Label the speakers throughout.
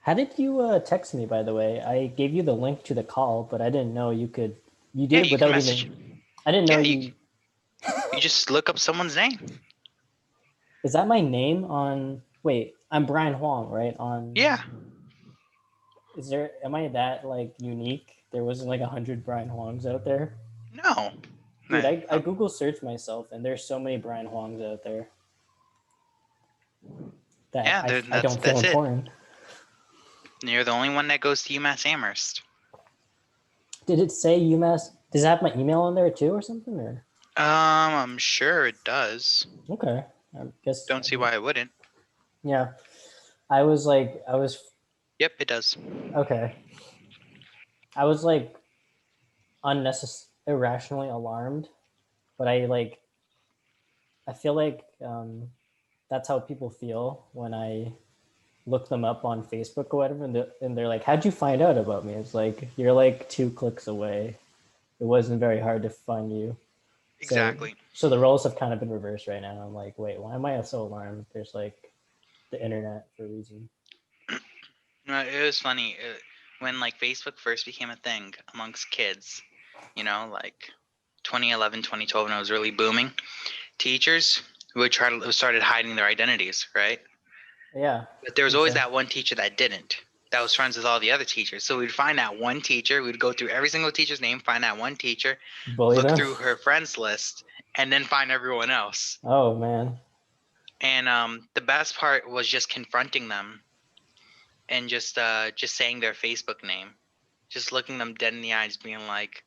Speaker 1: How did you text me, by the way? I gave you the link to the call, but I didn't know you could. You
Speaker 2: Yeah,
Speaker 1: did it
Speaker 2: you can
Speaker 1: without
Speaker 2: message.
Speaker 1: even. I didn't know
Speaker 2: Yeah,
Speaker 1: you.
Speaker 2: you just look up someone's name.
Speaker 1: Is that my name on? Wait, I'm Brian Huang, right? On.
Speaker 2: Yeah.
Speaker 1: Is there? Am I that like unique? There wasn't like 100 Brian Huangs out there.
Speaker 2: No.
Speaker 1: Dude,
Speaker 2: No.
Speaker 1: I Google search myself, and there's so many Brian Huangs out there that
Speaker 2: Yeah,
Speaker 1: I don't feel
Speaker 2: that's it.
Speaker 1: important.
Speaker 2: You're the only one that goes to UMass Amherst.
Speaker 1: Did it say UMass? Does it have my email on there too, or something? Or
Speaker 2: I'm sure it does.
Speaker 1: okay, I guess.
Speaker 2: Don't see why it wouldn't.
Speaker 1: Yeah, I was
Speaker 2: Yep, it does.
Speaker 1: okay. I was like unnecessarily irrationally alarmed, but I feel like that's how people feel when I look them up on Facebook or whatever, and they're like, "How'd you find out about me?" It's like you're like 2 clicks away. It wasn't very hard to find you. So
Speaker 2: Exactly.
Speaker 1: so the roles have kind of been reversed right now. I'm like, wait, why am I so alarmed? There's like the internet for a reason.
Speaker 2: No, it was funny when like Facebook first became a thing amongst kids. Like 2011, 2012, when it was really booming. Teachers would try to started hiding their identities, right?
Speaker 1: Yeah,
Speaker 2: But there was
Speaker 1: makes
Speaker 2: always
Speaker 1: sense.
Speaker 2: that one teacher that didn't. That was friends with all the other teachers. So we'd find that one teacher. We'd go through every single teacher's name, find that one teacher,
Speaker 1: Bully
Speaker 2: look
Speaker 1: them.
Speaker 2: through her friends list, and then find everyone else.
Speaker 1: Oh man.
Speaker 2: And the best part was just confronting them and just saying their Facebook name, just looking them dead in the eyes, being like,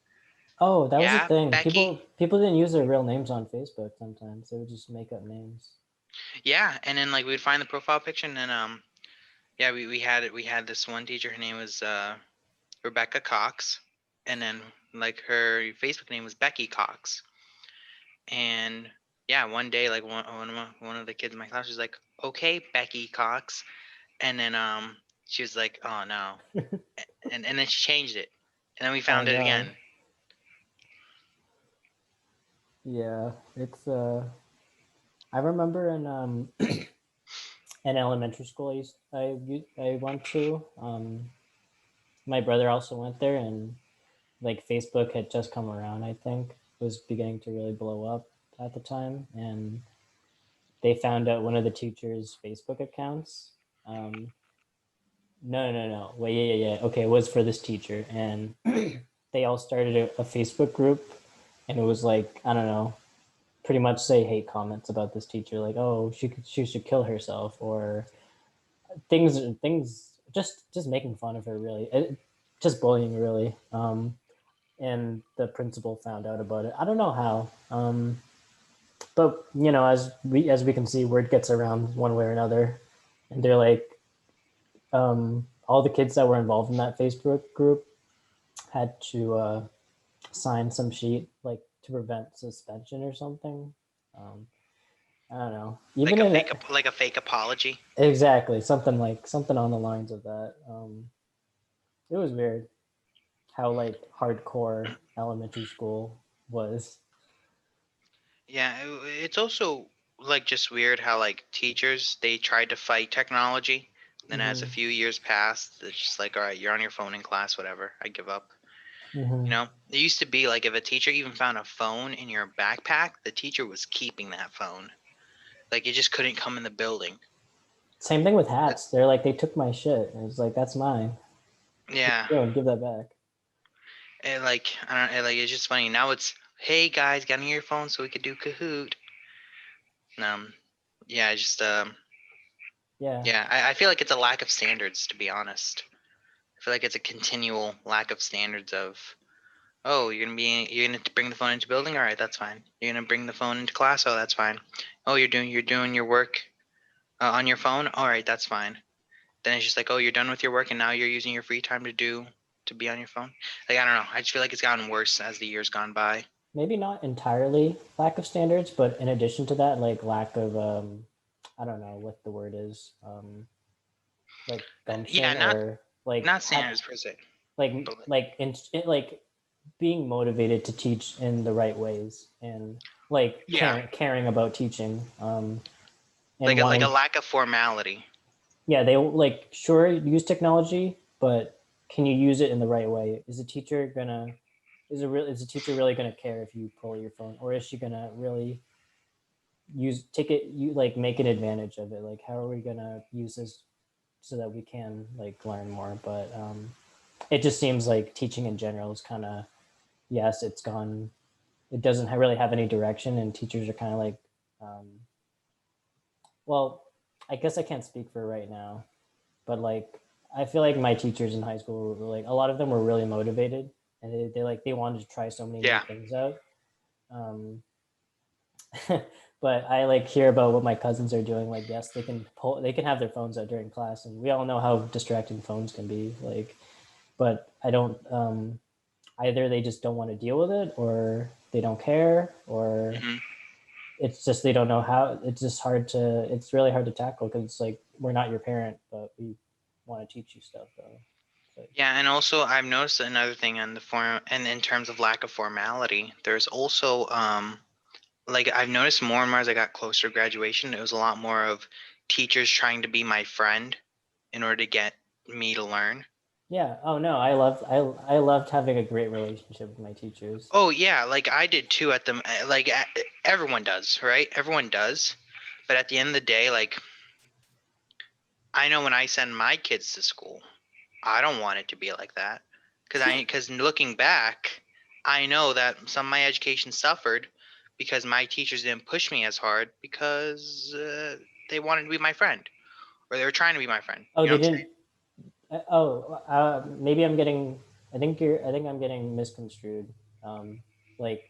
Speaker 1: Oh, that was a
Speaker 2: "Yeah,
Speaker 1: thing.
Speaker 2: Becky."
Speaker 1: People didn't use their real names on Facebook sometimes. They would just make up names.
Speaker 2: Yeah, and then like we'd find the profile picture, and then yeah, we had this one teacher. Her name was Rebecca Cox, and then like her Facebook name was Becky Cox. And yeah, one day like one of the kids in my class was like, "Okay, Becky Cox," and then she was like, "Oh no," and then she changed it, and then we
Speaker 1: Oh
Speaker 2: found it
Speaker 1: no.
Speaker 2: again.
Speaker 1: Yeah, it's I remember in an elementary school I went to. My brother also went there, and like Facebook had just come around. I think it was beginning to really blow up at the time, and they found out one of the teachers' Facebook accounts. Um, no. Wait, yeah. Okay, it was for this teacher, and they all started a Facebook group, and it was like I don't know, pretty much say hate comments about this teacher, like oh she should kill herself or things just making fun of her really, just bullying really. And the principal found out about it. I don't know how, but as we can see, word gets around one way or another, and they're like all the kids that were involved in that Facebook group had to sign some sheet like to prevent suspension or something. Um, I don't know. Even in
Speaker 2: Like a fake apology.
Speaker 1: exactly something on the lines of that. It was weird how like hardcore elementary school was.
Speaker 2: Yeah, it's also like just weird how like teachers they tried to fight technology. Then as a
Speaker 1: Mm-hmm.
Speaker 2: few years passed, it's just like, all right, you're on your phone in class, whatever. I give up.
Speaker 1: Mm-hmm.
Speaker 2: It used to be like if a teacher even found a phone in your backpack, the teacher was keeping that phone. Like it just couldn't come in the building.
Speaker 1: Same thing with hats. They're like they took my shit. And it's like that's mine. What
Speaker 2: Yeah,
Speaker 1: are you doing? Give that back.
Speaker 2: and like I don't like it's just funny. Now it's hey guys, get on your phone so we could do Kahoot. Um, yeah, just
Speaker 1: Yeah.
Speaker 2: yeah, I feel like it's a lack of standards to be honest. I feel like it's a continual lack of standards of oh you're gonna bring the phone into building, all right, that's fine. You're gonna bring the phone into class, oh that's fine. Oh you're doing your work on your phone, all right, that's fine. Then it's just like oh you're done with your work and now you're using your free time to be on your phone. Like I don't know, I just feel like it's gotten worse as the years gone by.
Speaker 1: Maybe not entirely lack of standards, but in addition to that, like lack of I don't know what the word is. Like
Speaker 2: Yeah,
Speaker 1: gumption or like
Speaker 2: not standards per se, but
Speaker 1: like being motivated to teach in the right ways and like
Speaker 2: yeah,
Speaker 1: caring about teaching and
Speaker 2: like a
Speaker 1: wanting
Speaker 2: lack of formality.
Speaker 1: yeah, they like sure use technology, but can you use it in the right way? Is a teacher gonna is a teacher really gonna care if you pull your phone, or is she gonna really use take it you like make an advantage of it? Like how are we gonna use this so that we can like learn more? But it just seems like teaching in general is kind of yes, it's gone. It doesn't really have any direction, and teachers are kind of like, um, well, I guess I can't speak for right now, but like I feel like my teachers in high school were like a lot of them were really motivated, and they like they wanted to try so many new
Speaker 2: Yeah.
Speaker 1: things out. Um, but I like hear about what my cousins are doing. Like, yes, they can have their phones out during class, and we all know how distracting phones can be. Like, but I don't. Either they just don't want to deal with it, or they don't care, or
Speaker 2: Hmm.
Speaker 1: it's just they don't know how. It's just hard to. It's really hard to tackle because it's like we're not your parent, but we want to teach you stuff though. It's like,
Speaker 2: Yeah, and also I've noticed another thing on the form, and in terms of lack of formality, there's also like I've noticed more and more as I got closer to graduation, it was a lot more of teachers trying to be my friend in order to get me to learn.
Speaker 1: yeah. Oh no, I loved having a great relationship with my teachers.
Speaker 2: Oh yeah, like I did too at the everyone does, right? Everyone does. But at the end of the day, like I know when I send my kids to school, I don't want it to be like that. Cuz looking back, I know that some of my education suffered because my teachers didn't push me as hard because they wanted to be my friend or they were trying to be my friend.
Speaker 1: Oh,
Speaker 2: You know
Speaker 1: they
Speaker 2: what I'm
Speaker 1: didn't. Maybe I'm getting. I think you're. I think I'm getting misconstrued. Um, like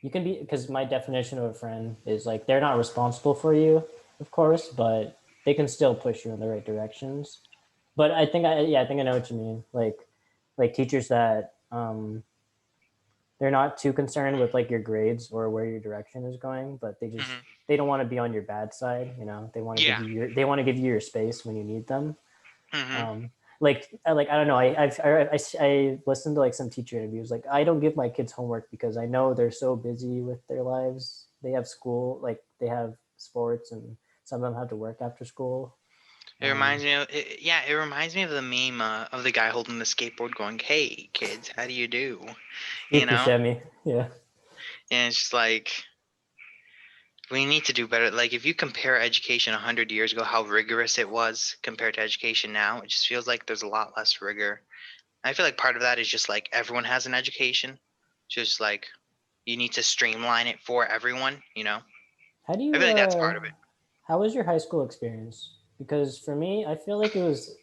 Speaker 1: you can be because my definition of a friend is like they're not responsible for you, of course, but they can still push you in the right directions. But I think I know what you mean. Like teachers that they're not too concerned with like your grades or where your direction is going, but
Speaker 2: saying?
Speaker 1: they don't want to be on your bad side. You know,
Speaker 2: Yeah.
Speaker 1: they want to give you your space when you need them.
Speaker 2: Hmm.
Speaker 1: um like I don't know, I listened to like some teacher interviews. Like I don't give my kids homework because I know they're so busy with their lives. They have school, like they have sports, and some of them have to work after school.
Speaker 2: It reminds me of yeah. It reminds me of the meme of the guy holding the skateboard, going, "Hey kids, how do you do?" You
Speaker 1: Steve
Speaker 2: know,
Speaker 1: Buscemi. Yeah.
Speaker 2: and it's just like we need to do better. Like if you compare education 100 years ago, how rigorous it was compared to education now, it just feels like there's a lot less rigor. I feel like part of that is just like everyone has an education, just like you need to streamline it for everyone. You know,
Speaker 1: How do
Speaker 2: I
Speaker 1: you
Speaker 2: feel like that's part of it.
Speaker 1: how was your high school experience? Because for me, I feel like it was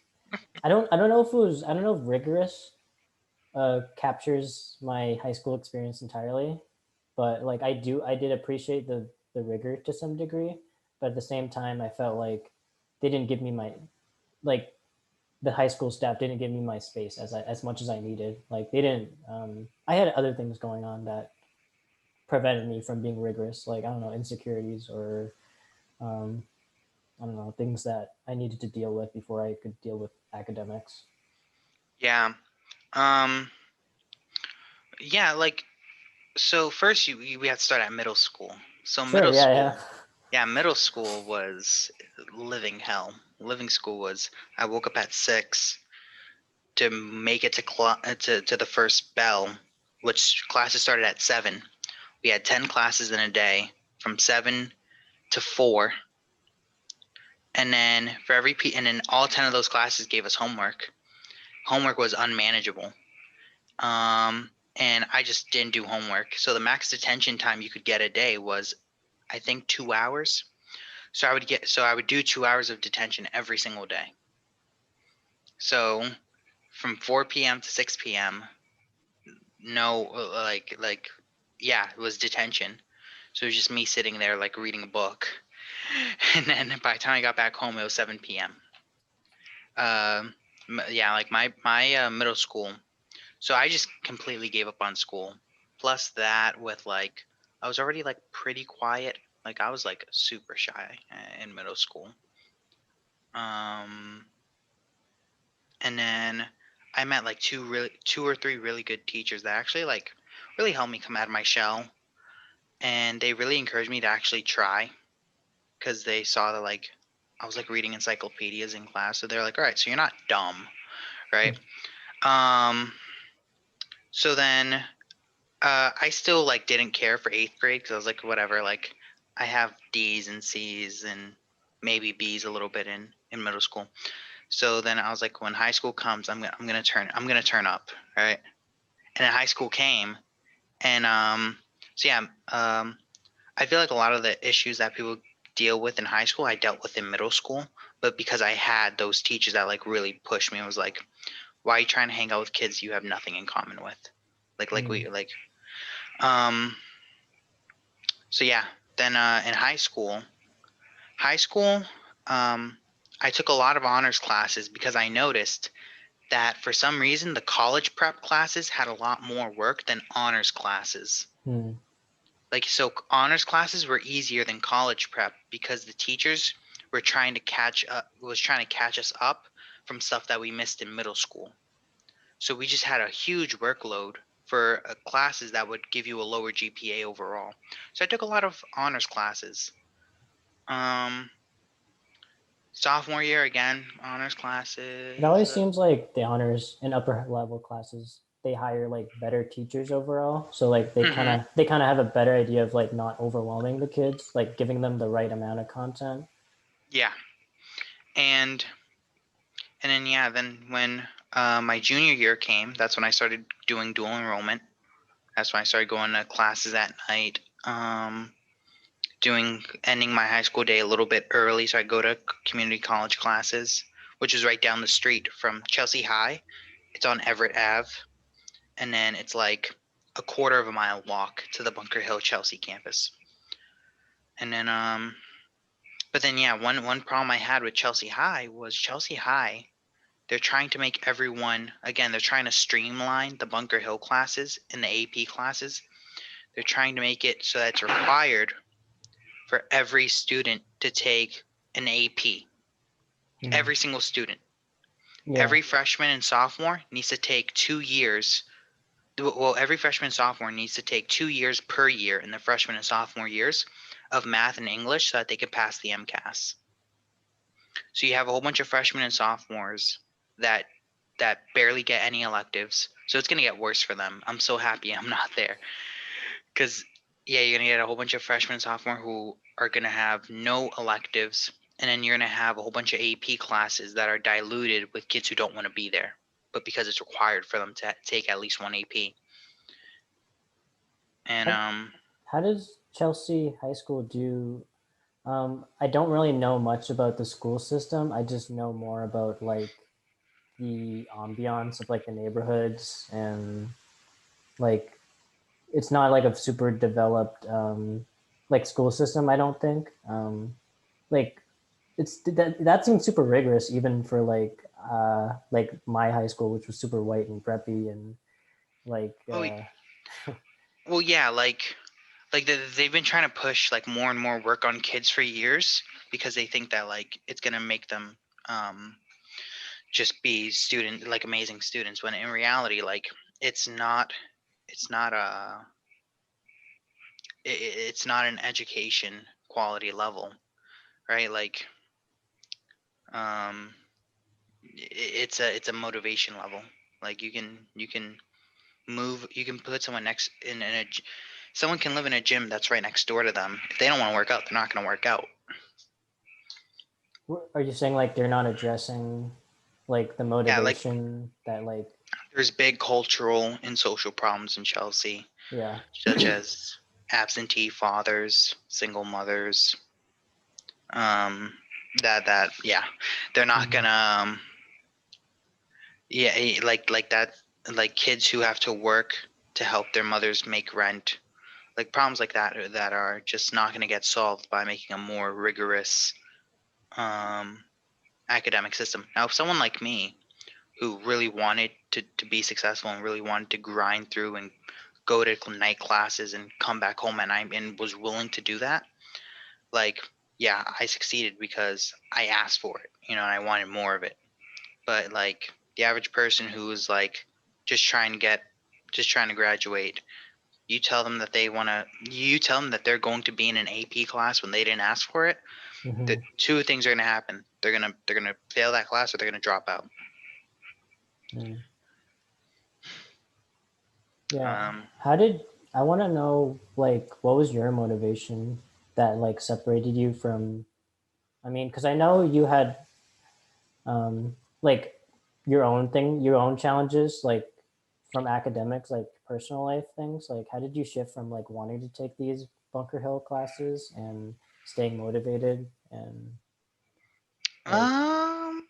Speaker 1: I don't know if it was I don't know if rigorous captures my high school experience entirely, but like I did appreciate the rigor to some degree, but at the same time I felt like they didn't give me my like the high school staff didn't give me my space as much as I needed. Like they didn't. I had other things going on that prevented me from being rigorous. Like I don't know, insecurities or um, I don't know, things that I needed to deal with before I could deal with academics.
Speaker 2: Yeah. Um. Yeah. Like so. First, we had to start at middle school. So
Speaker 1: Sure,
Speaker 2: middle
Speaker 1: yeah, yeah.
Speaker 2: school. Yeah, middle school was living hell. Living school was I woke up at 6 to make it to the first bell, which classes started at 7. We had 10 classes in a day from 7 to 4, and then and then all 10 of those classes gave us homework. Homework was unmanageable. And I just didn't do homework. So the max detention time you could get a day was I think 2 hours. So I would do 2 hours of detention every single day. So from 4 p.m. to 6 p.m. No, yeah, it was detention. So it was just me sitting there like reading a book, and then by the time I got back home, it was 7 p.m. Yeah, like my middle school. So I just completely gave up on school. Plus that with like I was already like pretty quiet. Like I was like super shy in middle school. Um, and then I met like two or three really good teachers that actually like really helped me come out of my shell, and they really encouraged me to actually try because they saw that like I was like reading encyclopedias in class. So they're like, all right, so you're not dumb, right?
Speaker 1: Hmm.
Speaker 2: Um, so then I still like didn't care for eighth grade because I was like, whatever. Like, I have D's and C's and maybe B's a little bit in middle school. So then I was like, when high school comes, I'm gonna turn up, right? And then high school came, and so yeah, I feel like a lot of the issues that people deal with in high school, I dealt with in middle school, but because I had those teachers that like really pushed me, it was like, why are you trying to hang out with kids you have nothing in common with? Like
Speaker 1: Hmm.
Speaker 2: we like um so yeah, then in high school, um I took a lot of honors classes because I noticed that for some reason the college prep classes had a lot more work than honors classes.
Speaker 1: Hmm.
Speaker 2: Like, so honors classes were easier than college prep because the teachers were trying to catch us up from stuff that we missed in middle school. So we just had a huge workload for classes that would give you a lower GPA overall. So I took a lot of honors classes. Um, Sophomore year again, honors
Speaker 1: It
Speaker 2: classes.
Speaker 1: always seems like the honors in upper level classes they hire like better teachers overall. So like
Speaker 2: Mhm.
Speaker 1: they kind of have a better idea of like not overwhelming the kids, like giving them the right amount of content.
Speaker 2: Yeah, and then yeah, then when my junior year came, that's when I started doing dual enrollment. That's when I started going to classes at night. Doing ending my high school day a little bit early, so I go to community college classes, which is right down the street from Chelsea High. It's on Everett Ave, and then it's like a quarter of a mile walk to the Bunker Hill Chelsea campus. And then but then yeah, one problem I had with Chelsea High was Chelsea High. They're trying to make everyone again. They're trying to streamline the Bunker Hill classes and the AP classes. They're trying to make it so that it's required for every student to take an AP.
Speaker 1: Hmm.
Speaker 2: Every single student.
Speaker 1: Yeah.
Speaker 2: Every freshman and sophomore needs to take 2 years. Well, every freshman and sophomore needs to take 2 years per year in the freshman and sophomore years of math and English so that they can pass the MCAS. So you have a whole bunch of freshmen and sophomores that barely get any electives. So it's gonna get worse for them. I'm so happy I'm not there. Because yeah, you're gonna get a whole bunch of freshmen and sophomore who are gonna have no electives, and then you're gonna have a whole bunch of AP classes that are diluted with kids who don't want to be there, but because it's required for them to take at least one AP. And
Speaker 1: How, how does Chelsea High School do? I don't really know much about the school system. I just know more about like the ambiance of like the neighborhoods and like it's not like a super developed like school system. I don't think like it's that seems super rigorous even for like my high school, which was super white and preppy and like
Speaker 2: oh, well, yeah, like they've been trying to push like more and more work on kids for years because they think that like it's gonna make them um just be student like amazing students when in reality like it's not it's not a it's not an education quality level, right? Like um it's a motivation level. Like you can put someone next in a someone can live in a gym that's right next door to them. If they don't want to work out, they're not going to work out.
Speaker 1: are you saying like they're not addressing like the
Speaker 2: Yeah, like
Speaker 1: motivation that like
Speaker 2: there's big cultural and social problems in Chelsea,
Speaker 1: yeah.
Speaker 2: such as absentee fathers, single mothers. Um, that yeah, they're not
Speaker 1: Mhm.
Speaker 2: gonna yeah like that, like kids who have to work to help their mothers make rent, like problems like that are just not going to get solved by making a more rigorous um, academic system. Now, if someone like me who really wanted to be successful and really wanted to grind through and go to night classes and come back home at night and was willing to do that, like, yeah, I succeeded because I asked for it, and I wanted more of it. But like the average person who is like just trying to get, just trying to graduate, you tell them that they're going to be in an AP class when they didn't ask for it, The
Speaker 1: Mm-hmm.
Speaker 2: two things are gonna happen. They're gonna fail that class or they're gonna drop out.
Speaker 1: Mm. Yeah.
Speaker 2: Um,
Speaker 1: How did I want to know like what was your motivation that like separated you from I mean, because I know you had like your own thing, your own challenges, like from academics, like personal life things. Like, how did you shift from like wanting to take these Bunker Hill classes and staying motivated and like,
Speaker 2: um,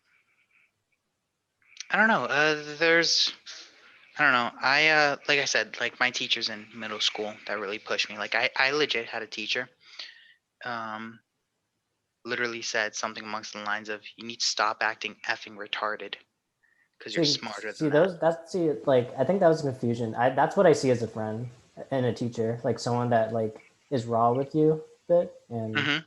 Speaker 2: I don't know. I don't know. Like I said, like my teachers in middle school that really pushed me. Like I legit had a teacher, um, literally said something amongst the lines of, "You need to stop acting effing retarded because you're smarter
Speaker 1: see
Speaker 2: than that."
Speaker 1: those that's see like I think that was confusion. That's what I see as a friend and a teacher, like someone that like is raw with you a bit, and
Speaker 2: Hmm.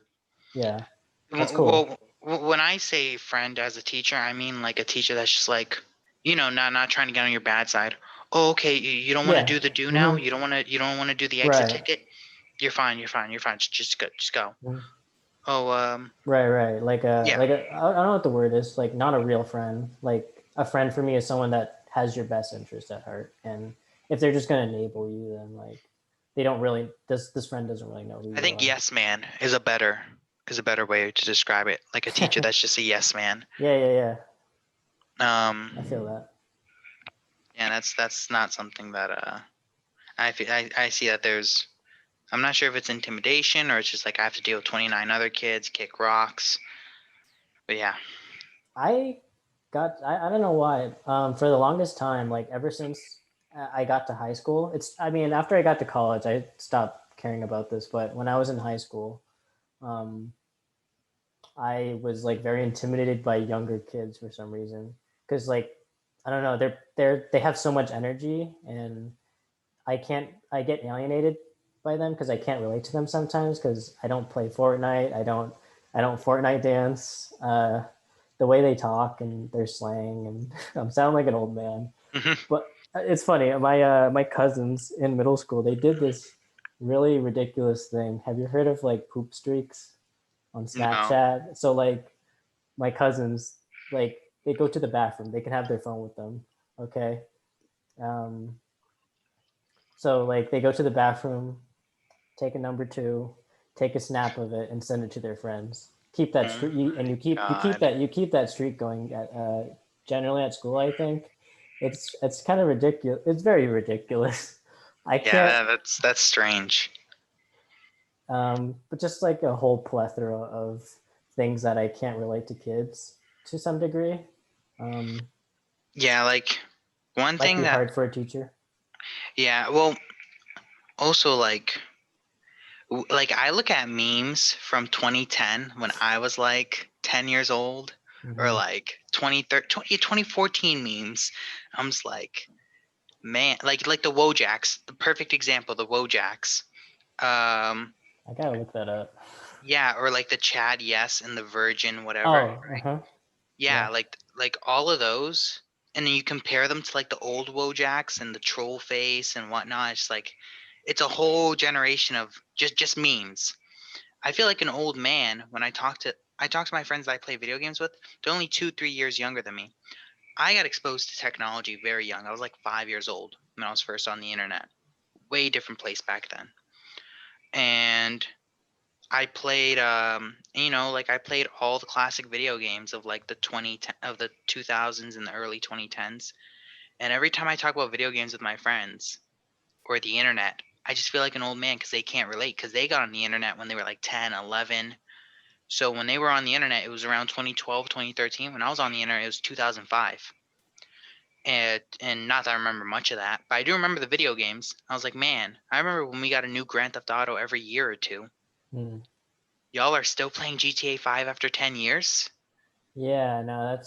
Speaker 1: yeah, that's cool.
Speaker 2: Well, when I say friend as a teacher, I mean like a teacher that's just like, not trying to get on your bad side. Oh, okay, you don't want to
Speaker 1: Yeah.
Speaker 2: do the do now.
Speaker 1: Mm-hmm.
Speaker 2: You don't want to do the exit
Speaker 1: Right.
Speaker 2: ticket. You're fine. You're fine. You're fine. Just go. Just go.
Speaker 1: Mhm.
Speaker 2: Oh,
Speaker 1: Right, right.
Speaker 2: yeah.
Speaker 1: Like a, I don't know what the word is. Like, not a real friend. Like, a friend for me is someone that has your best interest at heart. And if they're just gonna enable you, then like, they don't really. This friend doesn't really know who
Speaker 2: I
Speaker 1: you
Speaker 2: think
Speaker 1: are.
Speaker 2: yes man is a better way to describe it. Like a teacher that's just a yes man.
Speaker 1: Yeah, yeah, yeah.
Speaker 2: Um,
Speaker 1: I feel that.
Speaker 2: yeah, that's not something that I see that there's. I'm not sure if it's intimidation or it's just like I have to deal with 29 other kids, kick rocks. But yeah.
Speaker 1: I I don't know why. For the longest time, like ever since I got to high school, I mean, after I got to college, I stopped caring about this. But when I was in high school, um, I was like very intimidated by younger kids for some reason because like I don't know they have so much energy and I get alienated by them because I can't relate to them sometimes because I don't play Fortnite I don't Fortnite dance the way they talk and their slang and I'm sound like an old man
Speaker 2: Hmm.
Speaker 1: but it's funny my cousins in middle school they did this really ridiculous thing. Have you heard of like poop streaks on
Speaker 2: No.
Speaker 1: Snapchat? So like my cousins like they go to the bathroom they can have their phone with them, okay, um, so like they go to the bathroom, take a number two, take a snap of it and send it to their friends, keep that
Speaker 2: Oh
Speaker 1: streak and
Speaker 2: my God.
Speaker 1: you keep that streak going at generally at school. I think it's kind of ridiculous, it's very ridiculous. I
Speaker 2: Yeah,
Speaker 1: can't
Speaker 2: that's strange.
Speaker 1: but just like a whole plethora of things that I can't relate to kids to some degree. um,
Speaker 2: Yeah, like one
Speaker 1: Might
Speaker 2: thing
Speaker 1: be
Speaker 2: that
Speaker 1: hard for a teacher.
Speaker 2: yeah, well, also like I look at memes from 2010 when I was like 10 years old or
Speaker 1: Mm-hmm.
Speaker 2: like 2014 memes. I'm just like, man, like the Wojaks, the perfect example, the Wojaks. Um,
Speaker 1: I gotta look that up.
Speaker 2: yeah, or like the Chad Yes and the Virgin whatever.
Speaker 1: Oh, uh-huh.
Speaker 2: Yeah,
Speaker 1: Yeah.
Speaker 2: like all of those, and then you compare them to like the old Wojaks and the troll face and whatnot. It's like it's a whole generation of just memes. I feel like an old man when I talk to my friends that I play video games with. They're only 2 3 years younger than me. I got exposed to technology very young. I was like 5 years old when I was first on the internet. Way different place back then. And I played like I played all the classic video games of like the 2000s and the early 2010s. And every time I talk about video games with my friends or the internet, I just feel like an old man because they can't relate because they got on the internet when they were like 10, 11. So when they were on the internet, it was around 2012, 2013. When I was on the internet, it was 2005. And not that I remember much of that, but I do remember the video games. I was like, man, I remember when we got a new Grand Theft Auto every year or two.
Speaker 1: Mm.
Speaker 2: Y'all are still playing GTA 5 after 10 years?
Speaker 1: Yeah, no,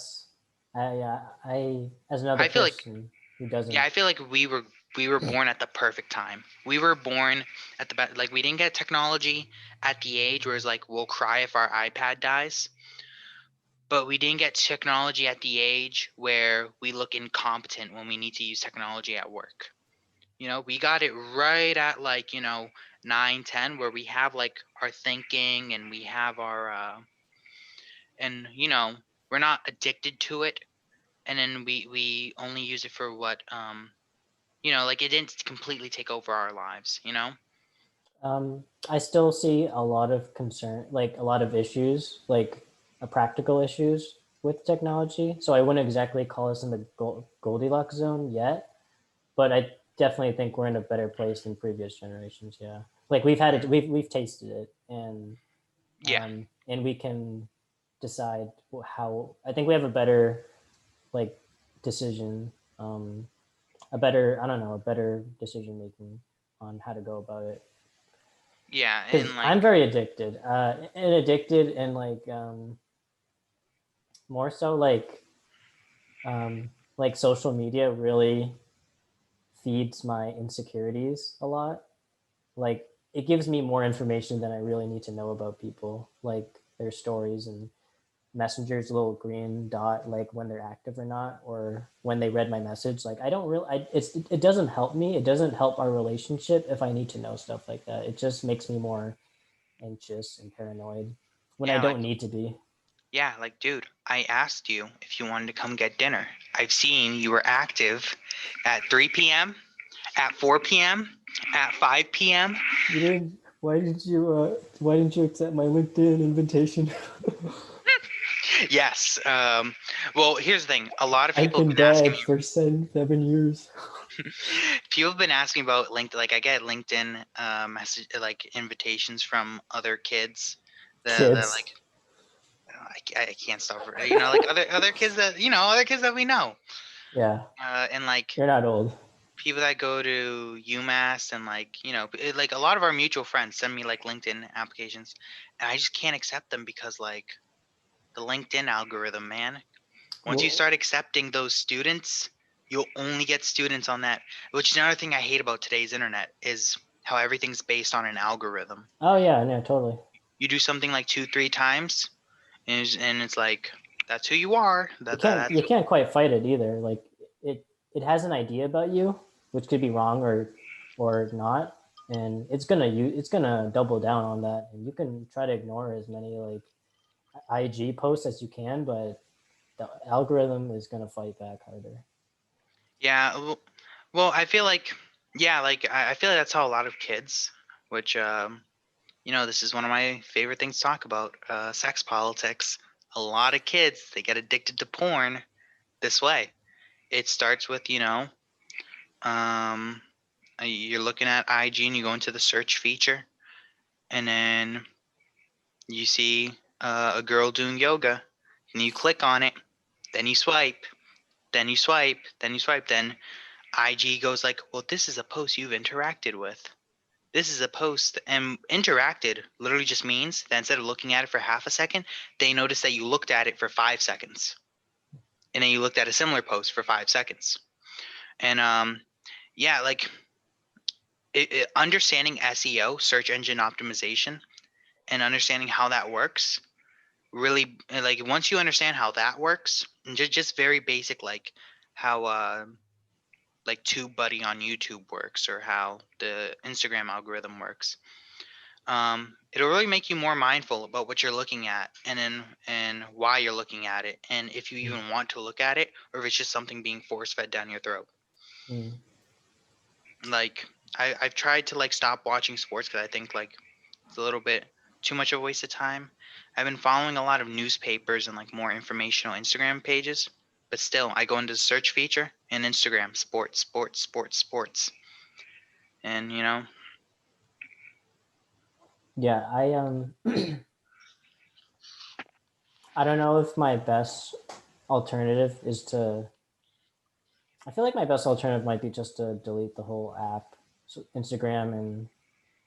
Speaker 1: I as another
Speaker 2: I feel like
Speaker 1: person who
Speaker 2: yeah,
Speaker 1: doesn't.
Speaker 2: I feel like we were born at the perfect time. We were born at the best. Like we didn't get technology at the age where it's like we'll cry if our iPad dies, but we didn't get technology at the age where we look incompetent when we need to use technology at work. We got it right at like 9, 10, where we have like our thinking and we have our and we're not addicted to it, and then we only use it for what like it didn't completely take over our lives.
Speaker 1: I still see a lot of concern, like a lot of issues, like practical issues with technology. So I wouldn't exactly call us in the Goldilocks zone yet, but I definitely think we're in a better place than previous generations. Yeah, like we've had it, we've tasted it,
Speaker 2: Yeah.
Speaker 1: and we can decide how. I think we have a better like decision, a better, I don't know, a better decision making on how to go about it.
Speaker 2: Yeah,
Speaker 1: Because
Speaker 2: and
Speaker 1: I'm
Speaker 2: like
Speaker 1: very addicted, and like more so like social media really feeds my insecurities a lot. Like it gives me more information than I really need to know about people, like their stories and Messenger's little green dot, like when they're active or not, or when they read my message. Like I don't really, it doesn't help me. It doesn't help our relationship if I need to know stuff like that. It just makes me more anxious and paranoid when I
Speaker 2: yeah,
Speaker 1: don't need to be.
Speaker 2: dude, I asked you if you wanted to come get dinner. I've seen you were active at 3 p.m., at 4 p.m., at 5 p.m.
Speaker 1: You didn't. Why did you? Why didn't you accept my LinkedIn invitation?
Speaker 2: Yes. Well, here's the thing. A lot of
Speaker 1: I've
Speaker 2: people have
Speaker 1: been
Speaker 2: been asking
Speaker 1: bad
Speaker 2: me.
Speaker 1: for 7 years.
Speaker 2: People have been asking about LinkedIn. Like, I get LinkedIn message like invitations from other kids that
Speaker 1: Kids.
Speaker 2: like I can't stop. Like other kids that other kids that we know.
Speaker 1: Yeah,
Speaker 2: And like
Speaker 1: you're not old.
Speaker 2: people that go to UMass and like like a lot of our mutual friends send me like LinkedIn applications, and I just can't accept them because like the LinkedIn algorithm, man. Once you
Speaker 1: Well,
Speaker 2: start accepting those students, you'll only get students on that. Which is another thing I hate about today's internet is how everything's based on an algorithm.
Speaker 1: oh yeah, no, totally.
Speaker 2: You do something like 2, 3 times, and it's like that's who you are. That's
Speaker 1: You can't quite fight it either. Like it has an idea about you, which could be wrong or not, and it's gonna double down on that. And you can try to ignore as many like IG posts as you can, but the algorithm is gonna fight back harder.
Speaker 2: yeah. Well, I feel like like I feel like that's how a lot of kids, which this is one of my favorite things to talk about, sex politics. A lot of kids they get addicted to porn this way. It starts with um, you're looking at IG and you go into the search feature, and then you see a girl doing yoga, and you click on it, then you swipe, then you swipe, then you swipe, then IG goes like, well, this is a post you've interacted with. This is a post, and interacted literally just means that instead of looking at it for half a second, they notice that you looked at it for 5 seconds, and then you looked at a similar post for 5 seconds, and yeah, like understanding SEO, search engine optimization, and understanding how that works really like once you understand how that works, and just very basic like how like TubeBuddy on YouTube works or how the Instagram algorithm works. It'll really make you more mindful about what you're looking at, and why you're looking at it, and if you even want to look at it, or if it's just something being force fed down your throat.
Speaker 1: Mm.
Speaker 2: Like I've tried to like stop watching sports because I think like it's a little bit too much of a waste of time. I've been following a lot of newspapers and like more informational Instagram pages, but still I go into the search feature and Instagram sports, sports, sports, sports, and
Speaker 1: Yeah, I don't know if my best alternative is to. I feel like my best alternative might be just to delete the whole app, so Instagram and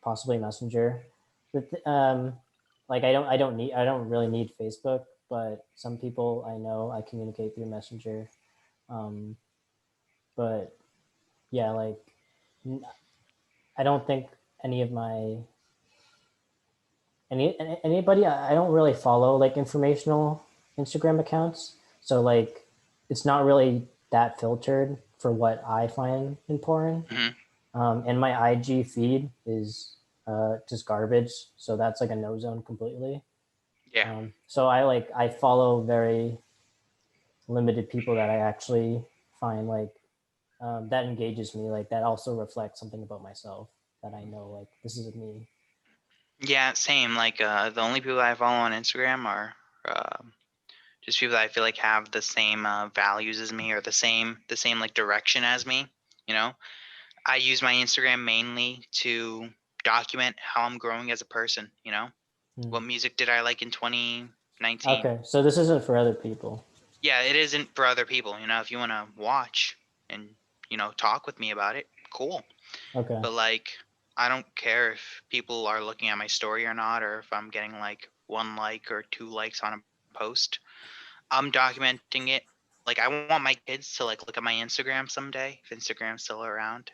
Speaker 1: possibly Messenger. But like I don't really need Facebook, but some people I know I communicate through Messenger. Um, but yeah, like I don't think any of my anybody I don't really follow like informational Instagram accounts, so like it's not really that filtered for what I find important.
Speaker 2: mhm.
Speaker 1: And my IG feed is just garbage, so that's like a no zone completely.
Speaker 2: Yeah.
Speaker 1: So I follow very limited people that I actually find that engages me, like that also reflects something about myself that I know like this is me.
Speaker 2: Yeah, same. Like the only people I follow on Instagram are just people that I feel like have the same values as me or the same like direction as me. You know, I use my Instagram mainly to document how I'm growing as a person. You know,
Speaker 1: Hmm.
Speaker 2: what music did I like in 2019?
Speaker 1: Okay, so this isn't for other people.
Speaker 2: Yeah, it isn't for other people. You know, if you want to watch and talk with me about it, cool.
Speaker 1: Okay.
Speaker 2: But like, I don't care if people are looking at my story or not, or if I'm getting like one like or two likes on a post. I'm documenting it. Like, I want my kids to like look at my Instagram someday, if Instagram's still around,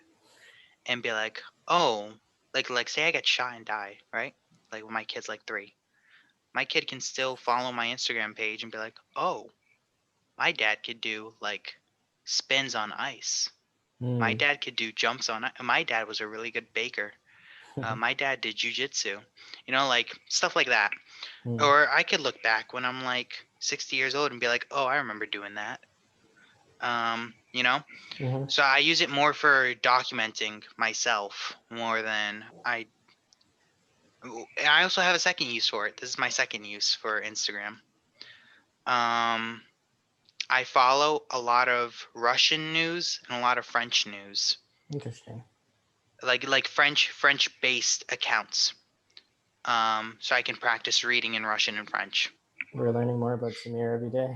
Speaker 2: and be like, oh, like say I get shot and die, right? Like when my kid's like 3, my kid can still follow my Instagram page and be like, oh, my dad could do like spins on ice. My
Speaker 1: Hmm.
Speaker 2: dad could do jumps on. My dad was a really good baker. My dad did jujitsu. Like stuff like that.
Speaker 1: Hmm.
Speaker 2: Or I could look back when I'm like 60 years old and be like, oh, I remember doing that. You know.
Speaker 1: Hmm.
Speaker 2: So I use it more for documenting myself more than I. I also have a second use for it. This is my second use for Instagram. Um, I follow a lot of Russian news and a lot of French news,
Speaker 1: Interesting.
Speaker 2: like French based accounts. So I can practice reading in Russian and French.
Speaker 1: We're learning more about Samir every day.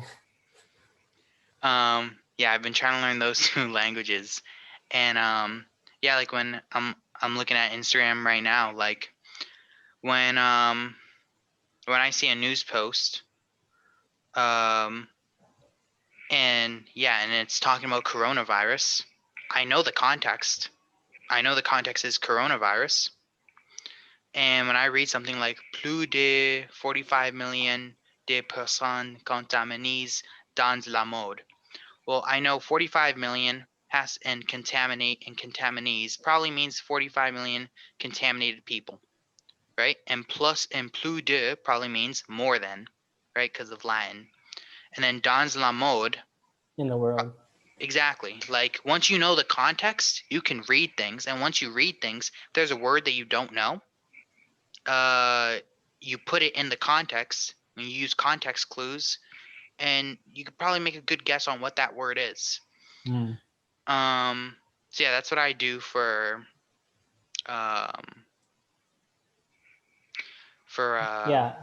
Speaker 2: Yeah, I've been trying to learn those two languages, and yeah, like when I'm looking at Instagram right now, like when um when I see a news post, um, and yeah, and it's talking about coronavirus, I know the context. I know the context is coronavirus, and when I read something like plus de 45 million de personnes contaminées dans la mode, well, I know 45 million has and contaminate and contaminees probably means 45 million contaminated people, right? And plus and plus de probably means more than, right? Because of Latin. And then dans la mode,
Speaker 1: In the
Speaker 2: uh,
Speaker 1: world.
Speaker 2: exactly. Like once you know the context, you can read things. And once you read things, if there's a word that you don't know, uh, you put it in the context. And you use context clues, and you could probably make a good guess on what that word is.
Speaker 1: Hmm.
Speaker 2: Um, so yeah, that's what I do um for
Speaker 1: Yeah,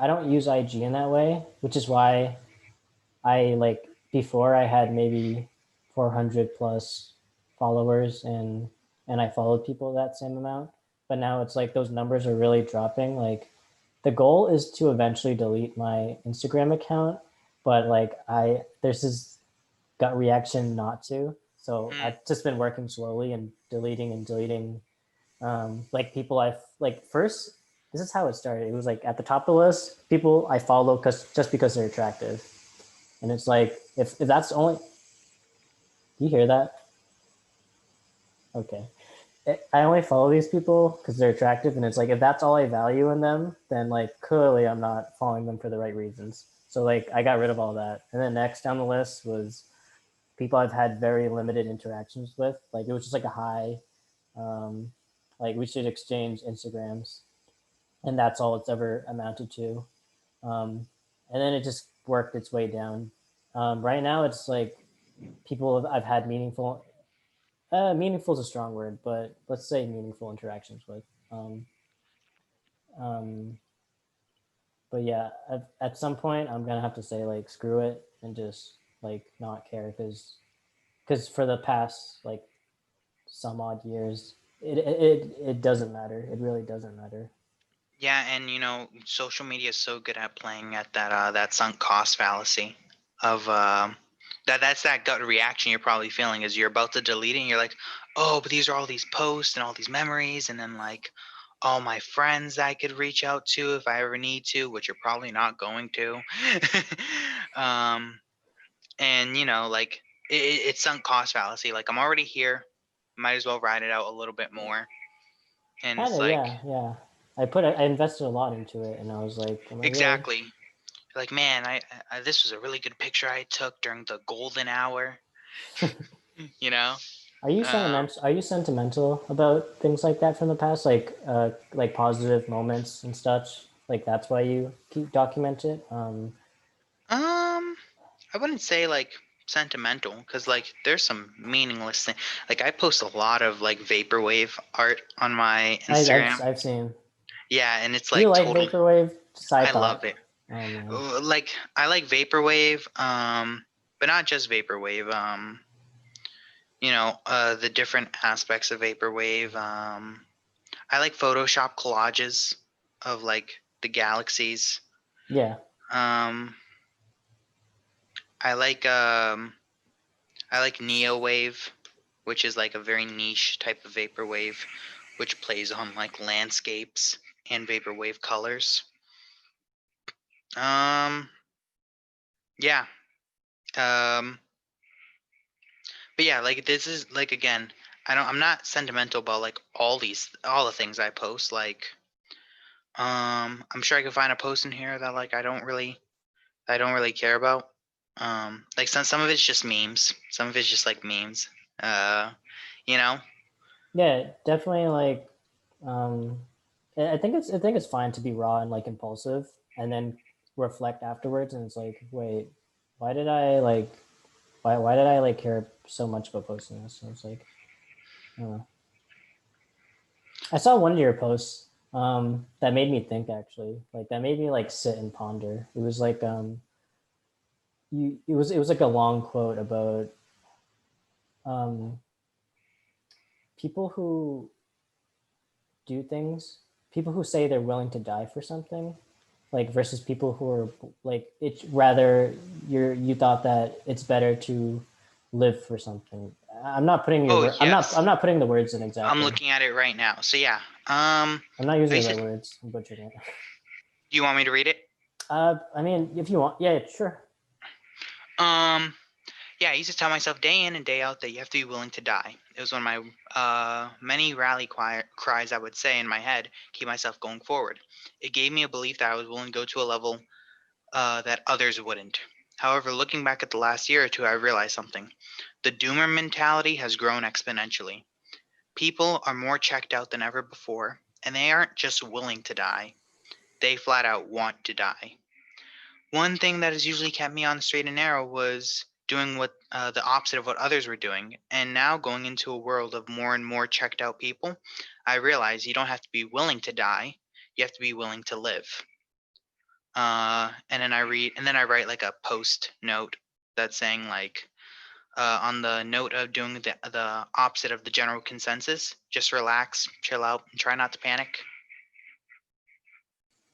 Speaker 1: I don't use IG in that way, which is why I like before I had maybe 400 plus followers and I followed people that same amount, but now it's like those numbers are really dropping. Like the goal is to eventually delete my Instagram account, but like I there's this gut reaction not to. So
Speaker 2: hmm,
Speaker 1: I've just been working slowly and deleting like people I've like first. This is how it started. It was like at the top of the list, people I follow because just because they're attractive, and it's like if that's only, do you hear that? Okay. I only follow these people because they're attractive, and it's like if that's all I value in them, then like clearly I'm not following them for the right reasons. So like I got rid of all that, and then next down the list was people I've had very limited interactions with. Like it was just like a hi, um, like we should exchange Instagrams, and that's all it's ever amounted to. Um, and then it just worked its way down. Right now, it's like people I've had meaningful. Meaningful is a strong word, but let's say meaningful interactions with. Um, um, but yeah, at some point, I'm gonna have to say like screw it and just like not care because for the past like some odd years, it doesn't matter. It really doesn't matter.
Speaker 2: yeah, and social media is so good at playing at that sunk cost fallacy of that's that gut reaction you're probably feeling as you're about to delete it and you're like, oh, but these are all these posts and all these memories, and then like all my friends I could reach out to if I ever need to, which you're probably not going to. um and like it's sunk cost fallacy. Like I'm already here, might as well ride it out a little bit more. And
Speaker 1: Kind
Speaker 2: it's
Speaker 1: of,
Speaker 2: like,
Speaker 1: yeah, yeah. I invested a lot into it, and I was like, am I really?
Speaker 2: Exactly. Like, man, this was a really good picture I took during the golden hour. You know.
Speaker 1: Are you
Speaker 2: Um,
Speaker 1: sentimental? Are you sentimental about things like that from the past, like positive moments and such? Like that's why you keep document it.
Speaker 2: um, I wouldn't say like sentimental because like there's some meaningless thing. Like I post a lot of like vaporwave art on my Instagram.
Speaker 1: I've seen.
Speaker 2: Yeah, and it's
Speaker 1: Do you
Speaker 2: like
Speaker 1: like
Speaker 2: totally.
Speaker 1: vaporwave? Just I
Speaker 2: I love
Speaker 1: thought.
Speaker 2: it.
Speaker 1: Oh man.
Speaker 2: Like I like vaporwave, but not just vaporwave. The different aspects of vaporwave. I like Photoshop collages of like the galaxies.
Speaker 1: Yeah.
Speaker 2: Um, I like um, I like Neowave, which is like a very niche type of vaporwave, which plays on like landscapes and vaporwave colors. Um, yeah. Um, but yeah, like this is like again, I'm not sentimental about like all the things I post. Like, I'm sure I can find a post in here that like I don't really care about. Like some of it's just memes. Some of it's just like memes. Uh, you know.
Speaker 1: Yeah, definitely like um I think it's fine to be raw and like impulsive and then reflect afterwards and it's like, wait, why did I like why did I like care so much about posting this? And it's like, I don't know. I saw one of your posts that made me think actually. Like that made me like sit and ponder. It was like it was like a long quote about um people who do things, people who say they're willing to die for something, like versus people who are like it's rather you thought that it's better to live for something. I'm not putting your
Speaker 2: Oh
Speaker 1: word.
Speaker 2: yes,
Speaker 1: I'm not putting the words in
Speaker 2: I'm
Speaker 1: exactly.
Speaker 2: looking at it right now. So yeah.
Speaker 1: I'm not
Speaker 2: I
Speaker 1: using the
Speaker 2: used to.
Speaker 1: right
Speaker 2: Do
Speaker 1: words. I'm butchering it.
Speaker 2: you want me to read it?
Speaker 1: I mean, if you want, yeah, sure.
Speaker 2: Um, yeah, I used to tell myself day in and day out that you have to be willing to die. It was one of my many rally cries I would say in my head, keep myself going forward. It gave me a belief that I was willing to go to a level that others wouldn't. However, looking back at the last year or two, I realized something. The doomer mentality has grown exponentially. People are more checked out than ever before, and they aren't just willing to die, they flat out want to die. One thing that has usually kept me on the straight and narrow was doing what the opposite of what others were doing. And now going into a world of more and more checked out people, I realize you don't have to be willing to die. You have to be willing to live. And then I write like a post note that's saying like, on the note of doing the opposite of the general consensus, just relax, chill out, and try not to panic.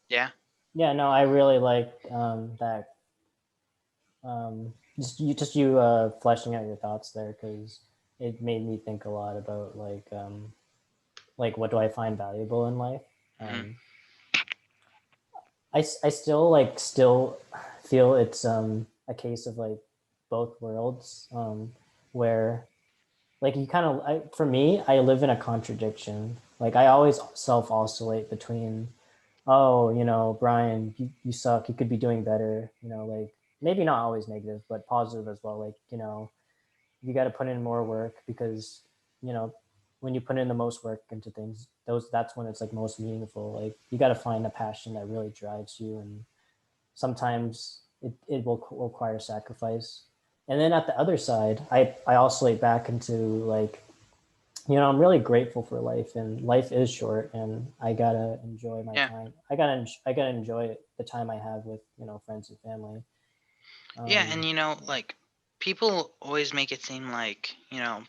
Speaker 2: Yeah.
Speaker 1: Yeah, no, I really like that. Just you fleshing out your thoughts there because it made me think a lot about like what do I find valuable in life.
Speaker 2: Hmm.
Speaker 1: Um, I still still feel it's a case of like both worlds where like you kind of for me I live in a contradiction. Like I always self oscillate between, oh, you know, Brian, you suck, you could be doing better, you know, like maybe not always negative but positive as well, like, you know, you got to put in more work because, you know, when you put in the most work into things, those that's when it's like most meaningful. Like you got to find a passion that really drives you, and sometimes it will require sacrifice. And then at the other side, I oscillate back into like, you know, I'm really grateful for life, and life is short, and I gotta enjoy my
Speaker 2: Yeah.
Speaker 1: time. I gotta enjoy the time I have with, you know, friends and family.
Speaker 2: Yeah, and
Speaker 1: um
Speaker 2: like people always make it seem like,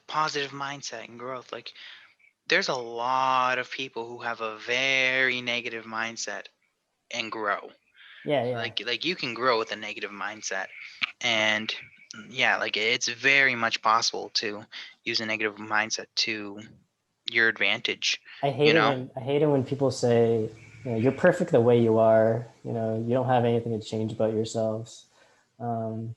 Speaker 2: positive mindset and growth. Like there's a lot of people who have a very negative mindset and grow.
Speaker 1: yeah, yeah,
Speaker 2: Like you can grow with a negative mindset. And yeah, like it's very much possible to use a negative mindset to your advantage, you know?
Speaker 1: I hate it when people say, you know, you're perfect the way you are. You know, you don't have anything to change about yourselves. Um,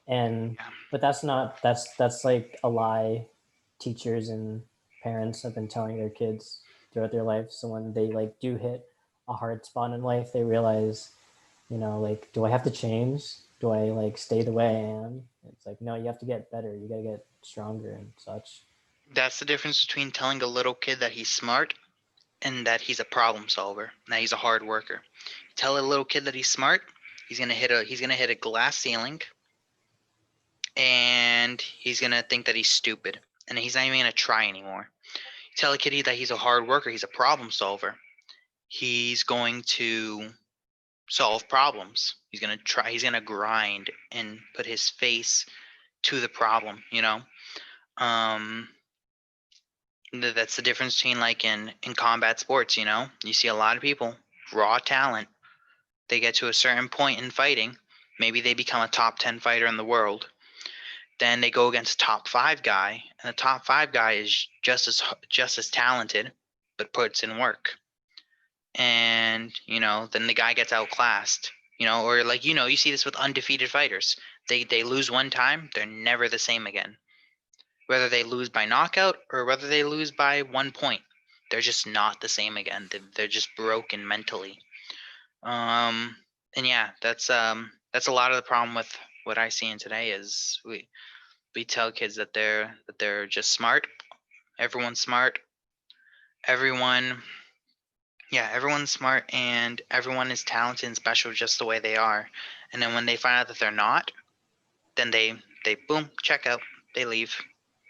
Speaker 1: and
Speaker 2: Yeah.
Speaker 1: but that's not that's like a lie teachers and parents have been telling their kids. throughout their life. So when they like do hit a hard spot in life, they realize, like, do I have to change? Do I like stay the way I am? It's like, no, you have to get better. You gotta get stronger and such.
Speaker 2: That's the difference between telling a little kid that he's smart and that he's a problem solver, that he's a hard worker. Tell a little kid that he's smart, he's gonna hit a glass ceiling, and he's gonna think that he's stupid, and he's not even gonna try anymore. Tell a kid that he's a hard worker, he's a problem solver. He's going to solve problems. He's gonna try. He's gonna grind and put his face to the problem. Um, that's the difference between like in combat sports. You see a lot of people raw talent. They get to a certain point in fighting. Maybe they become a top 10 fighter in the world. Then they go against a top 5 guy, and the top 5 guy is just as talented, but puts in work. And then the guy gets outclassed. Or like you see this with undefeated fighters. They lose one time, they're never the same again. Whether they lose by knockout or whether they lose by 1 point, they're just not the same again. They're just broken mentally. And yeah, that's a lot of the problem with what I see in today is we tell kids that they're just smart. Everyone's smart. Everyone Yeah, everyone's smart and everyone is talented and special just the way they are. And then when they find out that they're not, then they boom, check out, they leave.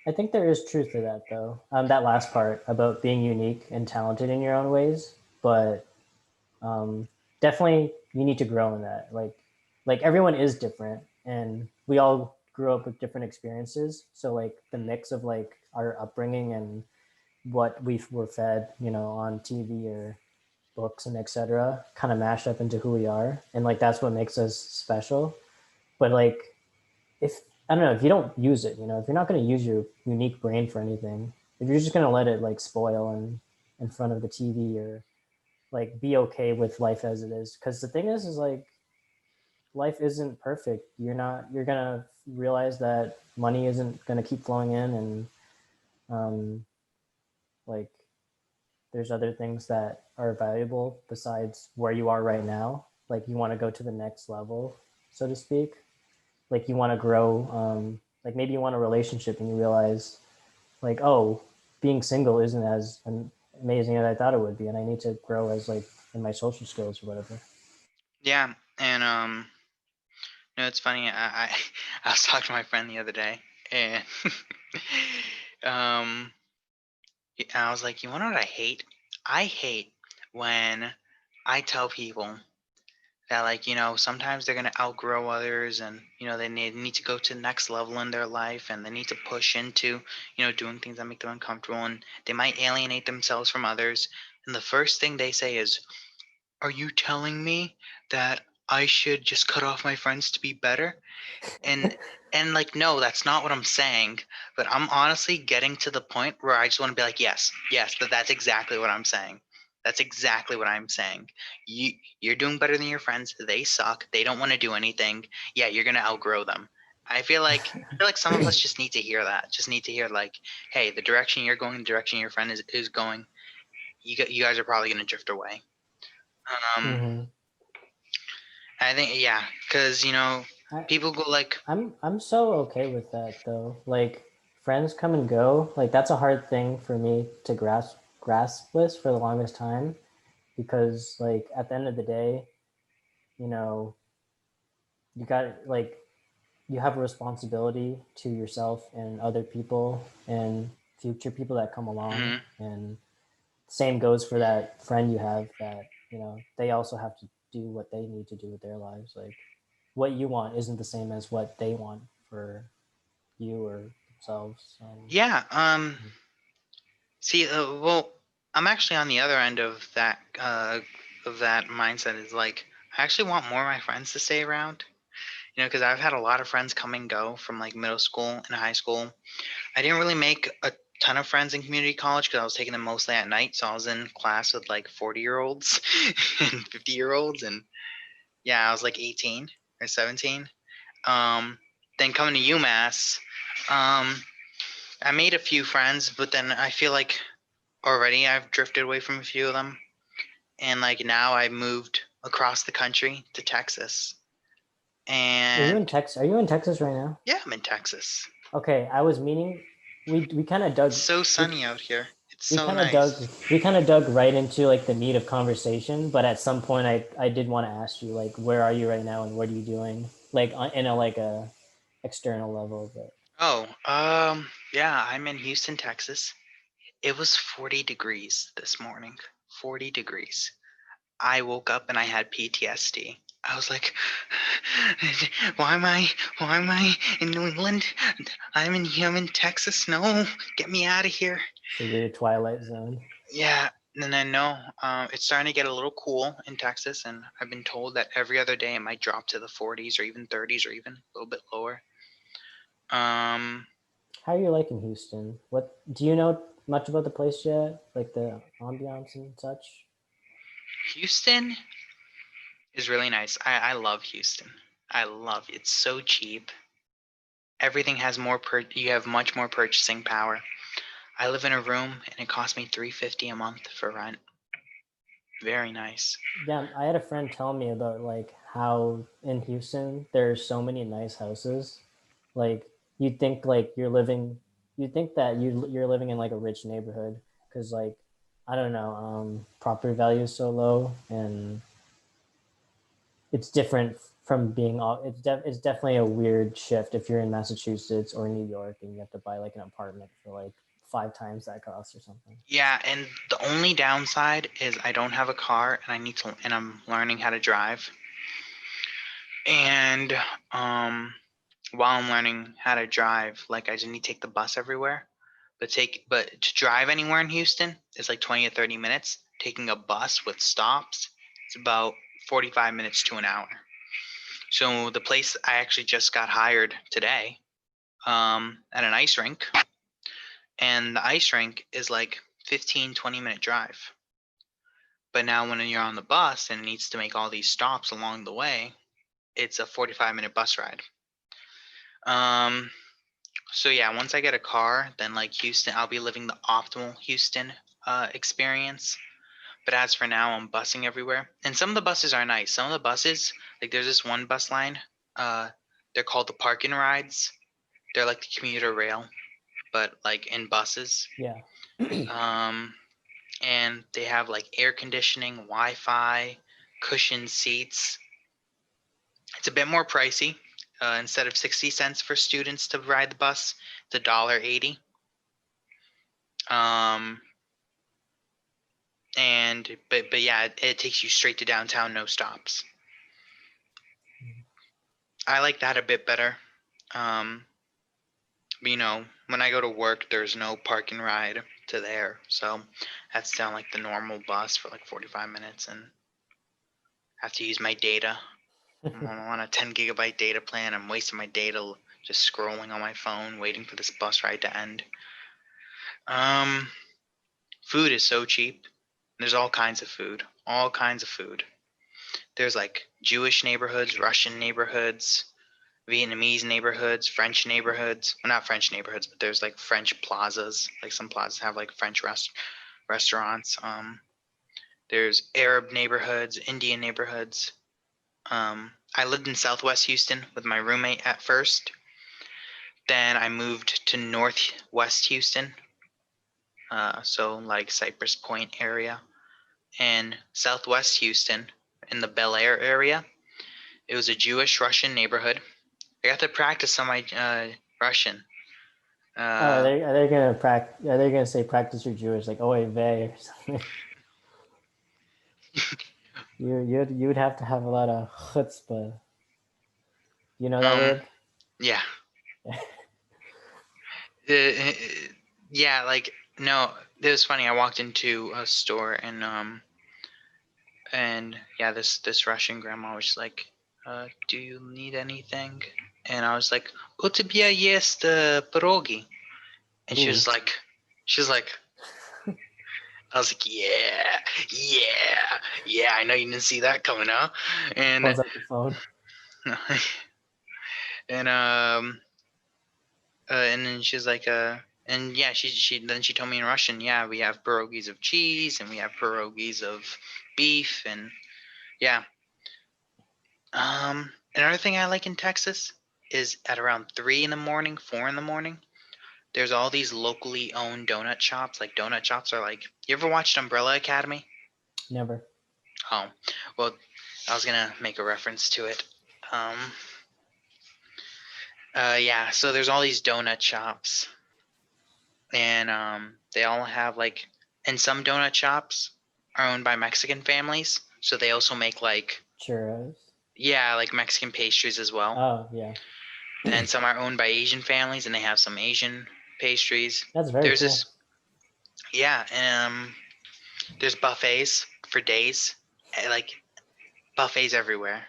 Speaker 1: I think there is truth to that, though. That last part about being unique and talented in your own ways, but definitely you need to grow in that. Like everyone is different, and we all grew up with different experiences. So like the mix of like our upbringing and what we were fed, on TV or books and etc., kind of mashed up into who we are, and like that's what makes us special. But like if I don't know, if you don't use it, if you're not going to use your unique brain for anything, if you're just going to let it like spoil in front of the TV, or like be okay with life as it is, because the thing is like life isn't perfect. You're going to realize that money isn't going to keep flowing in, and um like there's other things that are valuable besides where you are right now. Like you want to go to the next level, so to speak. Like you want to grow, like maybe you want a relationship and you realize like, oh, being single isn't as amazing as I thought it would be, and I need to grow as like in my social skills or whatever.
Speaker 2: Yeah, and it's funny. I I was talking to my friend the other day, and um, I was like, you wanna know what I hate? I hate when I tell people that like sometimes they're going to outgrow others, and they need to go to the next level in their life, and they need to push into doing things that make them uncomfortable, and they might alienate themselves from others, and the first thing they say is, are you telling me that I should just cut off my friends to be better? And like, no, that's not what I'm saying, but I'm honestly getting to the point where I just want to be like, yes, that's exactly what I'm saying. That's exactly what I'm saying. You're doing better than your friends. They suck. They don't want to do anything. Yeah, you're gonna outgrow them. I feel like some of us just need to hear that. Just need to hear like, hey, the direction you're going, the direction your friend is going, you guys are probably gonna drift away. Um,
Speaker 1: Mm-hmm.
Speaker 2: I think yeah, because
Speaker 1: I,
Speaker 2: people go like,
Speaker 1: I'm so okay with that though. Like friends come and go. Like that's a hard thing for me to grasp this for the longest time, because like at the end of the day, you know, you got like you have a responsibility to yourself and other people and future people that come along,
Speaker 2: mhm.
Speaker 1: and same goes for that friend you have, that they also have to do what they need to do with their lives. Like what you want isn't the same as what they want for you or themselves.
Speaker 2: Yeah. See, well, I'm actually on the other end of that mindset. Is like, I actually want more of my friends to stay around. Because I've had a lot of friends come and go from like middle school and high school. I didn't really make a ton of friends in community college because I was taking them mostly at night. So I was in class with like 40-year-olds and 50-year-olds, and yeah, I was like 18 or 17. Um, then coming to UMass, I made a few friends, but then I feel like already I've drifted away from a few of them, and like now I moved across the country to Texas.
Speaker 1: Are you in
Speaker 2: And
Speaker 1: Texas? Are you in Texas right now?
Speaker 2: yeah, I'm in Texas.
Speaker 1: Okay, I was meaning we kind of
Speaker 2: It's
Speaker 1: dug
Speaker 2: so
Speaker 1: we,
Speaker 2: sunny out here. It's
Speaker 1: we
Speaker 2: so
Speaker 1: kind of dug
Speaker 2: nice.
Speaker 1: we kind of dug right into like the meat of conversation, but at some point I did want to ask you like where are you right now and what are you doing like in a like a external level, but
Speaker 2: Oh, yeah, I'm in Houston, Texas. It was 40 degrees this morning. 40 degrees. I woke up and I had PTSD. I was like, why am I in New England? I'm in Texas. No, get me out of here.
Speaker 1: so you're the Twilight Zone.
Speaker 2: Yeah, and then no, it's starting to get a little cool in Texas, and I've been told that every other day it might drop to the 40s or even 30s or even a little bit lower. Um,
Speaker 1: How are you liking Houston? What do you know much about the place yet? Like the ambiance and such?
Speaker 2: Houston is really nice. I love Houston. I love it. It's so cheap. Everything has you have much more purchasing power. I live in a room and it cost me $350 a month for rent. Very nice.
Speaker 1: Yeah, I had a friend tell me about like how in Houston there's so many nice houses. Like you'd think like you'd think that you're living in like a rich neighborhood because like I don't know, property value is so low and it's different from being all. It's definitely a weird shift if you're in Massachusetts or New York and you have to buy like an apartment for like 5 times that cost or something.
Speaker 2: Yeah, and the only downside is I don't have a car and I'm learning how to drive. And while I'm learning how to drive, like I just need to take the bus everywhere. But to drive anywhere in Houston is like 20 to 30 minutes. Taking a bus with stops, it's about 45 minutes to an hour. So the place I actually just got hired today, at an ice rink, and the ice rink is like 15, 20-minute drive. But now when you're on the bus and it needs to make all these stops along the way, it's a 45-minute bus ride. Um, so yeah, once I get a car, then like Houston, I'll be living the optimal Houston experience. But as for now, I'm busing everywhere, and some of the buses are nice. Some of the buses, like there's this one bus line, uh, they're called the park-in rides. They're like the commuter rail, but like in buses.
Speaker 1: Yeah.
Speaker 2: Um, and they have like air conditioning, Wi-Fi, cushioned seats. It's a bit more pricey. Instead of 60 cents for students to ride the bus, it's $1.80. Um, but yeah, it takes you straight to downtown, no stops. I like that a bit better. Um, but, when I go to work, there's no parking ride to there, so that's down like the normal bus for like 45 minutes, and I have to use my data. I'm on a 10 gigabyte data plan. I'm wasting my data just scrolling on my phone, waiting for this bus ride to end. Um, Food is so cheap. There's all kinds of food. All kinds of food. There's like Jewish neighborhoods, Russian neighborhoods, Vietnamese neighborhoods, French neighborhoods. Well, not French neighborhoods, but there's like French plazas. Like some plazas have like French restaurants. There's Arab neighborhoods, Indian neighborhoods. I lived in Southwest Houston with my roommate at first. Then I moved to Northwest Houston, so like Cypress Point area, and Southwest Houston in the Bel Air area. It was a Jewish Russian neighborhood. I got to practice on my Russian.
Speaker 1: Oh,
Speaker 2: Uh,
Speaker 1: are they gonna practice? Are they gonna say practice your Jewish like oy vey or something? You'd have to have a lot of chutzpah. You know that
Speaker 2: um,
Speaker 1: word?
Speaker 2: yeah, uh, yeah. Like no, it was funny. I walked into a store and yeah, this Russian grandma was like, "Do you need anything?" And I was like, "У тебя есть пироги?" And
Speaker 1: Ooh,
Speaker 2: she was like, I was like, "Yeah, yeah, yeah." I know you didn't see that coming, huh? And
Speaker 1: pulls out the phone.
Speaker 2: and then she's like, And yeah, she told me in Russian, yeah, we have pierogies of cheese and we have pierogies of beef, and yeah. Another thing I like in Texas is at around 3 in the morning, 4 in the morning, there's all these locally owned donut shops. Like donut shops are like, you ever watched Umbrella Academy?
Speaker 1: Never.
Speaker 2: Oh, well, I was gonna make a reference to it. Um, yeah. So there's all these donut shops, and they all have like, and some donut shops are owned by Mexican families, so they also make like,
Speaker 1: Churros.
Speaker 2: yeah, like Mexican pastries as well.
Speaker 1: Oh yeah.
Speaker 2: And some are owned by Asian families, and they have some Asian pastries.
Speaker 1: That's very
Speaker 2: There's
Speaker 1: cool.
Speaker 2: this, yeah, there's buffets for days, like buffets everywhere.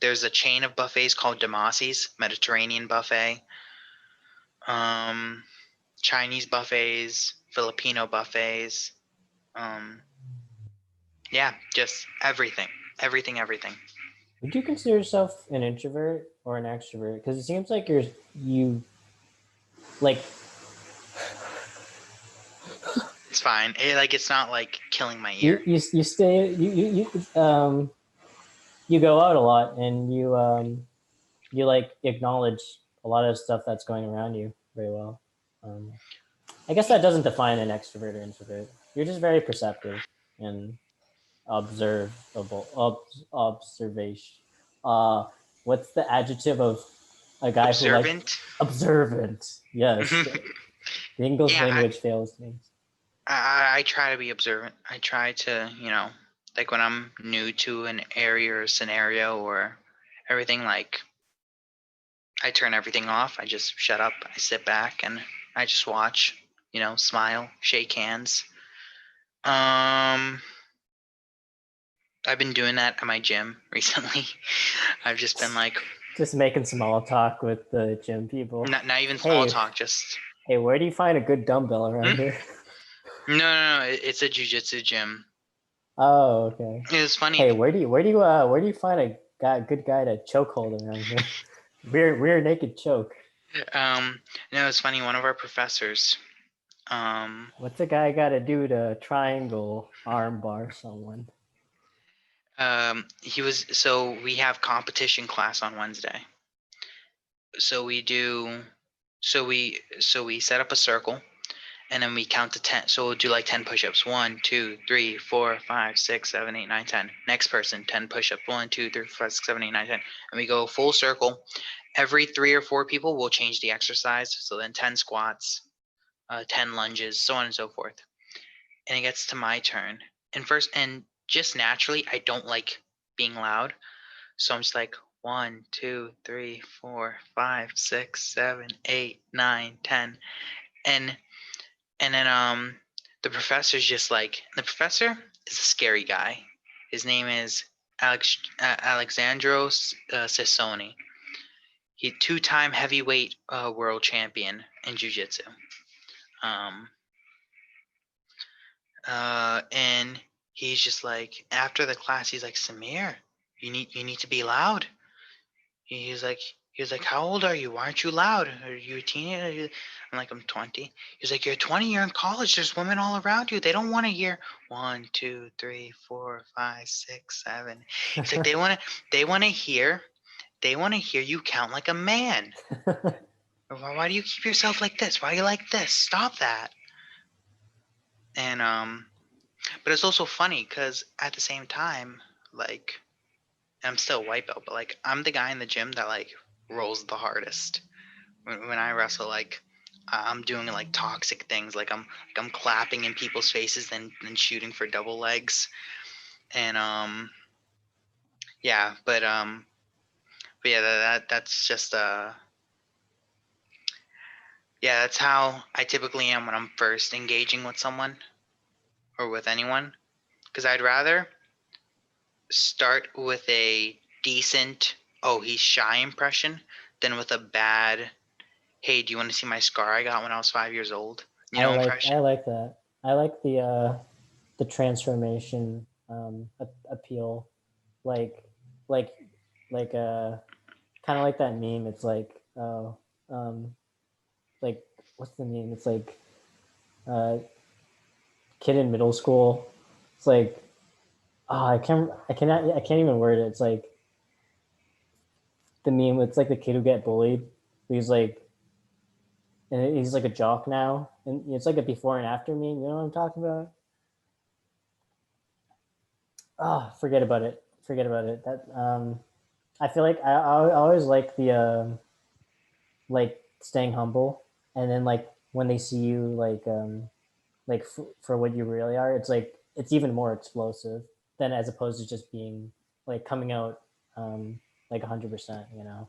Speaker 2: There's a chain of buffets called Damasi's Mediterranean buffet, um, Chinese buffets, Filipino buffets. Um, yeah, just everything, everything, everything.
Speaker 1: Would you consider yourself an introvert or an extrovert? Because it seems like you like
Speaker 2: It's fine. It's not like killing my
Speaker 1: you
Speaker 2: ear.
Speaker 1: you stay you go out a lot and you like acknowledge a lot of stuff that's going around you very well. Um, I guess that doesn't define an extrovert or introvert. You're just very perceptive and observable. Observation. Uh, what's the adjective of a guy who like
Speaker 2: Observant.
Speaker 1: observant? Yes, the English
Speaker 2: Yeah,
Speaker 1: language fails me.
Speaker 2: I try to be observant. I try to, like when I'm new to an area or scenario or everything, like I turn everything off. I just shut up. I sit back and I just watch, smile, shake hands. Um, I've been doing that at my gym recently. I've just been like,
Speaker 1: Just making small talk with the gym people.
Speaker 2: not even small
Speaker 1: Hey,
Speaker 2: talk, just
Speaker 1: hey, where do you find a good dumbbell around
Speaker 2: hmm?
Speaker 1: here?
Speaker 2: No. It's a jujitsu gym.
Speaker 1: Oh, okay.
Speaker 2: It was funny.
Speaker 1: Hey, where do you find a good guy to choke hold around here? Rear naked choke.
Speaker 2: Um, no, it's funny. One of our professors,
Speaker 1: What's a guy got to do to triangle arm bar someone?
Speaker 2: he was so we have competition class on Wednesday. So we do, so we set up a circle and then we count to 10. So we'll do like 10 push-ups. 1, 2, 3, 4, 5, 6, 7, 8, 9, 10. Next person, 10 push-ups. 1, 2, 3, 4, 5, 6, 7, 8, 9, 10. And we go full circle. Every 3 or 4 people will change the exercise. So then 10 squats, 10 lunges, so on and so forth. And it gets to my turn. And just naturally, I don't like being loud. So I'm just like 1, 2, 3, 4, 5, 6, 7, 8, 9, 10. And and then the professor's just like, the professor is a scary guy. His name is Alexandros Sassoni. He 2-time heavyweight world champion in jiu-jitsu. Um, and he's just like, after the class, he's like, Samir, you need to be loud. He's like, how old are you? Why aren't you loud? Are you a teenager? I'm like, I'm 20. He's like, you're 20. You're in college. There's women all around you. They don't want to hear 1, 2, 3, 4, 5, 6, 7. He's like, they want to hear you count like a man. Why do you keep yourself like this? Why are you like this? Stop that. And but it's also funny because at the same time, like, I'm still a white belt, but like I'm the guy in the gym that like rolls the hardest. When I wrestle, like I'm doing like toxic things, like I'm clapping in people's faces, then shooting for double legs, and yeah, but yeah, that's just yeah, that's how I typically am when I'm first engaging with someone or with anyone, because I'd rather start with a decent, oh, he's shy impression than with a bad, hey, do you want to see my scar I got when I was 5 years old?
Speaker 1: I
Speaker 2: Impression.
Speaker 1: like that. I like the transformation appeal, like like like kind of like that meme. It's like um like what's the name? It's like uh, kid in middle school. It's like I can't even word it. It's like the meme. It's like the kid who get bullied. He's like and he's like a jock now, and it's like a before and after meme. You know what I'm talking about? Oh, forget about it. Forget about it. That I feel like I always like the like staying humble, and then like when they see you like for what you really are, it's like it's even more explosive than as opposed to just being like coming out like 100%. You know,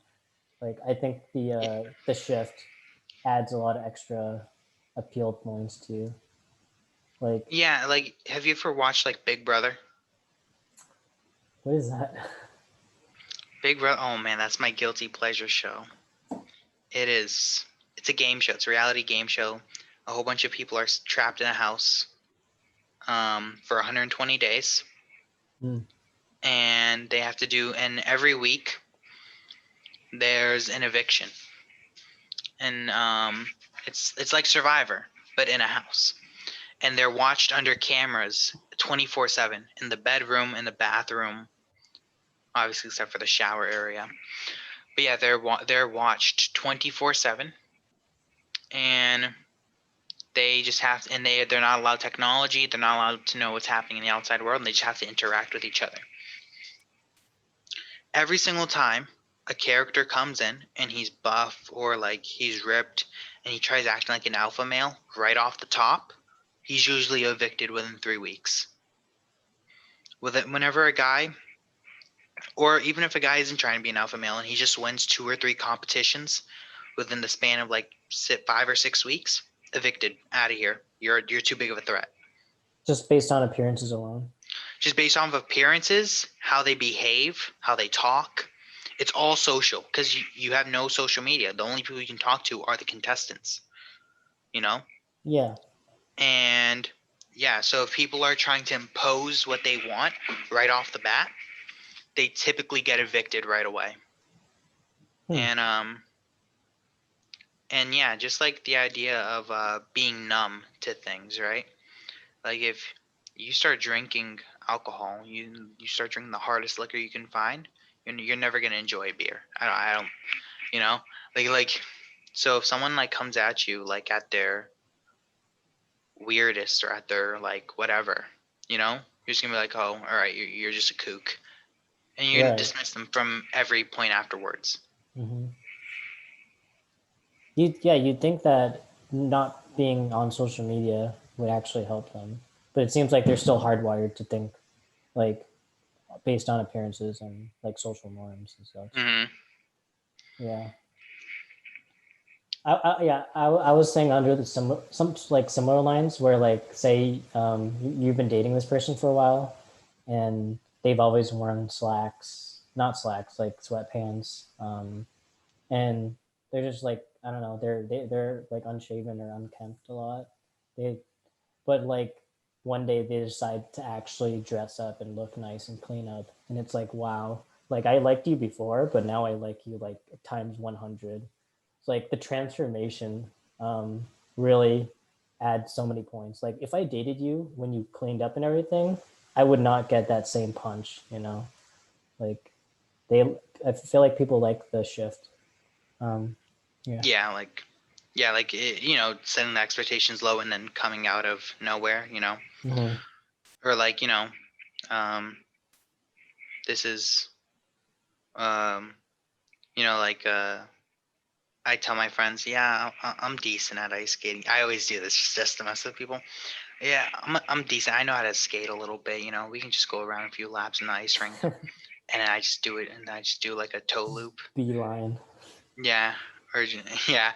Speaker 1: like I think the shift adds a lot of extra appeal points to like
Speaker 2: Yeah, like have you ever watched like Big Brother?
Speaker 1: what is that?
Speaker 2: Big Brother. Oh man, that's my guilty pleasure show. It is. It's a game show. It's a reality game show. A whole bunch of people are trapped in a house for 120 days,
Speaker 1: Hmm.
Speaker 2: and they have to do. And every week there's an eviction, and it's like Survivor, but in a house. And they're watched under cameras 24/7 in the bedroom, in the bathroom, obviously except for the shower area. But yeah, they're watched 24/7, and they just have to, and they're not allowed technology. They're not allowed to know what's happening in the outside world, and they just have to interact with each other. Every single time a character comes in and he's buff or like he's ripped and he tries acting like an alpha male right off the top, he's usually evicted within 3 weeks. With it, whenever a guy, or even if a guy isn't trying to be an alpha male and he just wins 2 or 3 competitions within the span of like 5 or 6 weeks, evicted, out of here. You're too big of a threat.
Speaker 1: Just based on appearances alone.
Speaker 2: Just based off of appearances, how they behave, how they talk. It's all social because you have no social media. The only people you can talk to are the contestants, you know?
Speaker 1: Yeah.
Speaker 2: And yeah, so if people are trying to impose what they want right off the bat, they typically get evicted right away.
Speaker 1: Hmm.
Speaker 2: And and yeah, just like the idea of being numb to things, right? Like if you start drinking alcohol, you start drinking the hardest liquor you can find, you're never gonna enjoy beer. I don't, you know, like so if someone like comes at you like at their weirdest or at their like whatever, you're just gonna be like, oh, all right, you're just a kook, and you're gonna
Speaker 1: Right.
Speaker 2: dismiss them from every point afterwards.
Speaker 1: Mm-hmm. You'd think that not being on social media would actually help them, but it seems like they're still hardwired to think like based on appearances and like social norms and such.
Speaker 2: Hmm.
Speaker 1: Yeah. I was saying under the some like similar lines where like say you've been dating this person for a while and they've always worn slacks, not slacks, like sweatpants, and they're just like I don't know, they're like unshaven or unkempt a lot. They but like one day they decide to actually dress up and look nice and clean up, and it's like wow, like I liked you before, but now I like you like times 100. It's like the transformation really adds so many points. Like if I dated you when you cleaned up and everything, I would not get that same punch, you know. Like they I feel like people like the shift. um yeah.
Speaker 2: Yeah, like setting the expectations low and then coming out of nowhere,
Speaker 1: Mm-hmm.
Speaker 2: or like um, this is um, like I tell my friends, yeah, I'm decent at ice skating. I always do this just to mess with people. Yeah, I'm decent. I know how to skate a little bit. We can just go around a few laps in the ice rink, and then I just do it, and I just do like a toe loop.
Speaker 1: Beeline.
Speaker 2: Yeah, or yeah,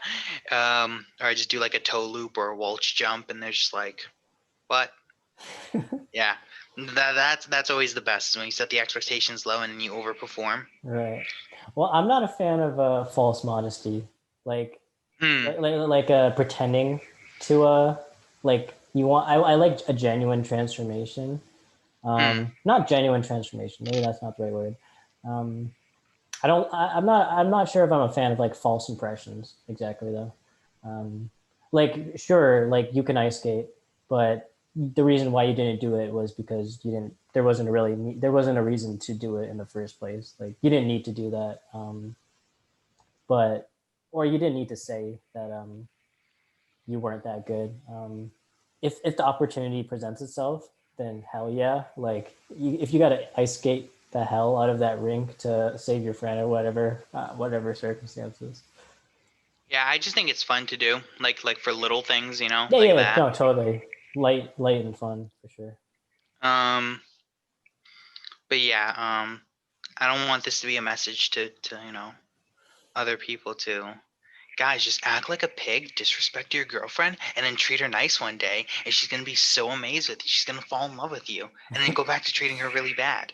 Speaker 2: or I just do like a toe loop or a Walsh jump, and they're just like, what? Yeah, that's always the best is when you set the expectations low and then you overperform.
Speaker 1: Right. Well, I'm not a fan of false modesty. Like
Speaker 2: Hmm.
Speaker 1: pretending to like you want I like a genuine transformation.
Speaker 2: Hmm.
Speaker 1: Not genuine transformation, maybe that's not the right word. um I'm not sure if I'm a fan of like false impressions exactly though. um like sure, like you can ice skate, but the reason why you didn't do it was because you didn't. There wasn't a reason to do it in the first place. Like you didn't need to do that, but or you didn't need to say that you weren't that good. If the opportunity presents itself, then hell yeah. Like if you got to ice skate the hell out of that rink to save your friend or whatever circumstances.
Speaker 2: Yeah, I just think it's fun to do, like for little things,
Speaker 1: Yeah,
Speaker 2: like
Speaker 1: yeah,
Speaker 2: that.
Speaker 1: no, totally. Light and fun for sure.
Speaker 2: Um, but yeah, I don't want this to be a message to other people to guys, just act like a pig, disrespect your girlfriend, and then treat her nice one day, and she's gonna be so amazed with you. She's gonna fall in love with you, and then go back to treating her really bad.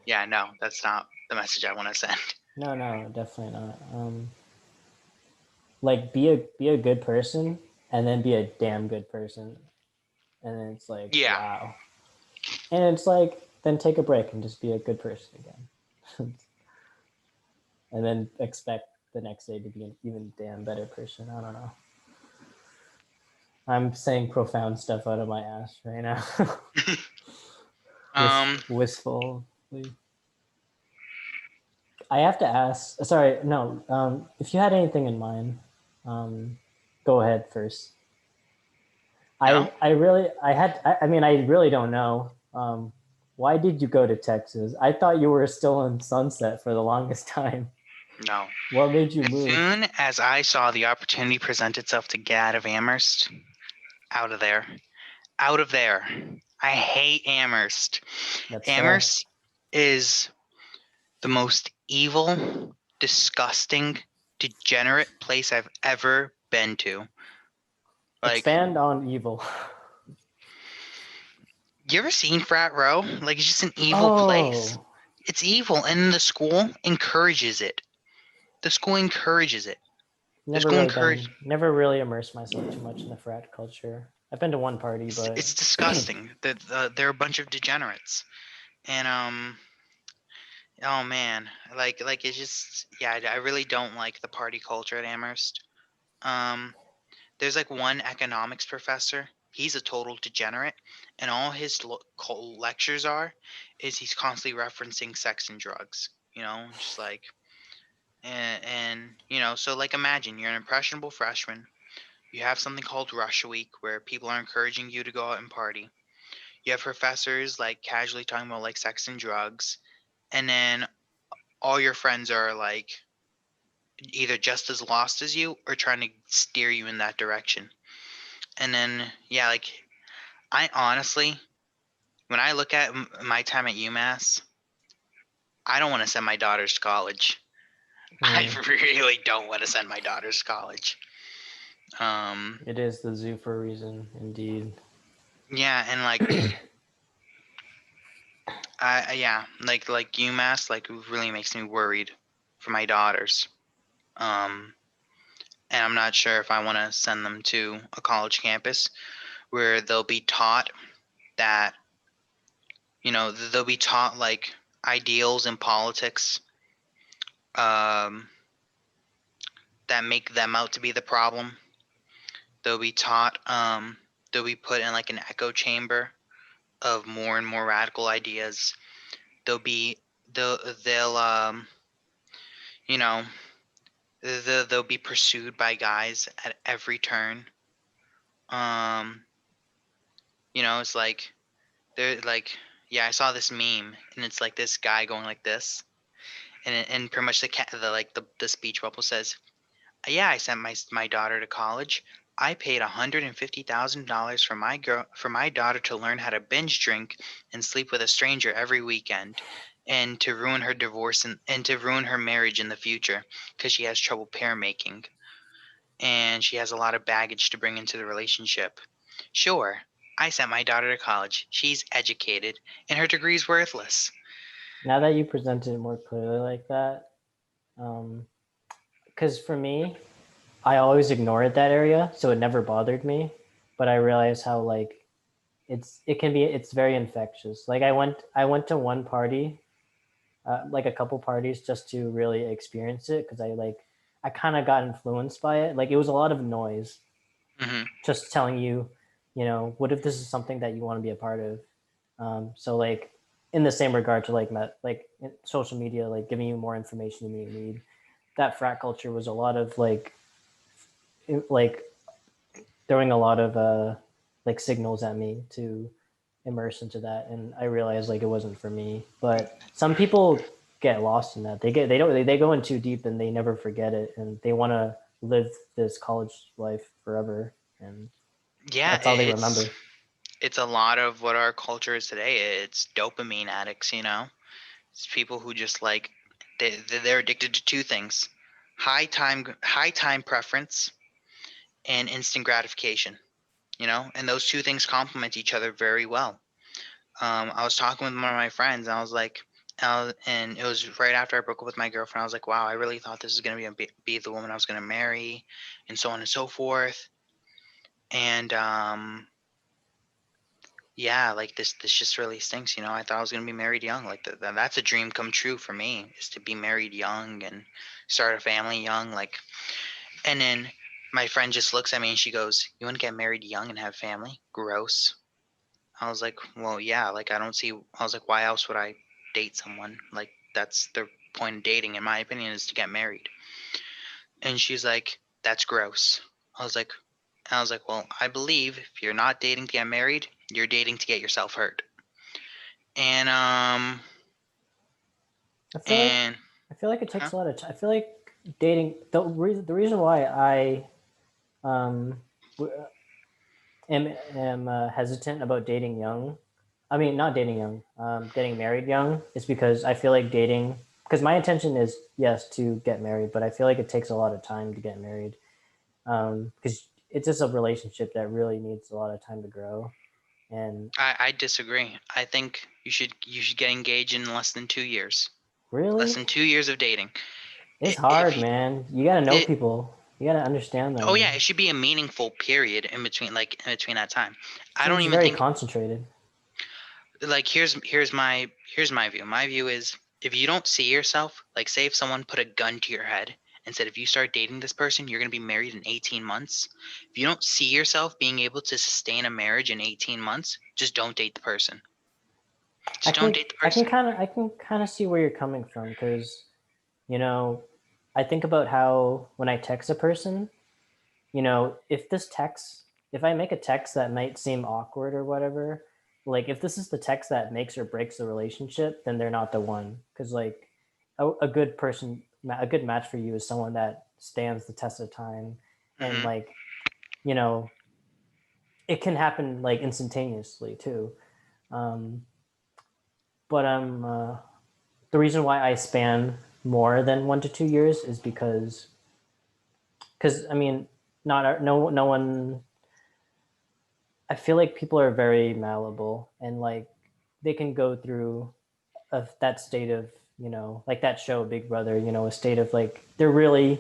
Speaker 2: Yeah, no, that's not the message I want to send.
Speaker 1: No, no, definitely not. Like be a good person and then be a damn good person, and then it's like
Speaker 2: Yeah.
Speaker 1: wow, and it's like then take a break and just be a good person again, and then expect the next day to be an even damn better person. I don't know. I'm saying profound stuff out of my ass right now.
Speaker 2: um,
Speaker 1: Wistfully. I have to ask. Sorry, no. If you had anything in mind, um, go ahead first.
Speaker 2: no,
Speaker 1: I mean, I really don't know. Why did you go to Texas? I thought you were still in Sunset for the longest time.
Speaker 2: no.
Speaker 1: What made you
Speaker 2: As
Speaker 1: move?
Speaker 2: soon as I saw the opportunity present itself to get out of Amherst, out of there, out of there. I hate Amherst.
Speaker 1: That's fair.
Speaker 2: Amherst is the most evil, disgusting, degenerate place I've ever been to. Like,
Speaker 1: Expand on evil.
Speaker 2: you ever seen Frat Row? Like, it's just an evil place.
Speaker 1: Oh,
Speaker 2: It's evil, and the school encourages it. The school encourages it. The school encourage.
Speaker 1: never really immersed myself too much in the frat culture. I've been to one party, but
Speaker 2: It's disgusting. They're a bunch of degenerates, and oh man, like it's just yeah. I really don't like the party culture at Amherst. Um, there's like one economics professor. He's a total degenerate, and all his lectures are is he's constantly referencing sex and drugs. Just like and so like imagine you're an impressionable freshman. You have something called Rush Week where people are encouraging you to go out and party. You have professors like casually talking about like sex and drugs, and then all your friends are like either just as lost as you or trying to steer you in that direction. And then yeah, like I honestly, when I look at my time at UMass, I don't want to send my daughters to college. I
Speaker 1: mm,
Speaker 2: really don't want to send my daughters to college. Um,
Speaker 1: it is the zoo for a reason, indeed.
Speaker 2: yeah, and like yeah, like UMass like really makes me worried for my daughters. Um, and I'm not sure if I want to send them to a college campus where they'll be taught that they'll be taught like ideals and politics that make them out to be the problem. They'll be taught they'll be put in like an echo chamber of more and more radical ideas. They'll be they'll you know they'll be pursued by guys at every turn. um it's like they're like yeah, I saw this meme and it's like this guy going like this, and pretty much the speech bubble says, yeah, I sent my daughter to college. I paid $150,000 for my daughter to learn how to binge drink and sleep with a stranger every weekend, and to ruin her divorce and to ruin her marriage in the future because she has trouble pair making and she has a lot of baggage to bring into the relationship. Sure, I sent my daughter to college. She's educated and her degree's worthless.
Speaker 1: Now that you presented it more clearly like that, because for me, I always ignored that area, so it never bothered me. But I realized how like it's very infectious. Like I went to one party, like a couple parties, just to really experience it because I kind of got influenced by it. Like it was a lot of noise,
Speaker 2: Mm-hmm.
Speaker 1: just telling you, what if this is something that you want to be a part of. So like in the same regard to like social media, like giving you more information than you need. That frat culture was a lot of like throwing a lot of like signals at me to immerse into that, and I realized like it wasn't for me. But some people get lost in that. They go in too deep and they never forget it, and they want to live this college life forever, and
Speaker 2: Yeah,
Speaker 1: that's all they
Speaker 2: it's
Speaker 1: remember.
Speaker 2: it's a lot of what our culture is today. It's dopamine addicts, you know. It's people who just like they're addicted to two things: high time preference and instant gratification. You know, and those two things complement each other very well. I was talking with one of my friends, and I was like, and it was right after I broke up with my girlfriend. I was like, wow, I really thought this was gonna be the woman I was gonna marry, and so on and so forth. And yeah, like this just really stinks. You know, I thought I was gonna be married young. Like that's a dream come true for me, is to be married young and start a family young. Like, and then my friend just looks at me and she goes, "You want to get married young and have family? Gross." I was like, "Well, yeah. Like, I don't see." I was like, "Why else would I date someone? Like, that's the point of dating, in my opinion, is to get married." And she's like, "That's gross." I was like, "Well, I believe if you're not dating to get married, you're dating to get yourself hurt." And
Speaker 1: I feel like
Speaker 2: and
Speaker 1: I feel like it
Speaker 2: huh?
Speaker 1: takes a lot of time. I feel like dating the reason why I um am hesitant about dating young. I mean, not dating young. Getting married young is because I feel like dating. Because my intention is yes to get married, but I feel like it takes a lot of time to get married. Because it's just a relationship that really needs a lot of time to grow. And
Speaker 2: I disagree. I think you should get engaged in less than 2 years. Less
Speaker 1: really,
Speaker 2: than 2 years of dating.
Speaker 1: it's
Speaker 2: If
Speaker 1: hard,
Speaker 2: you,
Speaker 1: man. You gotta know
Speaker 2: it
Speaker 1: people. You gotta understand
Speaker 2: oh yeah,
Speaker 1: them.
Speaker 2: it should be a meaningful period in between, like in between that time. I don't
Speaker 1: Seems
Speaker 2: even
Speaker 1: very
Speaker 2: think,
Speaker 1: concentrated.
Speaker 2: like, here's my view. My view is, if you don't see yourself, like, say if someone put a gun to your head and said, if you start dating this person, you're gonna be married in 18 months. If you don't see yourself being able to sustain a marriage in 18 months, just don't date the person.
Speaker 1: I
Speaker 2: Just don't
Speaker 1: can
Speaker 2: date the
Speaker 1: I can
Speaker 2: person.
Speaker 1: kind of I can kind of see where you're coming from because you know I think about how when I text a person, if I make a text that might seem awkward or whatever, like if this is the text that makes or breaks the relationship, then they're not the one. Because like a good person, a good match for you is someone that stands the test of time, and
Speaker 2: Hmm.
Speaker 1: like you know it can happen like instantaneously too. Um, but the reason why I span more than 1 to 2 years is because I mean not no one. I feel like people are very malleable and like they can go through that state of like that show Big Brother, a state of like they're really.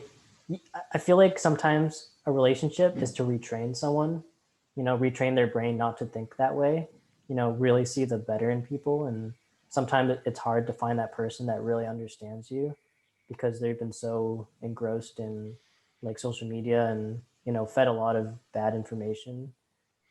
Speaker 1: I feel like sometimes a relationship is to retrain someone, retrain their brain not to think that way, really see the better in people, and sometimes it's hard to find that person that really understands you because they've been so engrossed in like social media and fed a lot of bad information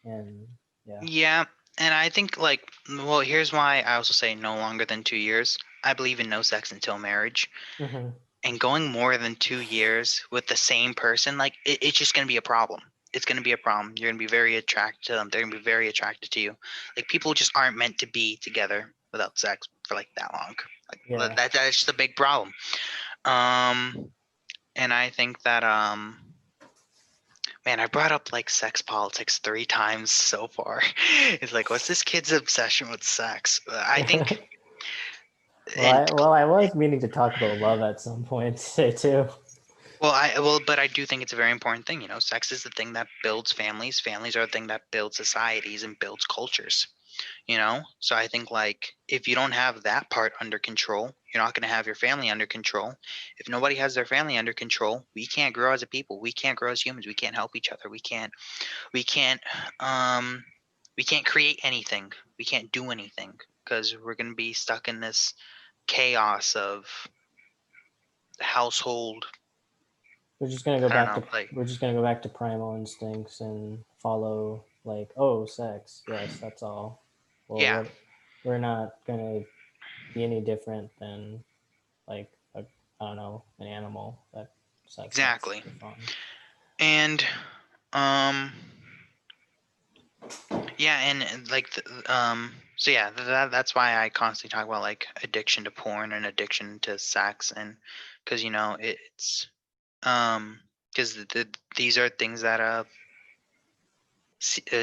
Speaker 1: and yeah.
Speaker 2: Yeah, and I think, like, well, here's why I also say no longer than 2 years. I believe in no sex until marriage.
Speaker 1: Hmm.
Speaker 2: And going more than 2 years with the same person, like, it's just gonna be a problem. It's gonna be a problem. You're gonna be very attracted to them. They're gonna be very attracted to you. Like, people just aren't meant to be together without sex for like that long. Like,
Speaker 1: Yeah.
Speaker 2: that's just a big problem. Um, and I think that man, I brought up like sex politics 3 times so far. It's like, what's this kid's obsession with sex? I think,
Speaker 1: Well,
Speaker 2: and
Speaker 1: I was meaning to talk about love at some point today too.
Speaker 2: but I do think it's a very important thing. You know, sex is the thing that builds families. Families are the thing that builds societies and builds cultures. You know, so I think, like, if you don't have that part under control, you're not going to have your family under control. If nobody has their family under control, we can't grow as a people. We can't grow as humans. We can't help each other. We can't um we can't create anything. We can't do anything because we're going to be stuck in this chaos of household
Speaker 1: We're just gonna go
Speaker 2: I don't
Speaker 1: back
Speaker 2: know,
Speaker 1: to
Speaker 2: like,
Speaker 1: we're just gonna go back to primal instincts and follow like, oh, sex, yes, that's all. Well,
Speaker 2: yeah,
Speaker 1: we're not gonna be any different than like a, I don't know, an animal that has sex
Speaker 2: exactly.
Speaker 1: for fun.
Speaker 2: And um yeah, and like so yeah, that's why I constantly talk about like addiction to porn and addiction to sex, and because it's because these are things that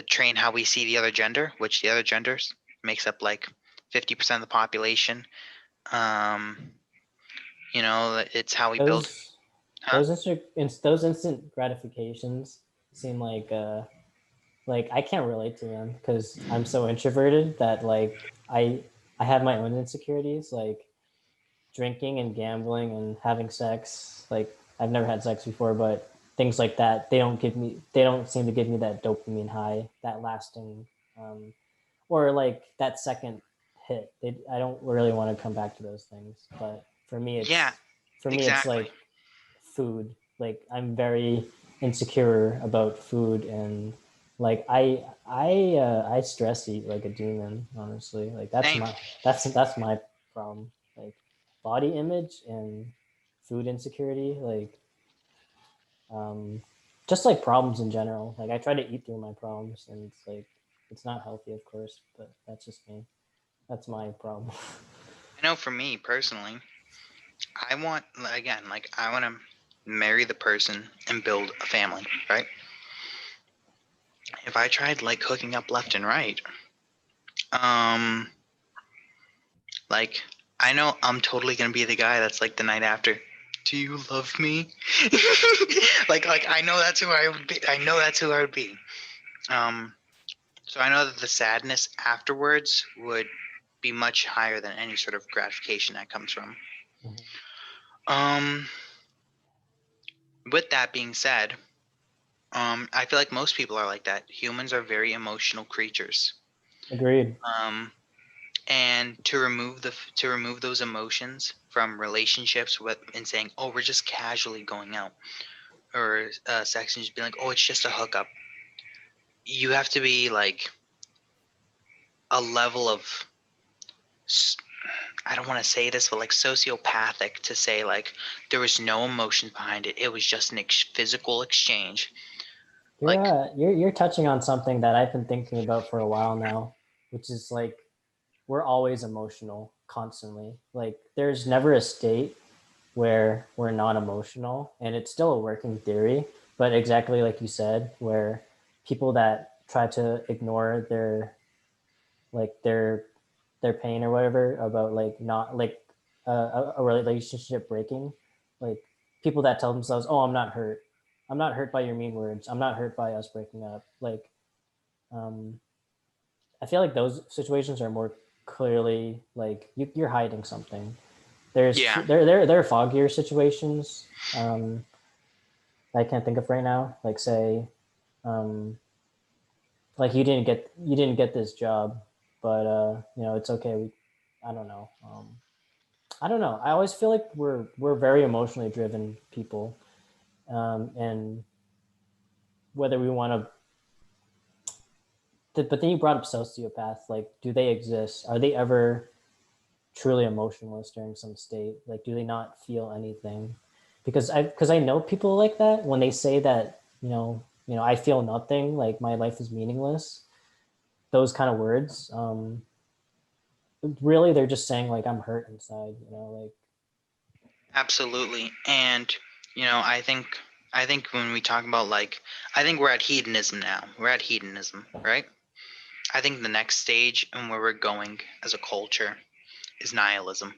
Speaker 2: train how we see the other gender, which the other genders makes up like 50% of the population. um it's how we build.
Speaker 1: Those
Speaker 2: Huh?
Speaker 1: those instant gratifications seem like I can't relate to them because I'm so introverted that like I have my own insecurities, like drinking and gambling and having sex. Like I've never had sex before, but things like that, they don't seem to give me that dopamine high, that lasting, um, or like that second hit. I don't really want to come back to those things. But
Speaker 2: Yeah,
Speaker 1: for me it's
Speaker 2: exactly.
Speaker 1: like food. Like I'm very insecure about food, and like I stress eat like a demon. Honestly, like
Speaker 2: Same.
Speaker 1: that's my problem. Like body image and food insecurity. Like um, just like problems in general. Like I try to eat through my problems, and it's like it's not healthy, of course, but that's just me. That's my problem.
Speaker 2: I know for me personally, I want, again, like I want to marry the person and build a family, right? If I tried like hooking up left and right, um, like I know I'm totally gonna be the guy that's like the night after. Do you love me? like I know that's who I would be. I know that's who I would be. Um, so I know that the sadness afterwards would be much higher than any sort of gratification that comes from.
Speaker 1: Mhm.
Speaker 2: Um, with that being said, I feel like most people are like that. Humans are very emotional creatures.
Speaker 1: Agreed.
Speaker 2: Um, and to remove those emotions from relationships with and saying, oh, we're just casually going out, or sex, and just be like, oh, it's just a hookup. You have to be like a level of I don't want to say this, but like sociopathic to say like there was no emotions behind it. It was just an physical exchange. Like,
Speaker 1: You're touching on something that I've been thinking about for a while now, which is like we're always emotional constantly. Like there's never a state where we're not emotional, and it's still a working theory, but exactly like you said, where people that try to ignore like their pain or whatever about like not like a relationship breaking, like people that tell themselves, oh, I'm not hurt by your mean words, I'm not hurt by us breaking up, like um I feel like those situations are more clearly like you're hiding something.
Speaker 2: yeah,
Speaker 1: There are foggier situations I can't think of right now, like say um like you didn't get this job, but you know, it's okay. I don't know. I don't know. I always feel like we're very emotionally driven people, and whether we want to. But then you brought up sociopaths. Like, do they exist? Are they ever truly emotionless during some state? Like, do they not feel anything? Because I know people like that when they say that I feel nothing. Like my life is meaningless. Those kind of words. Really, they're just saying like I'm hurt inside. Like
Speaker 2: absolutely. And I think when we talk about like, I think we're at hedonism now. We're at hedonism, right? I think the next stage and where we're going as a culture is nihilism.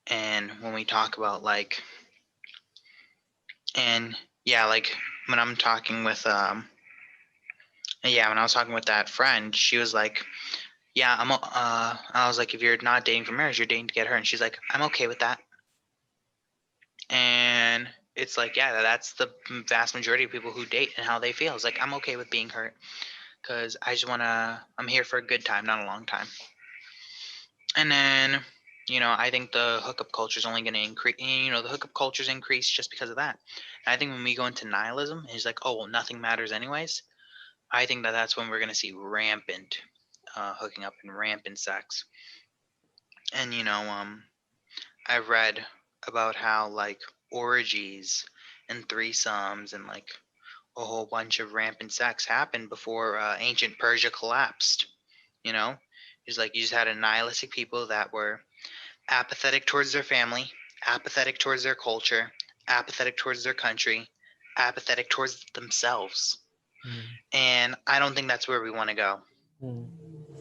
Speaker 2: And when we talk about like, and yeah, like when I'm talking with yeah, when I was talking with that friend, she was like, yeah, I was like, if you're not dating for marriage, you're dating to get her. And she's like, I'm okay with that. And it's like, yeah, that's the vast majority of people who date and how they feel. It's like, I'm okay with being hurt because I'm here for a good time, not a long time. And then, I think the hookup culture is only going to increase. The hookup culture's increase just because of that. And I think when we go into nihilism, it's like, oh well, nothing matters anyways. I think that that's when we're going to see rampant hooking up and rampant sex. And I've read about how like orgies and threesomes and like a whole bunch of rampant sex happened before ancient Persia collapsed. You know, it's like you just had a nihilistic people that were apathetic towards their family, apathetic towards their culture, apathetic towards their country, apathetic towards themselves.
Speaker 1: Mm.
Speaker 2: And I don't think that's where we want to go.
Speaker 1: Mm.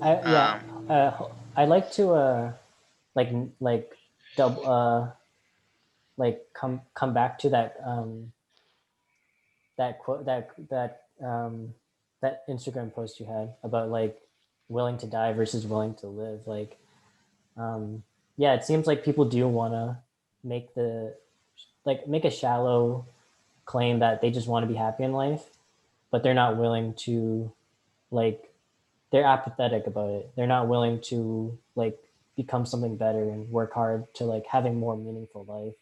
Speaker 1: Yeah,
Speaker 2: Um,
Speaker 1: I like to like like double like come back to that that quote that Instagram post you had about like willing to die versus willing to live. Like, yeah, it seems like people do want to make the make a shallow claim that they just want to be happy in life, but they're not willing to like they're apathetic about it. They're not willing to like become something better and work hard to like having more meaningful life.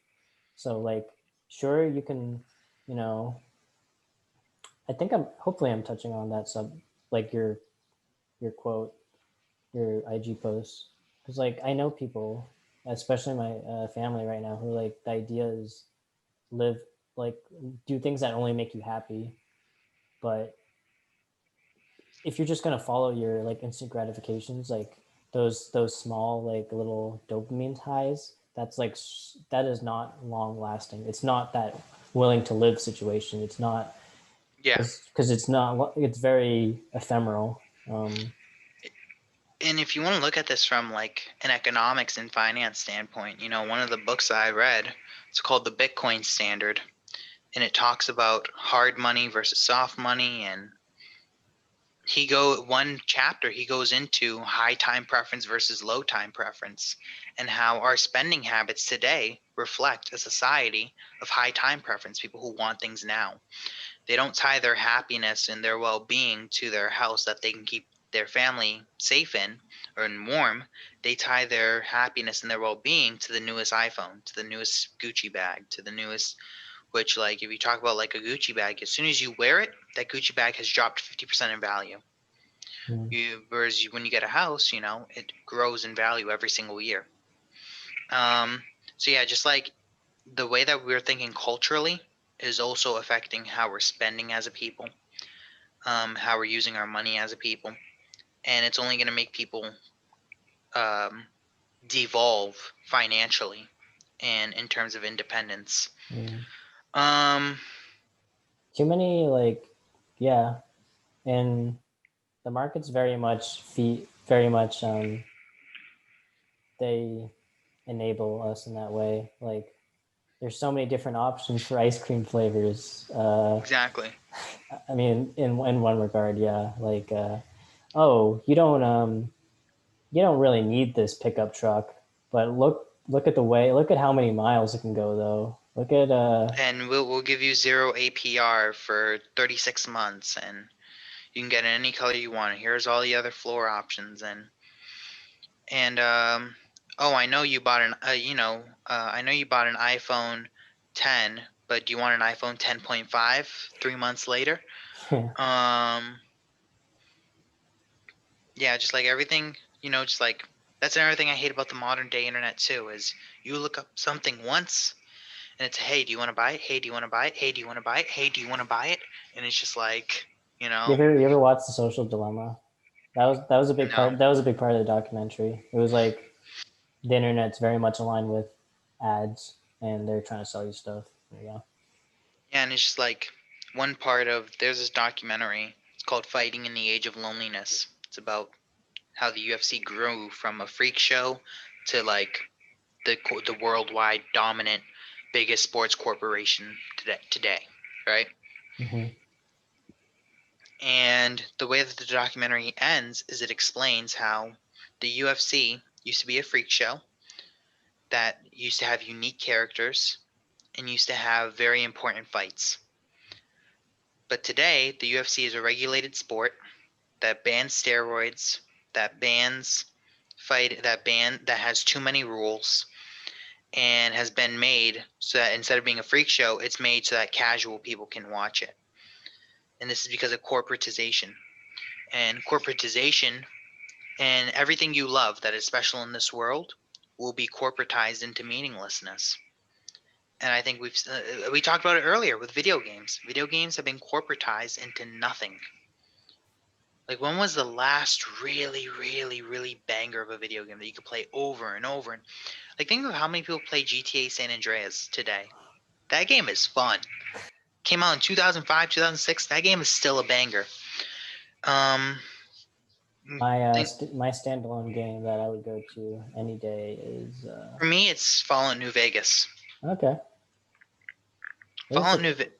Speaker 1: So like, sure, you can, you know, I think hopefully I'm touching on that like your quote, your IG post, because like I know people, especially my family right now, who like the idea is live like do things that only make you happy, but if you're just gonna follow your like instant gratifications, like those small like little dopamine highs, that's like that is not long lasting. It's not that willing to live situation. It's not
Speaker 2: yeah.
Speaker 1: because it's not. It's very ephemeral.
Speaker 2: And if you want to look at this from like an economics and finance standpoint, one of the books I read, it's called The Bitcoin Standard, and it talks about hard money versus soft money. And one chapter he goes into high time preference versus low time preference, and how our spending habits today reflect a society of high time preference, people who want things now. They don't tie their happiness and their well-being to their house that they can keep their family safe in or warm. They tie their happiness and their well-being to the newest iPhone, to the newest Gucci bag, to the newest, which, like, if you talk about like a Gucci bag, as soon as you wear it, that Gucci bag has dropped 50% in value.
Speaker 1: Mm,
Speaker 2: Whereas when you get a house, it grows in value every single year. Um, so yeah, just like the way that we're thinking culturally is also affecting how we're spending as a people, how we're using our money as a people, and it's only going to make people um, devolve financially and in terms of independence.
Speaker 1: mm.
Speaker 2: Um,
Speaker 1: Too many yeah, and the market's very much they enable us in that way. Like there's so many different options for ice cream flavors.
Speaker 2: exactly.
Speaker 1: I mean, in one regard, yeah. Like, oh, you don't really need this pickup truck, but look at look at how many miles it can go though. Look at
Speaker 2: And we'll give you zero APR for 36 months, and you can get in any color you want. Here's all the other floor options, and oh, I know you bought I know you bought an iPhone 10, but do you want an iPhone 10.5 3 months later?
Speaker 1: yeah.
Speaker 2: Um, yeah, just like everything, just like that's another thing I hate about the modern day internet too, is you look up something once and it's, hey, do you want to buy it? Hey, do you want to buy it? Hey, do you want to buy it? Hey, do you want to buy it? And it's just like, you know,
Speaker 1: You ever watch The Social Dilemma? That was a big
Speaker 2: no.
Speaker 1: part. That was a big part of the documentary. It was like the internet's very much aligned with ads, and they're trying to sell you stuff. Yeah.
Speaker 2: Yeah, and it's just like there's this documentary. It's called Fighting in the Age of Loneliness. It's about how the UFC grew from a freak show to like the worldwide dominant biggest sports corporation today, right?
Speaker 1: Mm-hmm.
Speaker 2: And the way that the documentary ends is it explains how the UFC used to be a freak show that used to have unique characters and used to have very important fights. But today, the UFC is a regulated sport that bans steroids, that bans that has too many rules and has been made so that instead of being a freak show, it's made so that casual people can watch it. And this is because of corporatization. And corporatization and everything you love that is special in this world will be corporatized into meaninglessness. And I think we talked about it earlier with video games. Video games have been corporatized into nothing. Like, when was the last really, really, really banger of a video game that you could play over and over? And like, think of how many people play GTA San Andreas today. That game is fun. Came out in 2005, 2006. That game is still a banger.
Speaker 1: My standalone game that I would go to any day is
Speaker 2: For me, it's Fallout New Vegas.
Speaker 1: okay.
Speaker 2: Fallout New Vegas.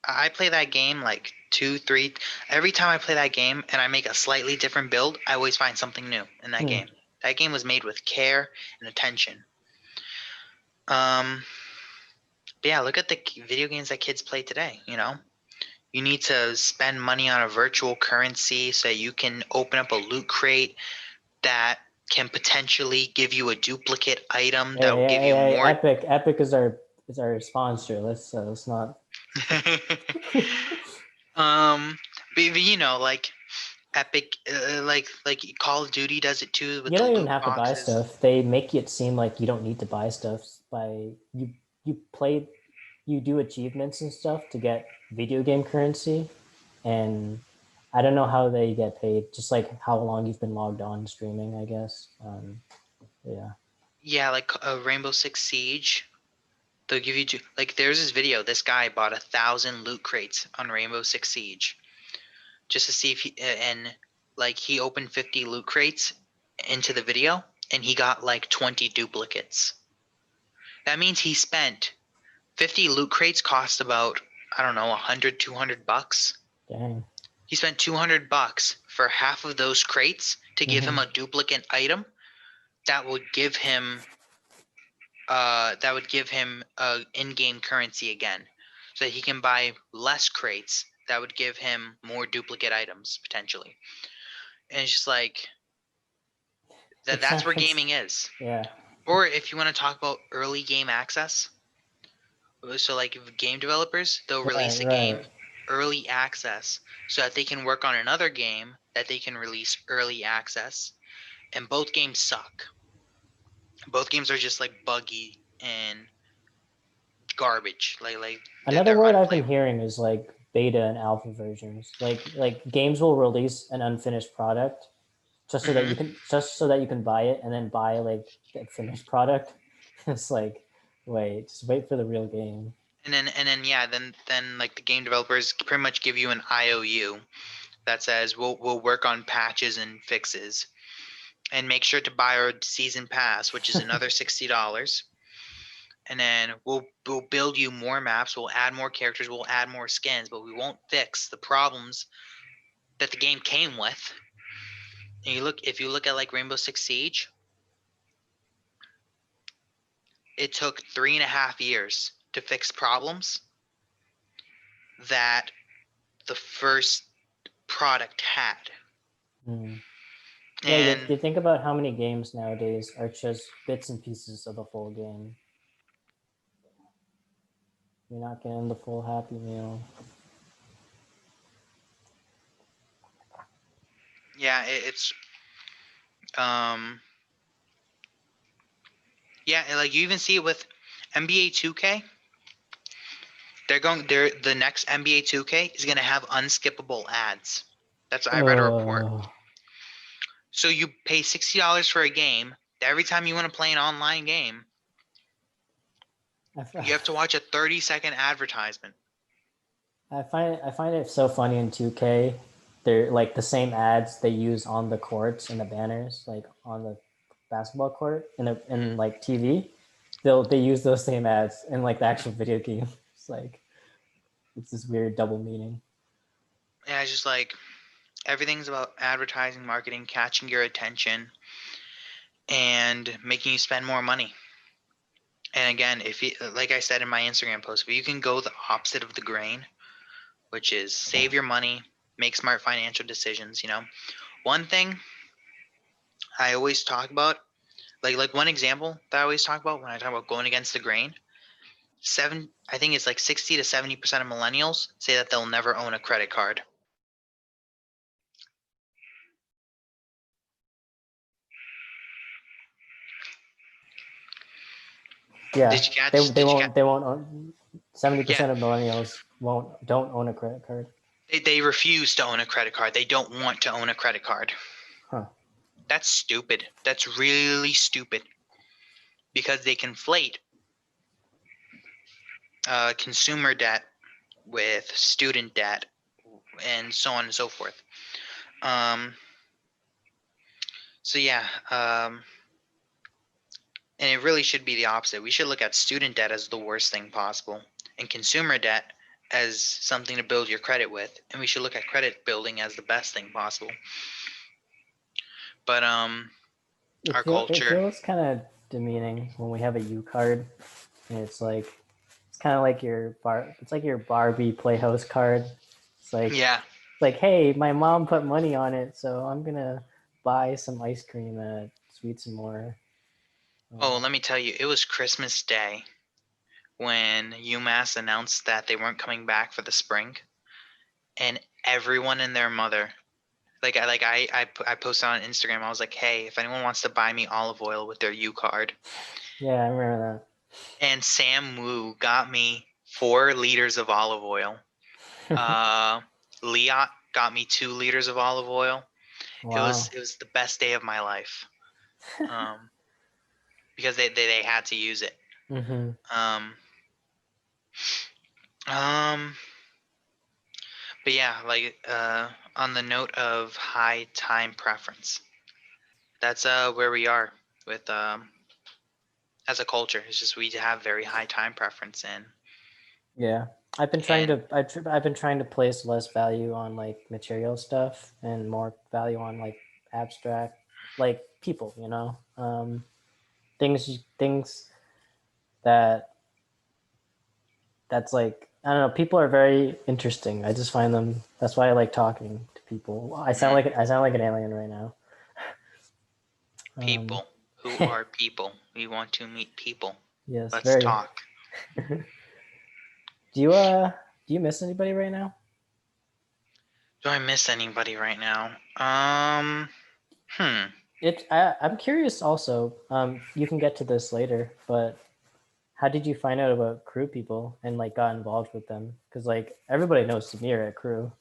Speaker 2: I play that game like 2, 3. Every time I play that game and I make a slightly different build, I always find something new in that game. That game was made with care and attention. Yeah, look at the video games that kids play today. You need to spend money on a virtual currency so you can open up a loot crate that can potentially give you a duplicate item that will give you more.
Speaker 1: Epic is our sponsor. Let's not.
Speaker 2: But like Epic, like Call of Duty does it too with
Speaker 1: You
Speaker 2: the
Speaker 1: don't even
Speaker 2: loot
Speaker 1: have to buy
Speaker 2: boxes.
Speaker 1: stuff. They make it seem like you don't need to buy stuff you do achievements and stuff to get video game currency, and I don't know how they get paid. Just like how long you've been logged on streaming, I guess. Yeah.
Speaker 2: Yeah, like Rainbow Six Siege. They'll give you like, there's this video. This guy bought 1,000 loot crates on Rainbow Six Siege just to see if he opened 50 loot crates into the video and he got like 20 duplicates. That means he spent 50 loot crates cost about, I don't know, 100, 200 bucks.
Speaker 1: Dang.
Speaker 2: He spent 200 bucks for half of those crates to give him a duplicate item that would give him in-game currency again, so that he can buy less crates that would give him more duplicate items potentially. And it's just like that's where gaming is.
Speaker 1: Yeah.
Speaker 2: Or if you want to talk about early game access, so like game developers, they'll release a game early access so that they can work on another game that they can release early access, and both games suck. Both games are just like buggy and garbage. Like
Speaker 1: another word I've been hearing is like beta and alpha versions. Like games will release an unfinished product just so that you can buy it and then buy like the finished product. It's like, just wait for the real game.
Speaker 2: And then like the game developers pretty much give you an IOU that says we'll work on patches and fixes, and make sure to buy our season pass, which is another $60. And then we'll build you more maps, we'll add more characters, we'll add more skins, but we won't fix the problems that the game came with. And if you look at like Rainbow Six Siege, it took 3.5 years to fix problems that the first product had.
Speaker 1: Yeah, you think about how many games nowadays are just bits and pieces of a full game. You're not getting the full Happy Meal.
Speaker 2: Yeah, it's yeah, like you even see it with NBA 2K. The next NBA 2K is gonna have unskippable ads. I read a report. So you pay $60 for a game. Every time you want to play an online game, you have to watch a 30-second advertisement.
Speaker 1: I find it so funny in 2K. They're like the same ads they use on the courts and the banners, like on the basketball court in like TV. They use those same ads in like the actual video game. It's like, it's this weird double meaning.
Speaker 2: Yeah, it's just like everything's about advertising, marketing, catching your attention, and making you spend more money. And again, if you, like I said in my Instagram post, if you can go the opposite of the grain, which is save your money, make smart financial decisions. One thing I always talk about like one example that I always talk about when I talk about going against the grain. I think it's like 60 to 70% of millennials say that they'll never own a credit card.
Speaker 1: Yeah,
Speaker 2: Did you catch?
Speaker 1: they
Speaker 2: Did you catch?
Speaker 1: won't they won't own,
Speaker 2: Yeah,
Speaker 1: 70% of millennials don't own a credit card.
Speaker 2: they refuse to own a credit card. They don't want to own a credit card.
Speaker 1: Huh.
Speaker 2: That's stupid. That's really stupid because they conflate consumer debt with student debt and so on and so forth. Um, so yeah, and it really should be the opposite. We should look at student debt as the worst thing possible and consumer debt as something to build your credit with, and we should look at credit building as the best thing possible. But our
Speaker 1: It
Speaker 2: culture,
Speaker 1: feels kind of demeaning when we have a U card, and it's kind of like it's like your Barbie Playhouse card. It's
Speaker 2: yeah.
Speaker 1: like, hey, my mom put money on it, so I'm gonna buy some ice cream at Sweets and More.
Speaker 2: Oh, let me tell you, it was Christmas Day when UMass announced that they weren't coming back for the spring, and everyone and their mother, I posted on Instagram. I was like, hey, if anyone wants to buy me olive oil with their U card,
Speaker 1: Yeah, I remember
Speaker 2: and Sam Wu got me 4 liters of olive oil.
Speaker 1: that.
Speaker 2: Liat got me 2 liters of olive oil.
Speaker 1: Wow.
Speaker 2: It was the best day of my life. Um, because they had to use it.
Speaker 1: Mm-hmm.
Speaker 2: Um, um, but yeah, on the note of high time preference, that's where we are with as a culture. It's just we have very high time preference
Speaker 1: Yeah,
Speaker 2: and
Speaker 1: I've been trying to place less value on like material stuff and more value on like abstract, like people, things that that's like, I don't know, people are very interesting. I just find them, that's why I like talking to people. I sound like an alien right now. Um,
Speaker 2: people. Who are people? We want to meet people.
Speaker 1: yes,
Speaker 2: Let's
Speaker 1: very.
Speaker 2: talk.
Speaker 1: Do you miss anybody right now?
Speaker 2: Do I miss anybody right now? Hmm.
Speaker 1: I'm curious also. You can get to this later, but how did you find out about crew people and like got involved with them? Because like everybody knows Samir at crew.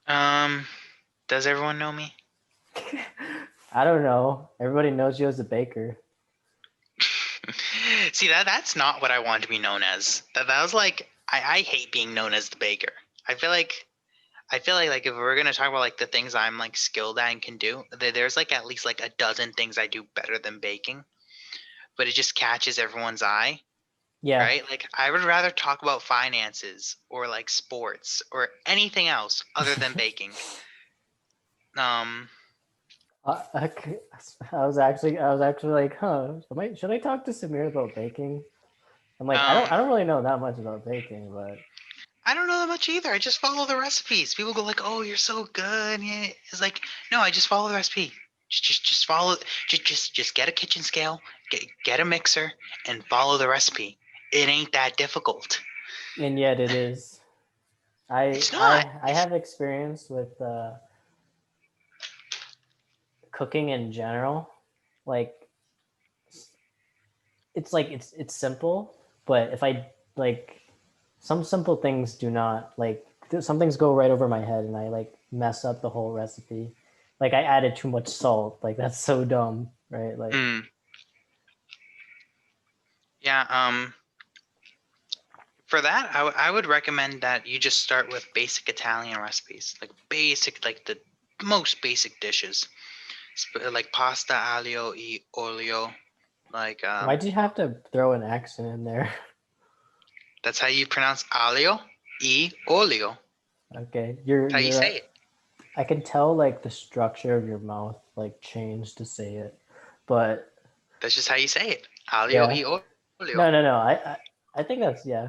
Speaker 2: Um, does everyone know me?
Speaker 1: I don't know. Everybody knows you as a baker.
Speaker 2: See that's not what I want to be known as. That was like I hate being known as the baker. I feel like if we're gonna talk about like the things I'm like skilled at and can do, there's like at least like a dozen things I do better than baking, but it just catches everyone's eye,
Speaker 1: Yeah,
Speaker 2: right? Like I would rather talk about finances or like sports or anything else other than baking. Um,
Speaker 1: I, I was actually like, huh? Should I talk to Samir about baking? I'm like,
Speaker 2: um,
Speaker 1: I don't really know that much about baking, but
Speaker 2: I don't know that much either. I just follow the recipes. People go like, "Oh, you're so good." Yeah. It's like, no, I just follow the recipe. Just follow. Just get a kitchen scale, get a mixer, and follow the recipe. It ain't that difficult.
Speaker 1: and yet it is.
Speaker 2: It's not.
Speaker 1: I have experience with cooking in general. Like it's like it's simple, but if I like some simple things do not like some things go right over my head and I like mess up the whole recipe. Like I added too much salt. Like that's so dumb, right? Like
Speaker 2: Mm, yeah. For that, I would recommend that you just start with basic Italian recipes, like basic, like the most basic dishes, like pasta aglio e olio. Like
Speaker 1: why'd you have to throw an accent in there?
Speaker 2: that's how you pronounce aglio e olio.
Speaker 1: Okay,
Speaker 2: How you say it.
Speaker 1: I can tell like the structure of your mouth like changed to say it, but
Speaker 2: That's just how you say it. Aglio
Speaker 1: yeah,
Speaker 2: e olio.
Speaker 1: no. I think that's yeah.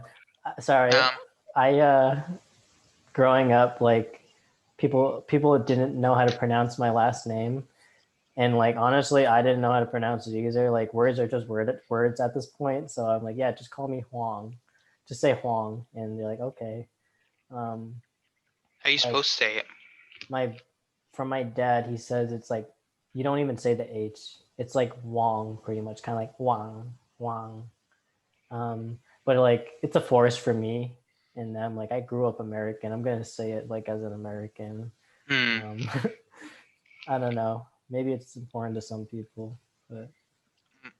Speaker 1: Sorry,
Speaker 2: Um,
Speaker 1: I growing up like people didn't know how to pronounce my last name, And like honestly, I didn't know how to pronounce it either. Like words are just words at this point. So I'm like, yeah, just call me Huang. Just say Huang, and they're like, okay. Um,
Speaker 2: How are you
Speaker 1: like
Speaker 2: supposed to say it?
Speaker 1: my from my dad, he says it's like you don't even say the H. It's like Wong, pretty much, kind of like Wang, Wang. But like it's a force for me and them. Like I grew up American. I'm gonna say it like as an American.
Speaker 2: Hmm.
Speaker 1: Um, I don't know. Maybe it's important to some people, but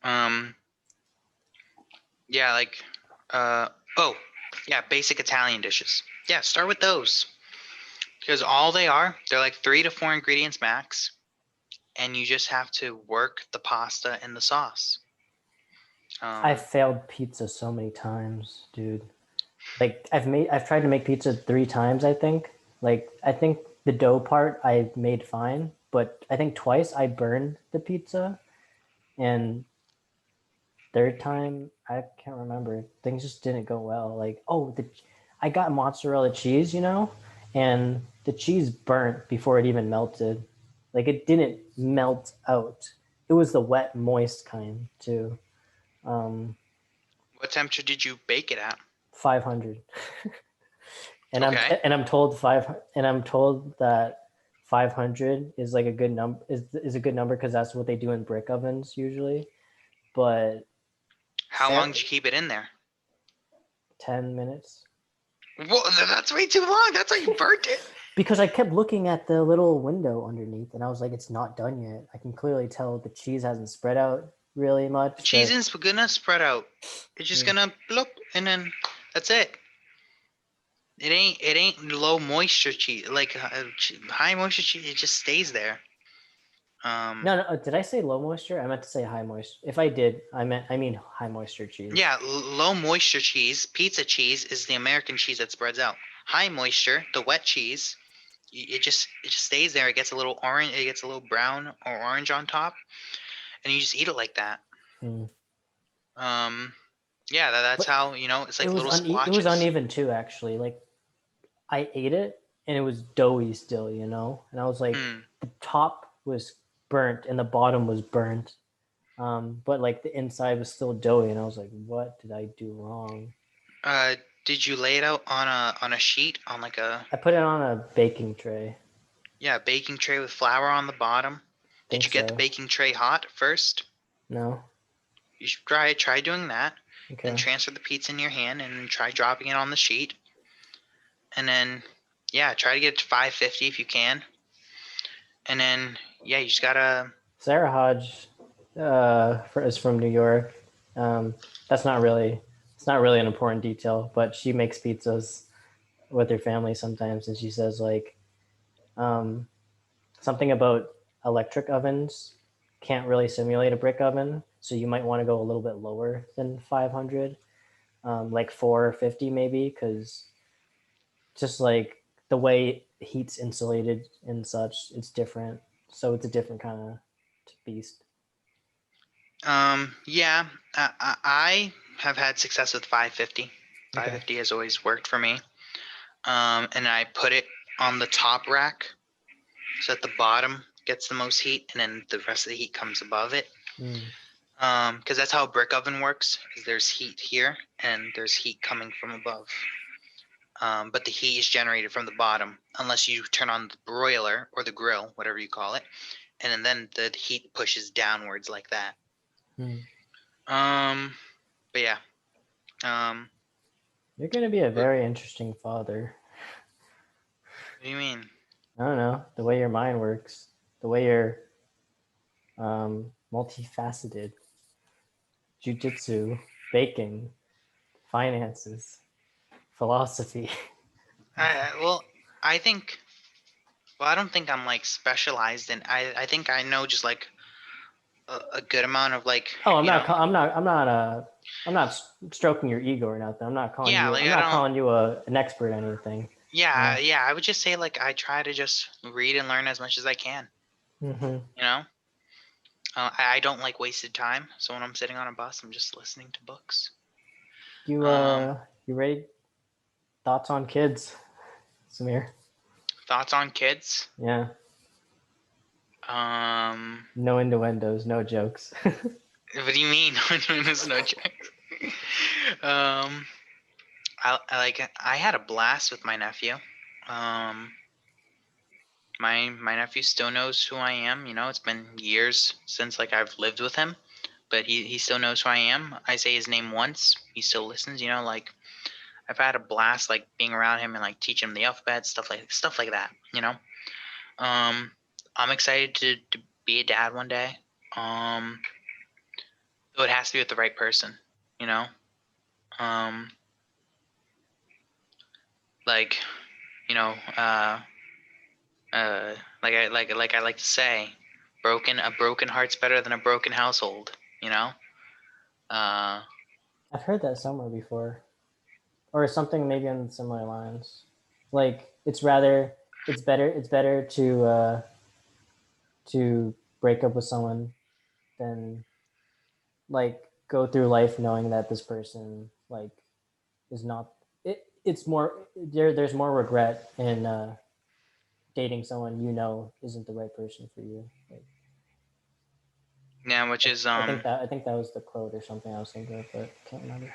Speaker 2: Um. Yeah, like, uh, oh, yeah, basic Italian dishes. Yeah, start with those because all they are, they're like 3 to 4 ingredients max, and you just have to work the pasta and the sauce.
Speaker 1: I
Speaker 2: Um,
Speaker 1: failed pizza so many times, dude. Like I've tried to make pizza 3 times, I think. Like I think the dough part I made fine, but I think twice I burned the pizza, and third time I can't remember. Things just didn't go well. Like I got mozzarella cheese, and the cheese burnt before it even melted. Like it didn't melt out. It was the wet, moist kind too. Um,
Speaker 2: what temperature did you bake it at?
Speaker 1: 500. and I'm
Speaker 2: Okay.
Speaker 1: and I'm told that 500 is like a good number is a good number because that's what they do in brick ovens usually. But
Speaker 2: How long did you keep it in there?
Speaker 1: 10 minutes
Speaker 2: Well, that's way too long. That's how you burnt it.
Speaker 1: because I kept looking at the little window underneath and I was like, it's not done yet. I can clearly tell the cheese hasn't spread out really
Speaker 2: The
Speaker 1: much.
Speaker 2: cheese isn't gonna spread out. It's just
Speaker 1: Mm.
Speaker 2: gonna bloop, and then that's it. It ain't low moisture cheese like high moisture cheese. It just stays there. Um,
Speaker 1: No, did I say low moisture? I meant to say high moisture. If I did, I mean high moisture cheese.
Speaker 2: yeah, low moisture cheese, pizza cheese is the American cheese that spreads out. High moisture, the wet cheese, it just stays there. It gets a little orange. It gets a little brown or orange on top, and you just eat it like that.
Speaker 1: Mm.
Speaker 2: Um, yeah, that's
Speaker 1: But
Speaker 2: how it's like little
Speaker 1: it was
Speaker 2: splotches.
Speaker 1: uneven too actually. Like I ate it and it was doughy still, and I was like,
Speaker 2: Hmm.
Speaker 1: the top was burnt and the bottom was burnt, but like the inside was still doughy, and I was like, what did I do wrong?
Speaker 2: Uh, did you lay it out on a sheet on like a
Speaker 1: I put it on a baking tray.
Speaker 2: yeah baking tray with flour on the bottom? Did
Speaker 1: Think
Speaker 2: you get the
Speaker 1: so.
Speaker 2: baking tray hot first?
Speaker 1: No.
Speaker 2: You should try doing that, and
Speaker 1: Okay.
Speaker 2: transfer the pizza in your hand and try dropping it on the sheet, and then yeah, try to get it to 550 if you can, and then yeah, you just gotta.
Speaker 1: Sarah Hodge, is from New York. Um, that's not really it's not really an important detail, but she makes pizzas with her family sometimes, and she says like, um, something about electric ovens can't really simulate a brick oven, so you might want to go a little bit lower than 500, like 450 maybe, because just like the way heat's insulated and such, it's different. So it's a different kind of beast.
Speaker 2: Yeah, I have had success with 550.
Speaker 1: Okay.
Speaker 2: 550 has always worked for me. And I put it on the top rack so that the bottom gets the most heat, and then the rest of the heat comes above it.
Speaker 1: Mm.
Speaker 2: Because that's how a brick oven works. Is there's heat here and there's heat coming from above. But the heat is generated from the bottom unless you turn on the broiler or the grill, whatever you call it, and then the heat pushes downwards like that.
Speaker 1: Mm.
Speaker 2: Um, but yeah. What
Speaker 1: You're going to be a very interesting father.
Speaker 2: do you mean?
Speaker 1: I don't know, the way your mind works, the way you're, multifaceted, jujitsu, baking, finances, philosophy.
Speaker 2: Well, I think. Well, I don't think I'm like specialized in. I think I know just like a good amount of like
Speaker 1: Oh,
Speaker 2: you know.
Speaker 1: I'm not stroking your ego or nothing.
Speaker 2: Yeah, like
Speaker 1: I'm
Speaker 2: I
Speaker 1: not
Speaker 2: don't.
Speaker 1: calling you an expert at anything.
Speaker 2: Yeah, yeah. I would just say like I try to just read and learn as much as I can.
Speaker 1: Mm-hmm.
Speaker 2: You know. I don't like wasted time, so when I'm sitting on a bus, I'm just listening to books.
Speaker 1: You,
Speaker 2: Um,
Speaker 1: you ready? Thoughts on kids, Samir?
Speaker 2: Thoughts on kids?
Speaker 1: Yeah. No innuendos, no jokes.
Speaker 2: What do you mean? There's no joke. um, I had a blast with my nephew. My nephew still knows who I am. You know, it's been years since like I've lived with him, but he still knows who I am. I say his name once, he still listens. You know, like I've had a blast like being around him and like teaching him the alphabet, stuff like that. You know, I'm excited to be a dad one day. So it has to be with the right person. You know, um, like you know, like I like to say, a broken heart's better than a broken household. You know. Uh,
Speaker 1: I've heard that somewhere before, or something maybe on similar lines. Like it's better to break up with someone than like go through life knowing that this person like is not it's more there's more regret in dating someone you know isn't the right person for you. Like,
Speaker 2: yeah, which is
Speaker 1: I think that was the quote or something I was thinking of, but can't remember.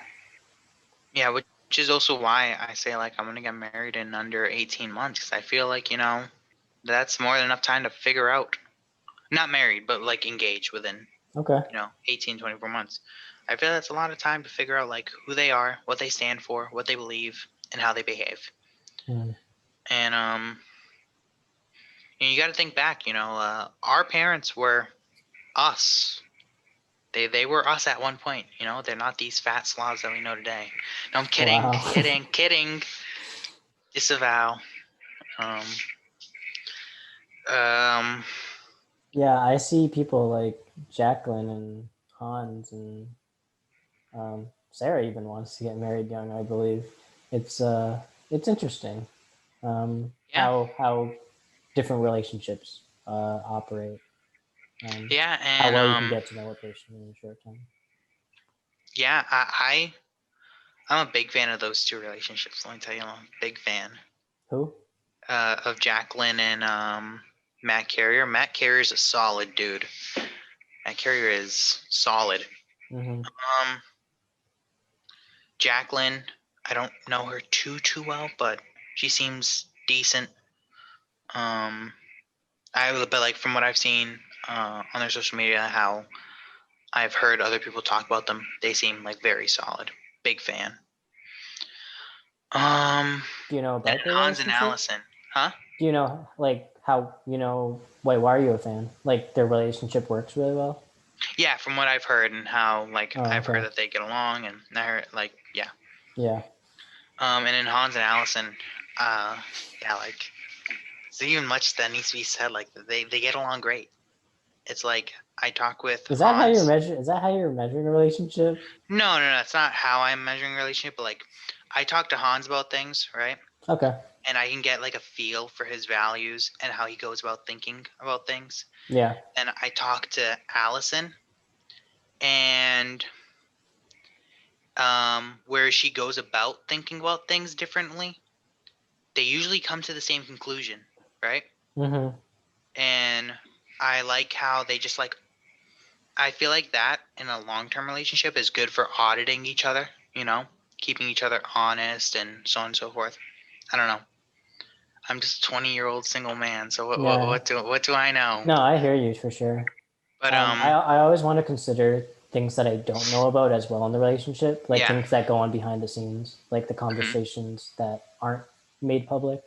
Speaker 2: yeah, which is also why I say like I'm gonna get married in under 18 months because I feel like that's more than enough time to figure out. Not married, but like engaged within
Speaker 1: Okay.
Speaker 2: 18, 24 months. I feel that's a lot of time to figure out like who they are, what they stand for, what they believe, and how they behave.
Speaker 1: Mm.
Speaker 2: And you got to think back. Our parents were us. They were us at one point. They're not these fat slobs that we know today. No, I'm kidding,
Speaker 1: Wow.
Speaker 2: kidding. Disavow. Um, um,
Speaker 1: Yeah, I see people like Jacqueline and Hans and Sarah even wants to get married young. I believe it's interesting
Speaker 2: yeah,
Speaker 1: how different relationships operate.
Speaker 2: yeah,
Speaker 1: How
Speaker 2: and
Speaker 1: well you can get to know a person in a short time.
Speaker 2: yeah, I'm a big fan of those two relationships. Let me tell you, I'm a big fan
Speaker 1: Who?
Speaker 2: of Jacqueline and Matt Carrier. Matt Carrier is a solid dude. Matt Carrier is solid.
Speaker 1: Mm-hmm.
Speaker 2: Jacqueline, I don't know her too well, but she seems decent. But like from what I've seen on their social media, how I've heard other people talk about them, they seem like very solid. Big fan.
Speaker 1: Do you know
Speaker 2: And
Speaker 1: about their
Speaker 2: Hans and
Speaker 1: relationship?
Speaker 2: Allison, huh?
Speaker 1: Do you know like how you know? Wait, why are you a fan? Like their relationship works really well.
Speaker 2: Yeah, from what I've heard and how like
Speaker 1: Oh,
Speaker 2: I've heard
Speaker 1: okay.
Speaker 2: that they get along, and I heard like yeah.
Speaker 1: Yeah.
Speaker 2: And then Hans and Allison, yeah, like there's even much that needs to be said. Like they get along great. It's like I talk with
Speaker 1: Is that how you're
Speaker 2: Hans.
Speaker 1: measure? Is that how you're measuring a relationship?
Speaker 2: No, that's not how I'm measuring a relationship. But like I talk to Hans about things, right?
Speaker 1: Okay.
Speaker 2: And I can get like a feel for his values and how he goes about thinking about things.
Speaker 1: Yeah.
Speaker 2: And I talk to Allison, and where she goes about thinking about things differently, they usually come to the same conclusion, right?
Speaker 1: Mm-hmm.
Speaker 2: And I like how they just like, I feel like that in a long term relationship is good for auditing each other, keeping each other honest and so on and so forth. I don't know. I'm just a 20-year-old single man, so
Speaker 1: Yeah.
Speaker 2: what do I know?
Speaker 1: No, I hear you for sure.
Speaker 2: But
Speaker 1: I always want to consider things that I don't know about as well in the relationship, like
Speaker 2: yeah.
Speaker 1: things that go on behind the scenes, like the
Speaker 2: Mhm.
Speaker 1: conversations that aren't made public.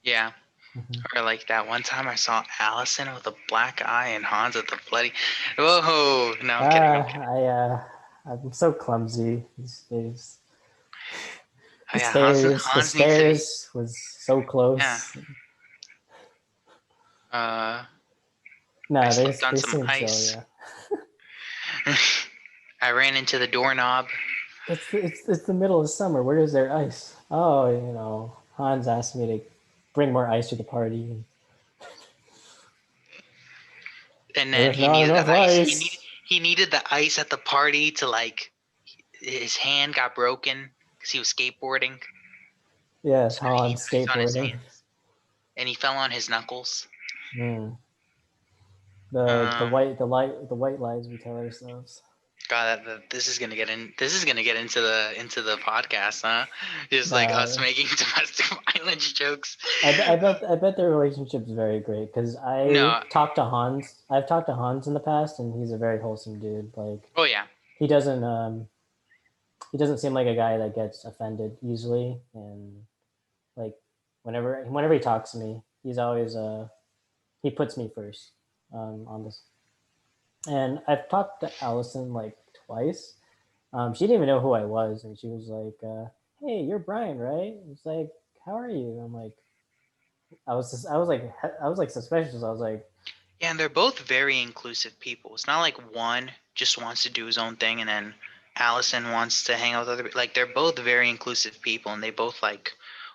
Speaker 2: Yeah.
Speaker 1: Mm-hmm.
Speaker 2: Or like that one time I saw Allison with a black eye and Hans with the bloody. Whoa! No, I'm kidding. I'm kidding.
Speaker 1: I'm so clumsy these days.
Speaker 2: Oh yeah,
Speaker 1: The
Speaker 2: Hans needs to be.
Speaker 1: stairs was so
Speaker 2: Yeah.
Speaker 1: close.
Speaker 2: Uh, I
Speaker 1: No,
Speaker 2: slipped on
Speaker 1: they
Speaker 2: some
Speaker 1: seem chill.
Speaker 2: ice.
Speaker 1: Yeah,
Speaker 2: I ran into the doorknob.
Speaker 1: it's the middle of summer. Where is there ice? Oh, Hans asked me to bring more ice to the party.
Speaker 2: And then
Speaker 1: There's
Speaker 2: he
Speaker 1: not
Speaker 2: needed
Speaker 1: enough
Speaker 2: the ice.
Speaker 1: ice.
Speaker 2: He needed the ice at the party to like his hand got broken because he was skateboarding.
Speaker 1: Yes,
Speaker 2: So then he
Speaker 1: Hans
Speaker 2: got ice on his
Speaker 1: skateboarding.
Speaker 2: hands and he fell on his knuckles.
Speaker 1: Hmm.
Speaker 2: Um,
Speaker 1: the white lies we tell ourselves.
Speaker 2: God, this is gonna get in. This is gonna get into the podcast, huh? Just like us
Speaker 1: Nah,
Speaker 2: making domestic violence jokes.
Speaker 1: I bet their relationship's very great because
Speaker 2: No.
Speaker 1: I talked to Hans. I've talked to Hans in the past, and he's a very wholesome dude. Like
Speaker 2: Oh yeah.
Speaker 1: he he doesn't seem like a guy that gets offended easily, and like whenever he talks to me, he's always he puts me first on this. And I've talked to Allison like twice. She didn't even know who I was, and she was like, "Hey, you're Brian, right?" It's like, "How are you?" I'm like, I was like suspicious. I was like,
Speaker 2: Yeah, and they're both very inclusive people. It's not like one just wants to do his own thing and then Allison wants to hang out with other like they're both very inclusive people and they both like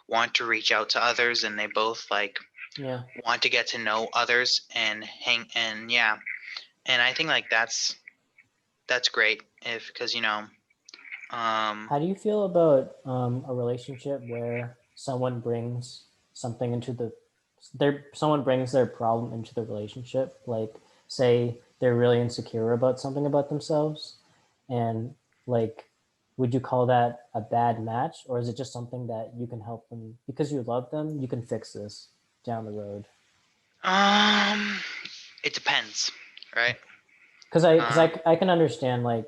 Speaker 2: want to reach out to others and they both like
Speaker 1: yeah.
Speaker 2: want to get to know others and hang and yeah. And I think like that's great if because um
Speaker 1: How do you feel about a relationship where someone brings their problem into the relationship? Like, say they're really insecure about something about themselves, and like, would you call that a bad match, or is it just something that you can help them because you love them? You can fix this down the road.
Speaker 2: um it depends, right? Um
Speaker 1: I can understand like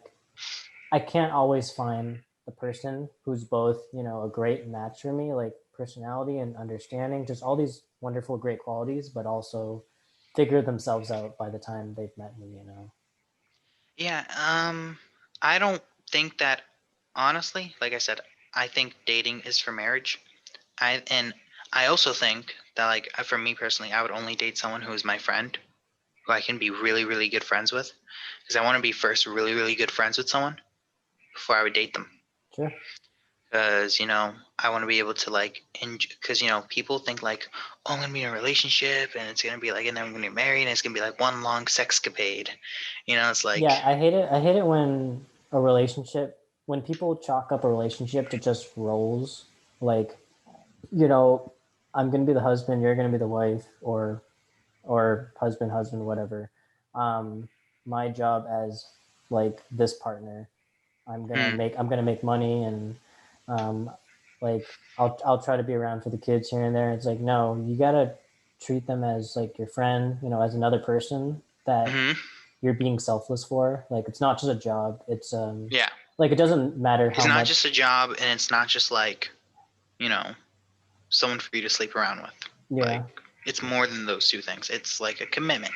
Speaker 1: I can't always find the person who's both, you know, a great match for me, like personality and understanding, just all these wonderful, great qualities, but also figure themselves out by the time they've met me, you know.
Speaker 2: yeah, I don't think that honestly, like I said, I think dating is for marriage. And I also think that like for me personally, I would only date someone who is my friend, who I can be really really good friends with, because I want to be first really really good friends with someone before I would date them.
Speaker 1: Sure.
Speaker 2: Because I want to be able to like because people think like, oh, I'm gonna be in a relationship and it's gonna be like and then I'm gonna get married and it's gonna be like one long sexcapade. It's like
Speaker 1: Yeah, I hate it. I hate it when when people chalk up a relationship to just roles. Like, you know, I'm gonna be the husband, you're gonna be the wife, or husband, whatever. Um, my job as like this partner
Speaker 2: mm,
Speaker 1: I'm gonna make money and um, like I'll try to be around for the kids here and there. It's like no, you gotta treat them as like your friend, you know, as another person that
Speaker 2: hmm
Speaker 1: you're being selfless for. Like it's not just a job. It's
Speaker 2: yeah,
Speaker 1: like it doesn't matter
Speaker 2: it's
Speaker 1: how
Speaker 2: not just
Speaker 1: much.
Speaker 2: a job and it's not just like you know someone for you to sleep around with. Like
Speaker 1: Yeah,
Speaker 2: it's more than those two things. It's like a commitment.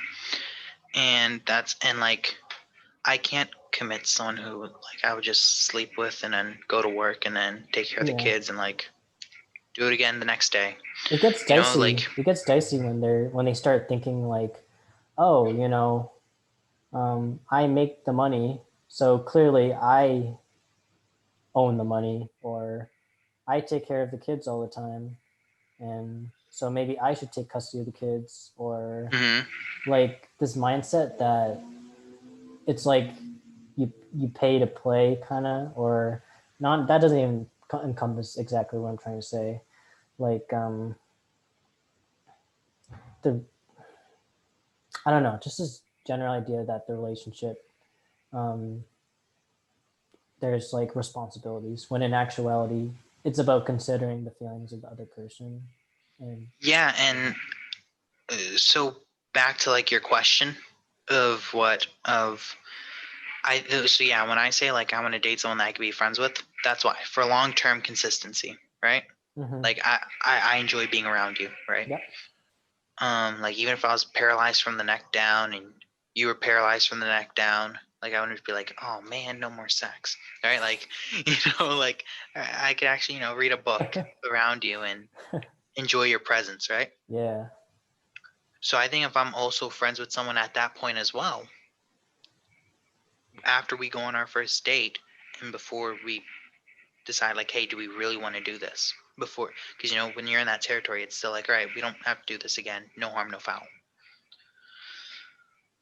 Speaker 2: And like I can't commit to someone who like I would just sleep with and then go to work and then take care of the
Speaker 1: yeah.
Speaker 2: kids and like do it again the next day.
Speaker 1: It gets
Speaker 2: Like
Speaker 1: dicey. It gets dicey when they start thinking like, oh, you know, I make the money, so clearly I own the money, or I take care of the kids all the time, and so maybe I should take custody of the kids, or
Speaker 2: mhm.
Speaker 1: like this mindset that it's like you pay to play kind of, or not. That doesn't even encompass exactly what I'm trying to say. Like the I don't know, just this general idea that the relationship um, there's like responsibilities when in actuality it's about considering the feelings of the other person and
Speaker 2: Yeah, and so back to like your question of what of I so yeah, when I say like I want to date someone that I can be friends with, that's why for long-term consistency, right?
Speaker 1: mm-hmm.
Speaker 2: Like I enjoy being around you, right?
Speaker 1: Yep.
Speaker 2: Like even if I was paralyzed from the neck down and you were paralyzed from the neck down, like I would be like, oh man, no more sex, right? Like, like I could actually, read a book around you and enjoy your presence, right?
Speaker 1: Yeah.
Speaker 2: So I think if I'm also friends with someone at that point as well, after we go on our first date and before we decide like, hey, do we really want to do this? Before, because when you're in that territory, it's still like, all right, we don't have to do this again. No harm, no foul.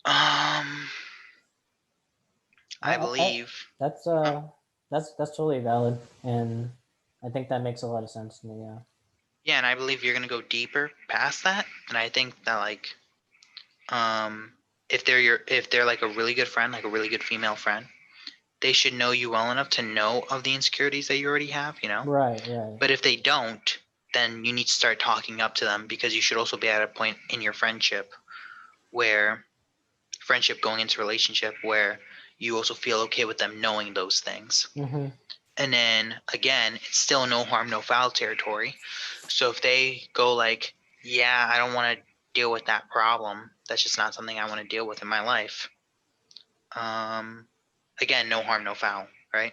Speaker 2: Um, I
Speaker 1: I
Speaker 2: believe.
Speaker 1: that's
Speaker 2: Oh,
Speaker 1: that's totally valid, and I think that makes a lot of sense to me. Yeah.
Speaker 2: yeah, and I believe you're gonna go deeper past that, and I think that like, um, if they're like a really good friend, like a really good female friend, they should know you well enough to know of the insecurities that you already have, you know?
Speaker 1: Right, right.
Speaker 2: But if they don't, then you need to start talking up to them, because you should also be at a point in your friendship where going into relationship where you also feel okay with them knowing those things.
Speaker 1: Mm-hmm.
Speaker 2: And then again, it's still no harm, no foul territory. So if they go like, yeah, I don't want to deal with that problem, that's just not something I want to deal with in my life. Again, no harm, no foul, right?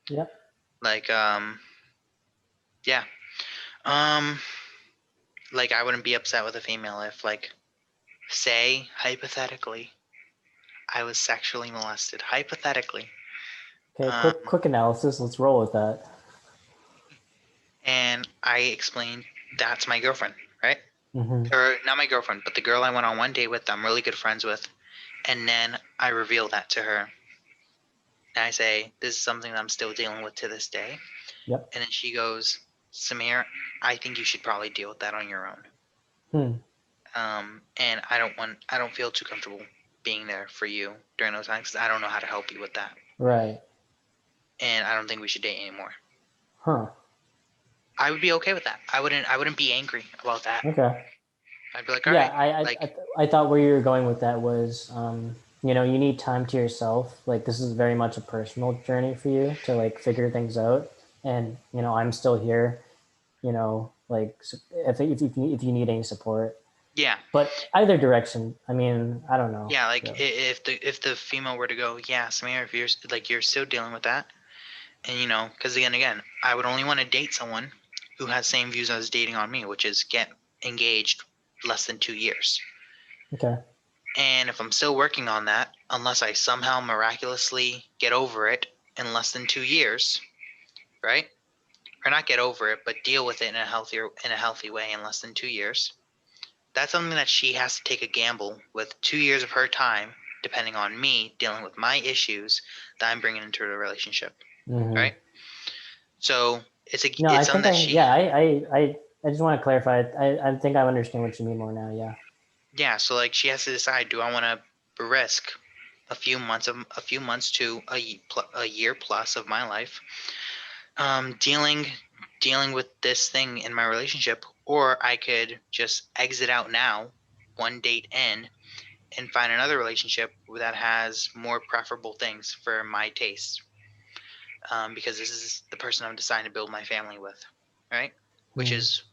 Speaker 1: Yep.
Speaker 2: Like, yeah. Um, like I wouldn't be upset with a female if, like, say hypothetically, I was sexually molested. Hypothetically.
Speaker 1: Okay,
Speaker 2: Um,
Speaker 1: quick analysis. Let's roll with that.
Speaker 2: and I explained that's my girlfriend, right?
Speaker 1: Mm-hmm.
Speaker 2: Or not my girlfriend, but the girl I went on one date with, I'm really good friends with. And then I reveal that to her. And I say, this is something that I'm still dealing with to this day.
Speaker 1: Yep.
Speaker 2: And then she goes, Samir, I think you should probably deal with that on your own.
Speaker 1: Hmm.
Speaker 2: And I don't feel too comfortable being there for you during those times, because I don't know how to help you with that.
Speaker 1: Right.
Speaker 2: And I don't think we should date anymore.
Speaker 1: Huh.
Speaker 2: I would be okay with that. I wouldn't be angry about that.
Speaker 1: Okay.
Speaker 2: I'd be like, all
Speaker 1: Yeah,
Speaker 2: right, like,
Speaker 1: I thought where you were going with that was, you know, you need time to yourself. Like this is very much a personal journey for you to like figure things out. And you know, I'm still here. You know, like if you need any support,
Speaker 2: yeah.
Speaker 1: but either direction. I mean, I don't know.
Speaker 2: Yeah, like
Speaker 1: Really.
Speaker 2: if the female were to go, yeah, Samir, if you're like you're still dealing with that, and you know, because again, I would only want to date someone who has same views as dating on me, which is get engaged less than 2 years.
Speaker 1: Okay.
Speaker 2: And if I'm still working on that, unless I somehow miraculously get over it in less than 2 years, right? Or not get over it, but deal with it in a healthy way in less than 2 years. That's something that she has to take a gamble with 2 years of her time, depending on me dealing with my issues that I'm bringing into the relationship,
Speaker 1: Mm-hmm.
Speaker 2: right? So
Speaker 1: No, I
Speaker 2: it's something
Speaker 1: think
Speaker 2: that she,
Speaker 1: I just want to clarify. I think I understand what you mean more now. Yeah.
Speaker 2: yeah. So like she has to decide: do I want to risk a few months to a year plus of my life, dealing with this thing in my relationship, or I could just exit out now, one date in, and find another relationship that has more preferable things for my taste, because this is the person I'm deciding to build my family with, right? Which
Speaker 1: Hmm.
Speaker 2: is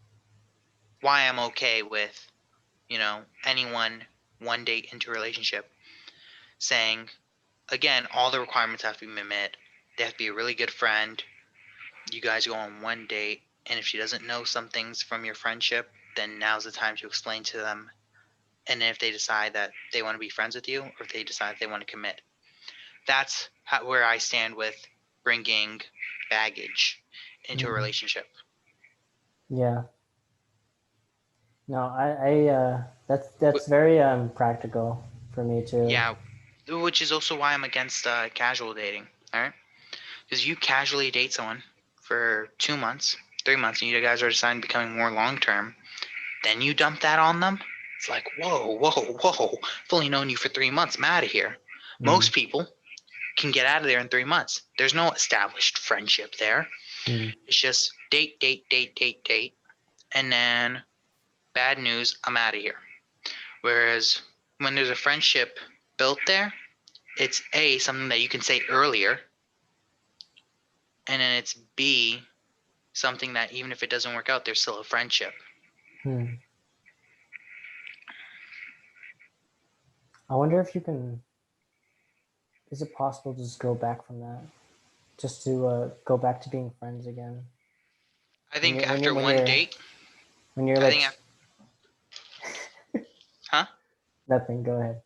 Speaker 2: why I'm okay with, you know, anyone one date into a relationship saying, again, all the requirements have to be met. They have to be a really good friend. You guys go on one date, and if she doesn't know some things from your friendship, then now's the time to explain to them. And if they decide that they want to be friends with you, or if they decide they want to commit, that's where I stand with bringing baggage into a
Speaker 1: Hmm.
Speaker 2: relationship.
Speaker 1: Yeah. No, that's very practical for me too.
Speaker 2: Yeah, which is also why I'm against casual dating. All right, because you casually date someone for 2 months, 3 months, and you guys are deciding becoming more long term. Then you dump that on them. It's like, whoa, whoa, whoa! I've only known you for 3 months. I'm out of here.
Speaker 1: Mm.
Speaker 2: Most people can get out of there in 3 months. There's no established friendship there.
Speaker 1: Mm.
Speaker 2: It's just date, date, date, date, date, and then bad news, I'm out of here. Whereas when there's a friendship built there, it's A, something that you can say earlier, and then it's B, something that even if it doesn't work out, there's still a friendship.
Speaker 1: Mm. I wonder if you can. Is it possible to just go back from that? Just to go back to being friends again?
Speaker 2: I
Speaker 1: When
Speaker 2: think
Speaker 1: you're
Speaker 2: after one date,
Speaker 1: when you're
Speaker 2: I
Speaker 1: like
Speaker 2: think, huh?
Speaker 1: nothing. Go ahead.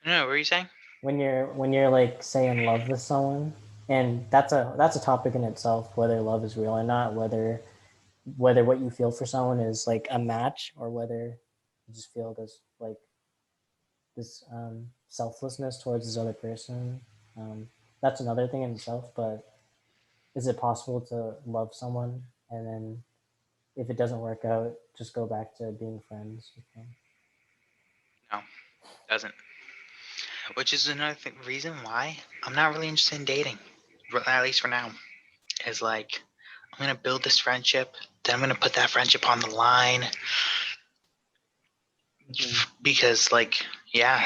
Speaker 2: No, what were you saying?
Speaker 1: When you're like say in love with someone, and that's a topic in itself, whether love is real or not, whether what you feel for someone is like a match, or whether you just feel this selflessness towards this other person. That's another thing in itself. But is it possible to love someone and then if it doesn't work out, just go back to being friends with them?
Speaker 2: No, doesn't. Which is another reason why I'm not really interested in dating, at least for now. Is like I'm gonna build this friendship, then I'm gonna put that friendship on the line
Speaker 1: Mm.
Speaker 2: because, like, yeah,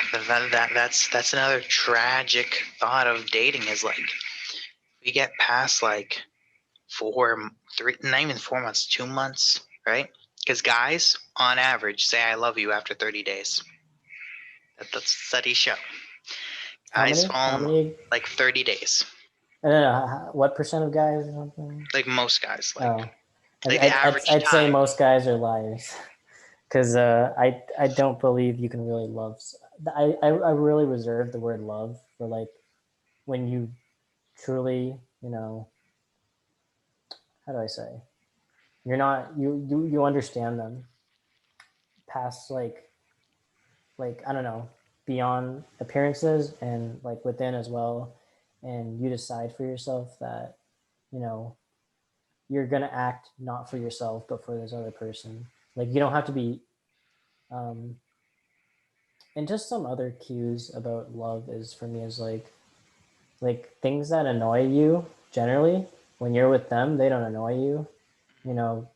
Speaker 2: that's another tragic thought of dating is like we get past like 3, not even 4 months, 2 months, right? Because guys, on average, say "I love you" after 30 days. That's studies show.
Speaker 1: How
Speaker 2: Guys
Speaker 1: many?
Speaker 2: fall
Speaker 1: How
Speaker 2: in
Speaker 1: many?
Speaker 2: like 30 days.
Speaker 1: I don't know. What percent of guys or something?
Speaker 2: Like most guys,
Speaker 1: Oh,
Speaker 2: like the average
Speaker 1: I'd say
Speaker 2: time.
Speaker 1: most guys are liars. Because I don't believe you can really love. I really reserve the word love for like when you truly, how do I say? You're not you understand them past like I don't know, beyond appearances and like within as well, and you decide for yourself that you know you're gonna act not for yourself but for this other person. Like you don't have to be um, and just some other cues about love is for me is like things that annoy you generally when you're with them they don't annoy you,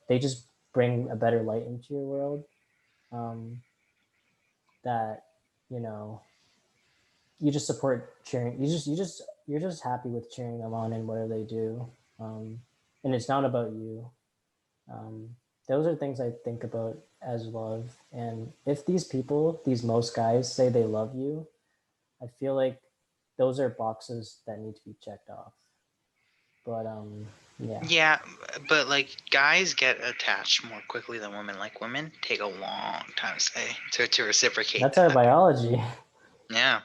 Speaker 1: they just bring a better light into your world, um, that you know you just support cheering, you're just happy with cheering them on in whatever they do, um, and it's not about you. um, those are things I think about as love, and if these most guys say they love you, I feel like those are boxes that need to be checked off. But yeah,
Speaker 2: Yeah, but like guys get attached more quickly than women. Like women take a long time to say to reciprocate
Speaker 1: that's our
Speaker 2: that.
Speaker 1: biology.
Speaker 2: Yeah,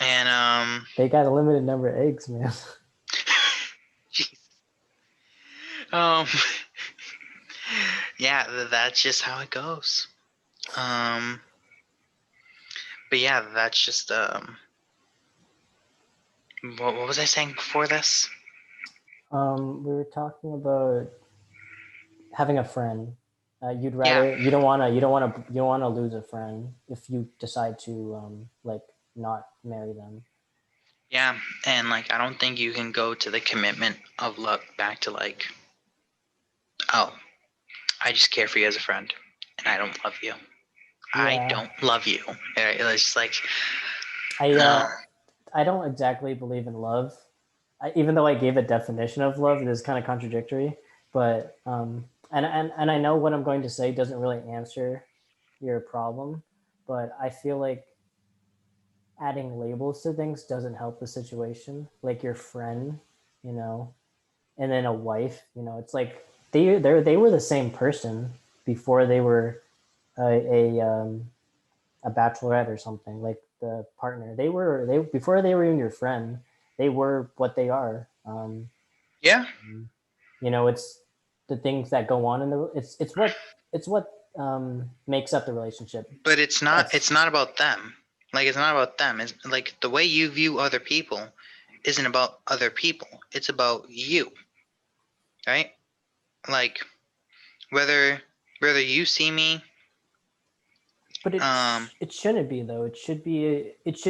Speaker 2: and
Speaker 1: They got a limited number of eggs, man.
Speaker 2: jeez. um, yeah, that's just how it goes. Um, but yeah, that's just what was I saying before this?
Speaker 1: We were talking about having a friend. You'd
Speaker 2: Yeah,
Speaker 1: rather you don't wanna lose a friend if you decide to like not marry them.
Speaker 2: yeah, and like I don't think you can go to the commitment of love back to like, oh, I just care for you as a friend, and I don't love you. I
Speaker 1: Yeah,
Speaker 2: don't love you. It's just like
Speaker 1: I
Speaker 2: no.
Speaker 1: uh, I don't exactly believe in love. Even though I gave a definition of love, it is kind of contradictory. But and I know what I'm going to say doesn't really answer your problem, but I feel like adding labels to things doesn't help the situation. Like your friend, you know, and then a wife, it's like they were the same person before they were a bachelorette or something. Like the partner, they before they were even your friend, they were what they are.
Speaker 2: Yeah,
Speaker 1: It's the things that go on in the it's what makes up the relationship.
Speaker 2: but it's not.
Speaker 1: Yes,
Speaker 2: It's not about them. Like it's not about them. It's like the way you view other people isn't about other people. It's about you, right? Like whether you see me,
Speaker 1: but
Speaker 2: um,
Speaker 1: it shouldn't be though. It should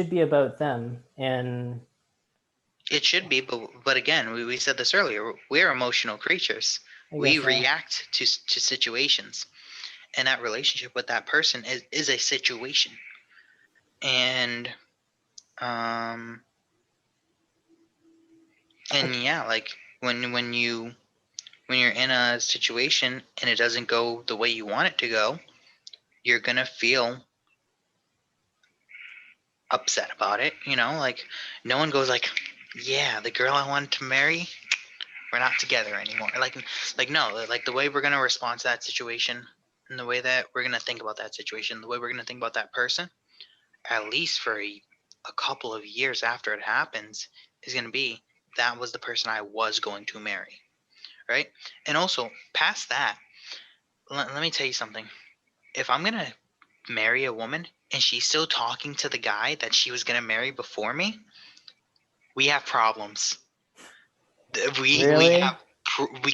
Speaker 1: be about them. And
Speaker 2: it should be. But again, we said this earlier. We're emotional creatures.
Speaker 1: I
Speaker 2: We
Speaker 1: guess yeah.
Speaker 2: react to situations, and that relationship with that person is a situation. And um,
Speaker 1: I,
Speaker 2: and yeah, like when you're in a situation and it doesn't go the way you want it to go, you're gonna feel upset about it. Like no one goes like, "Yeah, the girl I wanted to marry, we're not together anymore." Like no, like the way we're gonna respond to that situation, and the way that we're gonna think about that situation, the way we're gonna think about that person, at least for a couple of years after it happens, is gonna be that was the person I was going to marry, right? And also past that, let me tell you something. If I'm gonna marry a woman and she's still talking to the guy that she was gonna marry before me, we have problems. We have
Speaker 1: really,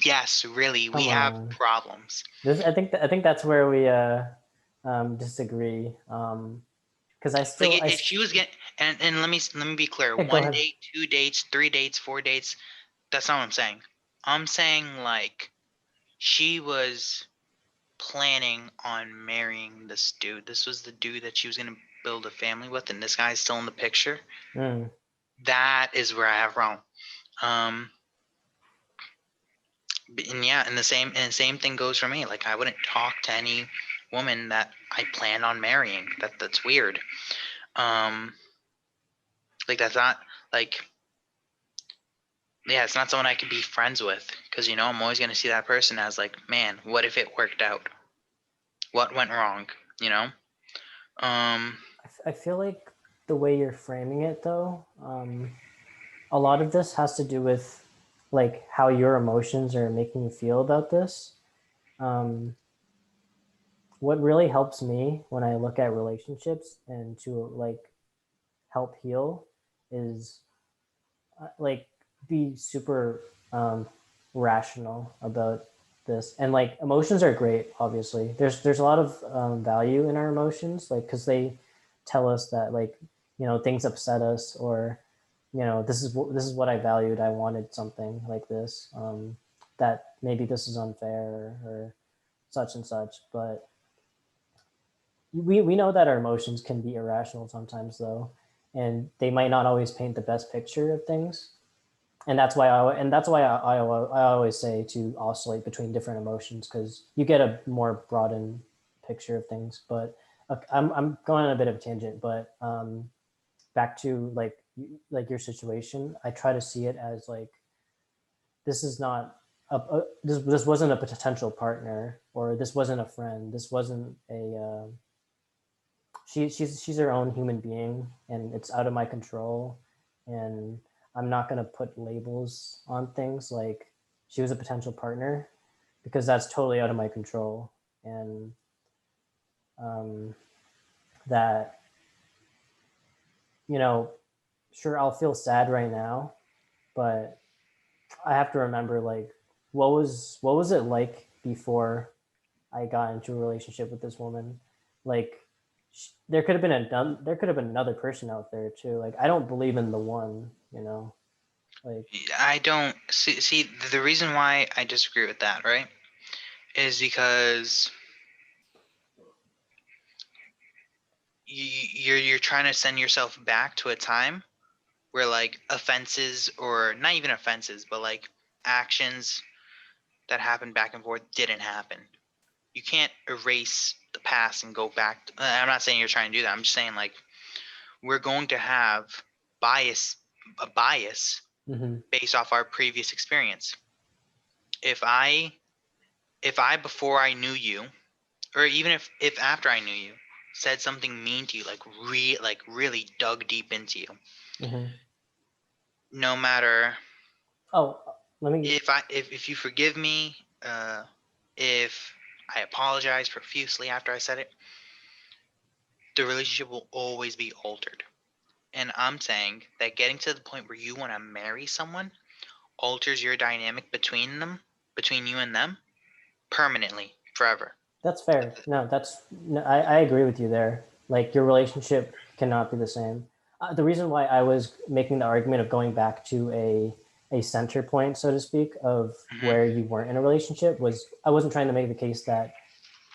Speaker 2: yes, really, we
Speaker 1: come
Speaker 2: have
Speaker 1: on.
Speaker 2: problems.
Speaker 1: This I think that's where we disagree. because I
Speaker 2: Like
Speaker 1: still,
Speaker 2: if she was getting, and let me be clear,
Speaker 1: yeah, go
Speaker 2: one
Speaker 1: ahead.
Speaker 2: date, 2 dates, 3 dates, 4 dates. That's not what I'm saying. I'm saying like she was planning on marrying this dude. This was the dude that she was gonna build a family with, and this guy's still in the picture.
Speaker 1: Mm.
Speaker 2: That is where I have wrong. Um, and yeah, and the same thing goes for me. Like I wouldn't talk to any woman that I plan on marrying. That's weird. Um, like that's not like yeah, it's not someone I could be friends with because I'm always gonna see that person as like, man, what if it worked out? What went wrong? You know? Um,
Speaker 1: I feel like the way you're framing it, though, a lot of this has to do with like how your emotions are making you feel about this. Um, what really helps me when I look at relationships and to like help heal is like be super rational about this, and like emotions are great. Obviously there's a lot of value in our emotions, like because they tell us that like things upset us, or this is what I valued. I wanted something like this, that maybe this is unfair, or such and such. But we know that our emotions can be irrational sometimes, though, and they might not always paint the best picture of things. And that's why I always say to oscillate between different emotions, because you get a more broadened picture of things. But I'm going on a bit of a tangent, but back to like your situation, I try to see it as like this is not this wasn't a potential partner, or this wasn't a friend, this wasn't a she's her own human being, and it's out of my control, and I'm not going to put labels on things like she was a potential partner, because that's totally out of my control. And um, that you know sure, I'll feel sad right now, but I have to remember like what was it like before I got into a relationship with this woman. Like there could have been another person out there too. Like I don't believe in the one, like
Speaker 2: I don't see the reason why I disagree with that, right? Is because you're trying to send yourself back to a time where like offenses, or not even offenses, but like actions that happened back and forth didn't happen. You can't erase the past and go back. I'm not saying you're trying to do that. I'm just saying like we're going to have bias, a bias
Speaker 1: mhm,
Speaker 2: based off our previous experience. If I if I before I knew you, or even if after I knew you, said something mean to you, like really dug deep into you,
Speaker 1: mhm.
Speaker 2: no matter
Speaker 1: Oh, let me.
Speaker 2: if you forgive me, if I apologize profusely after I said it, the relationship will always be altered. And I'm saying that getting to the point where you want to marry someone alters your dynamic between you and them, permanently, forever.
Speaker 1: That's fair. No, that's no, I agree with you there. Like your relationship cannot be the same. The reason why I was making the argument of going back to a center point, so to speak, of
Speaker 2: Hmm.
Speaker 1: where you weren't in a relationship, was I wasn't trying to make the case that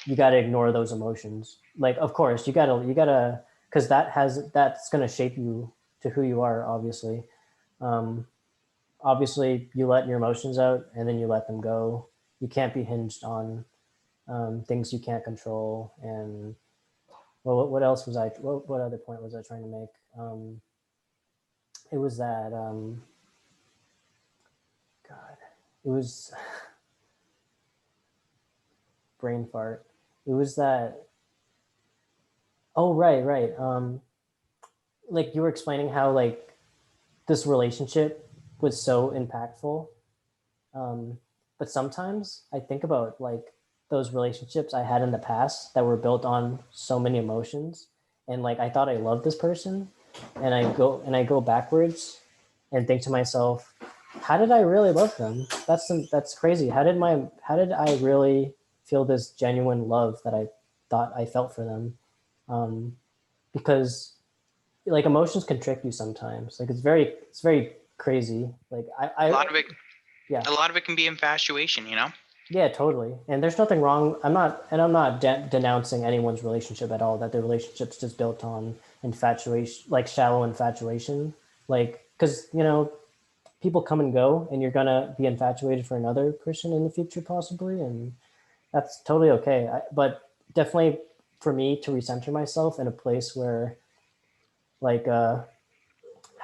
Speaker 1: you got to ignore those emotions. Like, of course, you gotta, because that's gonna shape you to who you are. Um, obviously, you let your emotions out, and then you let them go. You can't be hinged on things you can't control. And well, what else was I? What other point was I trying to make? It was that God, it was brain fart. It was that. Oh, right, right. Like you were explaining how like this relationship was so impactful. Um, but sometimes I think about like those relationships I had in the past that were built on so many emotions, and like I thought I loved this person, and I go backwards and think to myself, how did I really love them? That's crazy. How did I really feel this genuine love that I thought I felt for them? Um, because like emotions can trick you sometimes. Like it's very crazy. Like
Speaker 2: A
Speaker 1: I
Speaker 2: lot of it,
Speaker 1: yeah.
Speaker 2: a lot of it can be infatuation, you know.
Speaker 1: Yeah, totally. And there's nothing wrong. I'm not denouncing anyone's relationship at all. That their relationship's just built on infatuation, like shallow infatuation. Like, because people come and go, and you're gonna be infatuated for another person in the future, possibly, and that's totally okay. But definitely, for me to recenter myself in a place where, like, how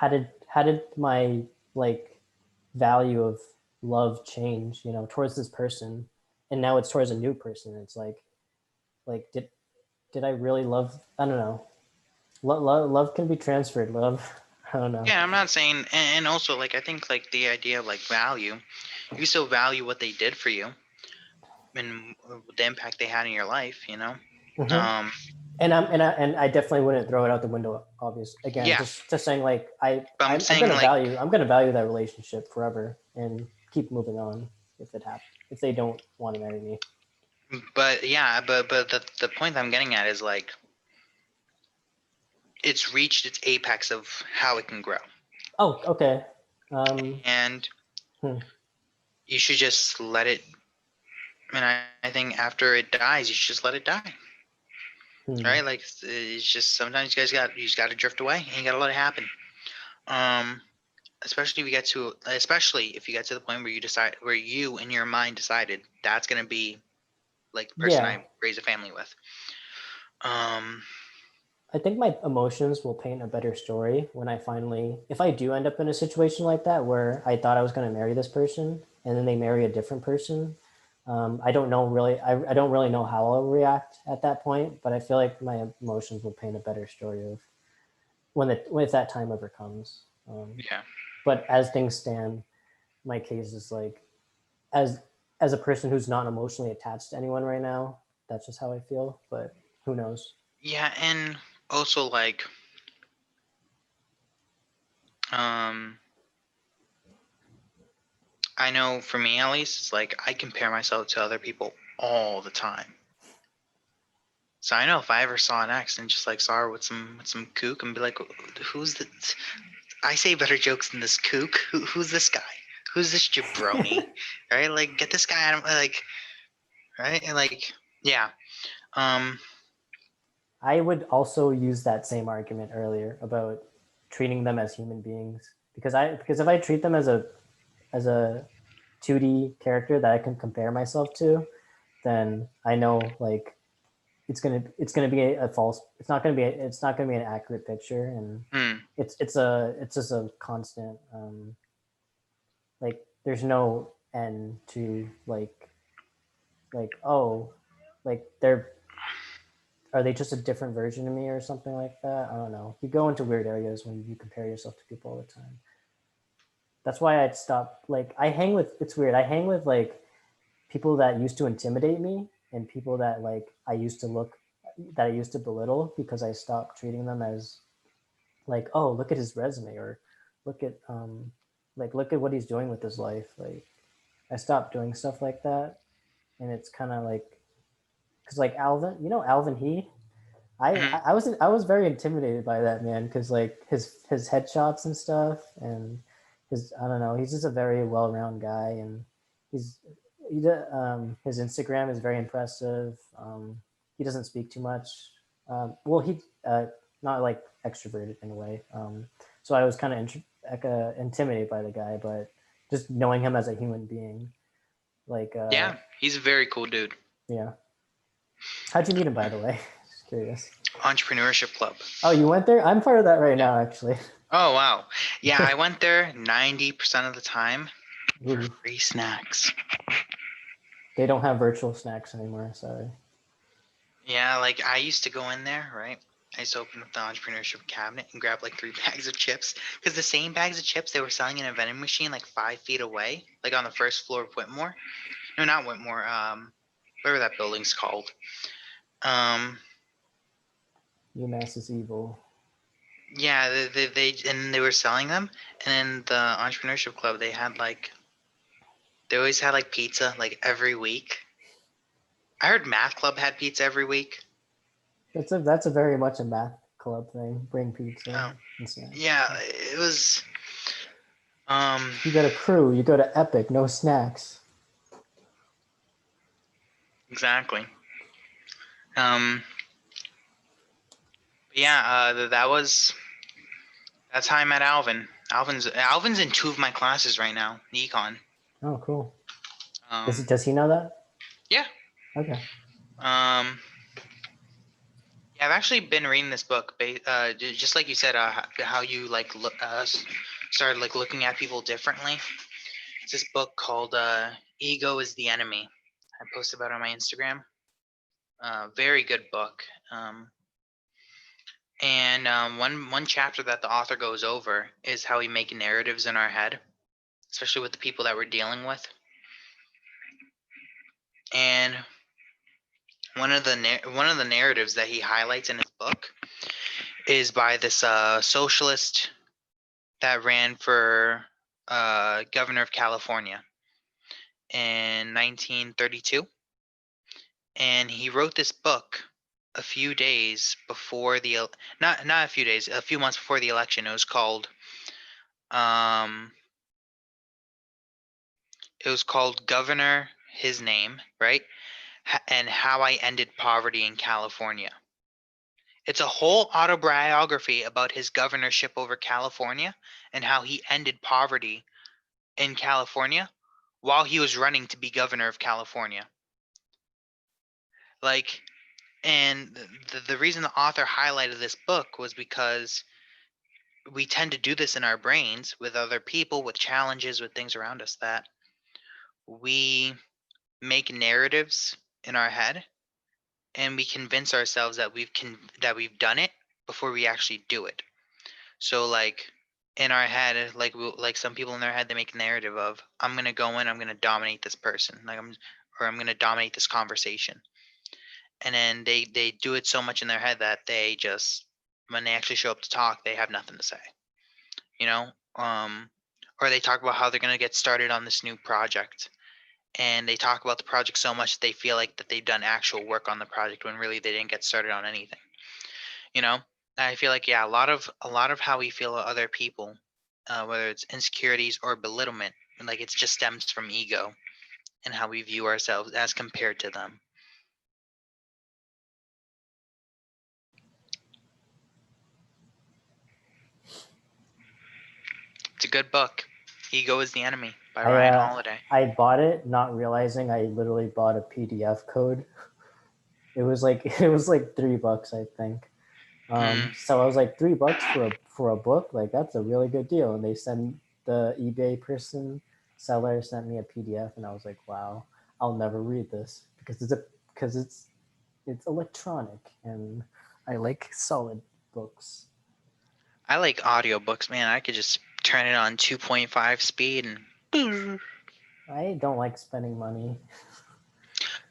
Speaker 1: did my like value of love change, towards this person, and now it's towards a new person. It's like did I really love? I don't know. Love can be transferred. Love, I don't know.
Speaker 2: Yeah, I'm not saying, and also like I think like the idea of like value, you still value what they did for you and the impact they had in your life, you know.
Speaker 1: Hmm.
Speaker 2: Um,
Speaker 1: And I definitely wouldn't throw it out the window. Obvious. Again,
Speaker 2: yeah,
Speaker 1: just saying like
Speaker 2: but I'm
Speaker 1: I'm
Speaker 2: saying
Speaker 1: gonna
Speaker 2: like,
Speaker 1: value I'm gonna value that relationship forever and keep moving on if they don't want to marry me.
Speaker 2: but yeah, but the point that I'm getting at is like it's reached its apex of how it can grow,
Speaker 1: Oh, okay. Um,
Speaker 2: and
Speaker 1: hmm,
Speaker 2: you should just let it. And I think after it dies, you should just let it die,
Speaker 1: hmm.
Speaker 2: right? Like it's just sometimes you just got to drift away and you got to let it happen. Um, especially if you get to the point where you decide where you in your mind decided that's gonna be like the person
Speaker 1: Yeah,
Speaker 2: I raise a family with. Um,
Speaker 1: I think my emotions will paint a better story when if I do end up in a situation like that where I thought I was going to marry this person and then they marry a different person. I don't know really. I don't really know how I'll react at that point, but I feel like my emotions will paint a better story of when if that time ever comes.
Speaker 2: yeah,
Speaker 1: But as things stand, my case is like as as a person who's not emotionally attached to anyone right now, that's just how I feel. But who knows?
Speaker 2: yeah, and also like um, I know for me at least, it's like I compare myself to other people all the time. So I know if I ever saw an ex and just like saw her with some kook and be like, who's the? I say better jokes than this kook. Who's this guy? Who's this jabroni? Right? Like get this guy out of like right and like yeah. Um,
Speaker 1: I would also use that same argument earlier about treating them as human beings because if I treat them as a 2D character that I can compare myself to, then I know like it's gonna be a false. It's not gonna be an accurate picture, and
Speaker 2: hmm,
Speaker 1: it's just a constant. Like there's no end to oh, like are they just a different version of me or something like that? I don't know. You go into weird areas when you compare yourself to people all the time. That's why I'd stop. Like I hang with. It's weird. I hang with like people that used to intimidate me and people that I used to belittle because I stopped treating them as like, oh, look at his resume or look at look at what he's doing with his life. Like I stopped doing stuff like that, and it's kind of like because like Alvin, Alvin he
Speaker 2: hmm,
Speaker 1: I was very intimidated by that man because like his headshots and stuff and his I don't know, he's just a very well rounded guy, and he's his Instagram is very impressive. He doesn't speak too much. Well, he not like extroverted in a way. So I was kind of intimidated by the guy, but just knowing him as a human being, like
Speaker 2: yeah, he's a very cool dude.
Speaker 1: yeah. How'd you meet him, by the way? Just curious.
Speaker 2: Entrepreneurship club.
Speaker 1: Oh, you went there? I'm part of that right
Speaker 2: Yeah.
Speaker 1: now, actually.
Speaker 2: Oh wow. Yeah, I went there 90% of the time for
Speaker 1: Ooh,
Speaker 2: free snacks.
Speaker 1: they don't have virtual snacks anymore. Sorry.
Speaker 2: Yeah, like I used to go in there, right? I used to open up the entrepreneurship cabinet and grab like 3 bags of chips because the same bags of chips they were selling in a vending machine like 5 feet away, like on the first floor of Whitmore. No, not Whitmore. Whatever that building's called. Um,
Speaker 1: UMass is evil.
Speaker 2: yeah, they were selling them, and in the entrepreneurship club they always had like pizza like every week. I heard math club had pizza every week.
Speaker 1: That's a very much a math. club thing. Bring pizza and snacks.
Speaker 2: Yeah, it was.
Speaker 1: You go to Crew, you go to Epic, no snacks.
Speaker 2: Exactly. Yeah, that's how I met Alvin. Alvin's in 2 of my classes right now, econ.
Speaker 1: Oh, cool.
Speaker 2: Um,
Speaker 1: Does he know that?
Speaker 2: yeah.
Speaker 1: Okay.
Speaker 2: Yeah, I've actually been reading this book, just like you said, how you like started like looking at people differently. It's this book called "Ego is the Enemy." I posted about it on my Instagram. Very good book. And one chapter that the author goes over is how we make narratives in our head, especially with the people that we're dealing with. And one of the narratives that he highlights in his book is by this socialist that ran for governor of California in 1932, and he wrote this book a few days before not a few days, a few months before the election. It was called Governor, His Name, right? And How I Ended Poverty in California. It's a whole autobiography about his governorship over California and how he ended poverty in California while he was running to be governor of California. Like, and the reason the author highlighted this book was because we tend to do this in our brains with other people, with challenges, with things around us, that we make narratives in our head and we convince ourselves that we've done it before we actually do it. So like in our head, like some people in their head, they make a narrative of, I'm gonna go in, I'm gonna dominate this person, I'm gonna dominate this conversation, and then they do it so much in their head that they just, when they actually show up to talk, they have nothing to say, you know. Or they talk about how they're gonna get started on this new project, and they talk about the project so much that they feel like that they've done actual work on the project when really they didn't get started on anything, you know. I feel like, yeah, a lot of how we feel about other people, whether it's insecurities or belittlement, like it just stems from ego and how we view ourselves as compared to them. It's a good book. Ego is the Enemy by
Speaker 1: I
Speaker 2: Ryan
Speaker 1: uh,
Speaker 2: Holiday.
Speaker 1: I bought it not realizing I literally bought a PDF code. It was like $3, I think.
Speaker 2: Mm.
Speaker 1: So I was like $3 for a book, like that's a really good deal. And they send the eBay seller sent me a PDF, and I was like, wow, I'll never read this because it's electronic, and I like solid books.
Speaker 2: I like audiobooks, man. I could just turn it on 2.5 speed and
Speaker 1: I don't like spending money.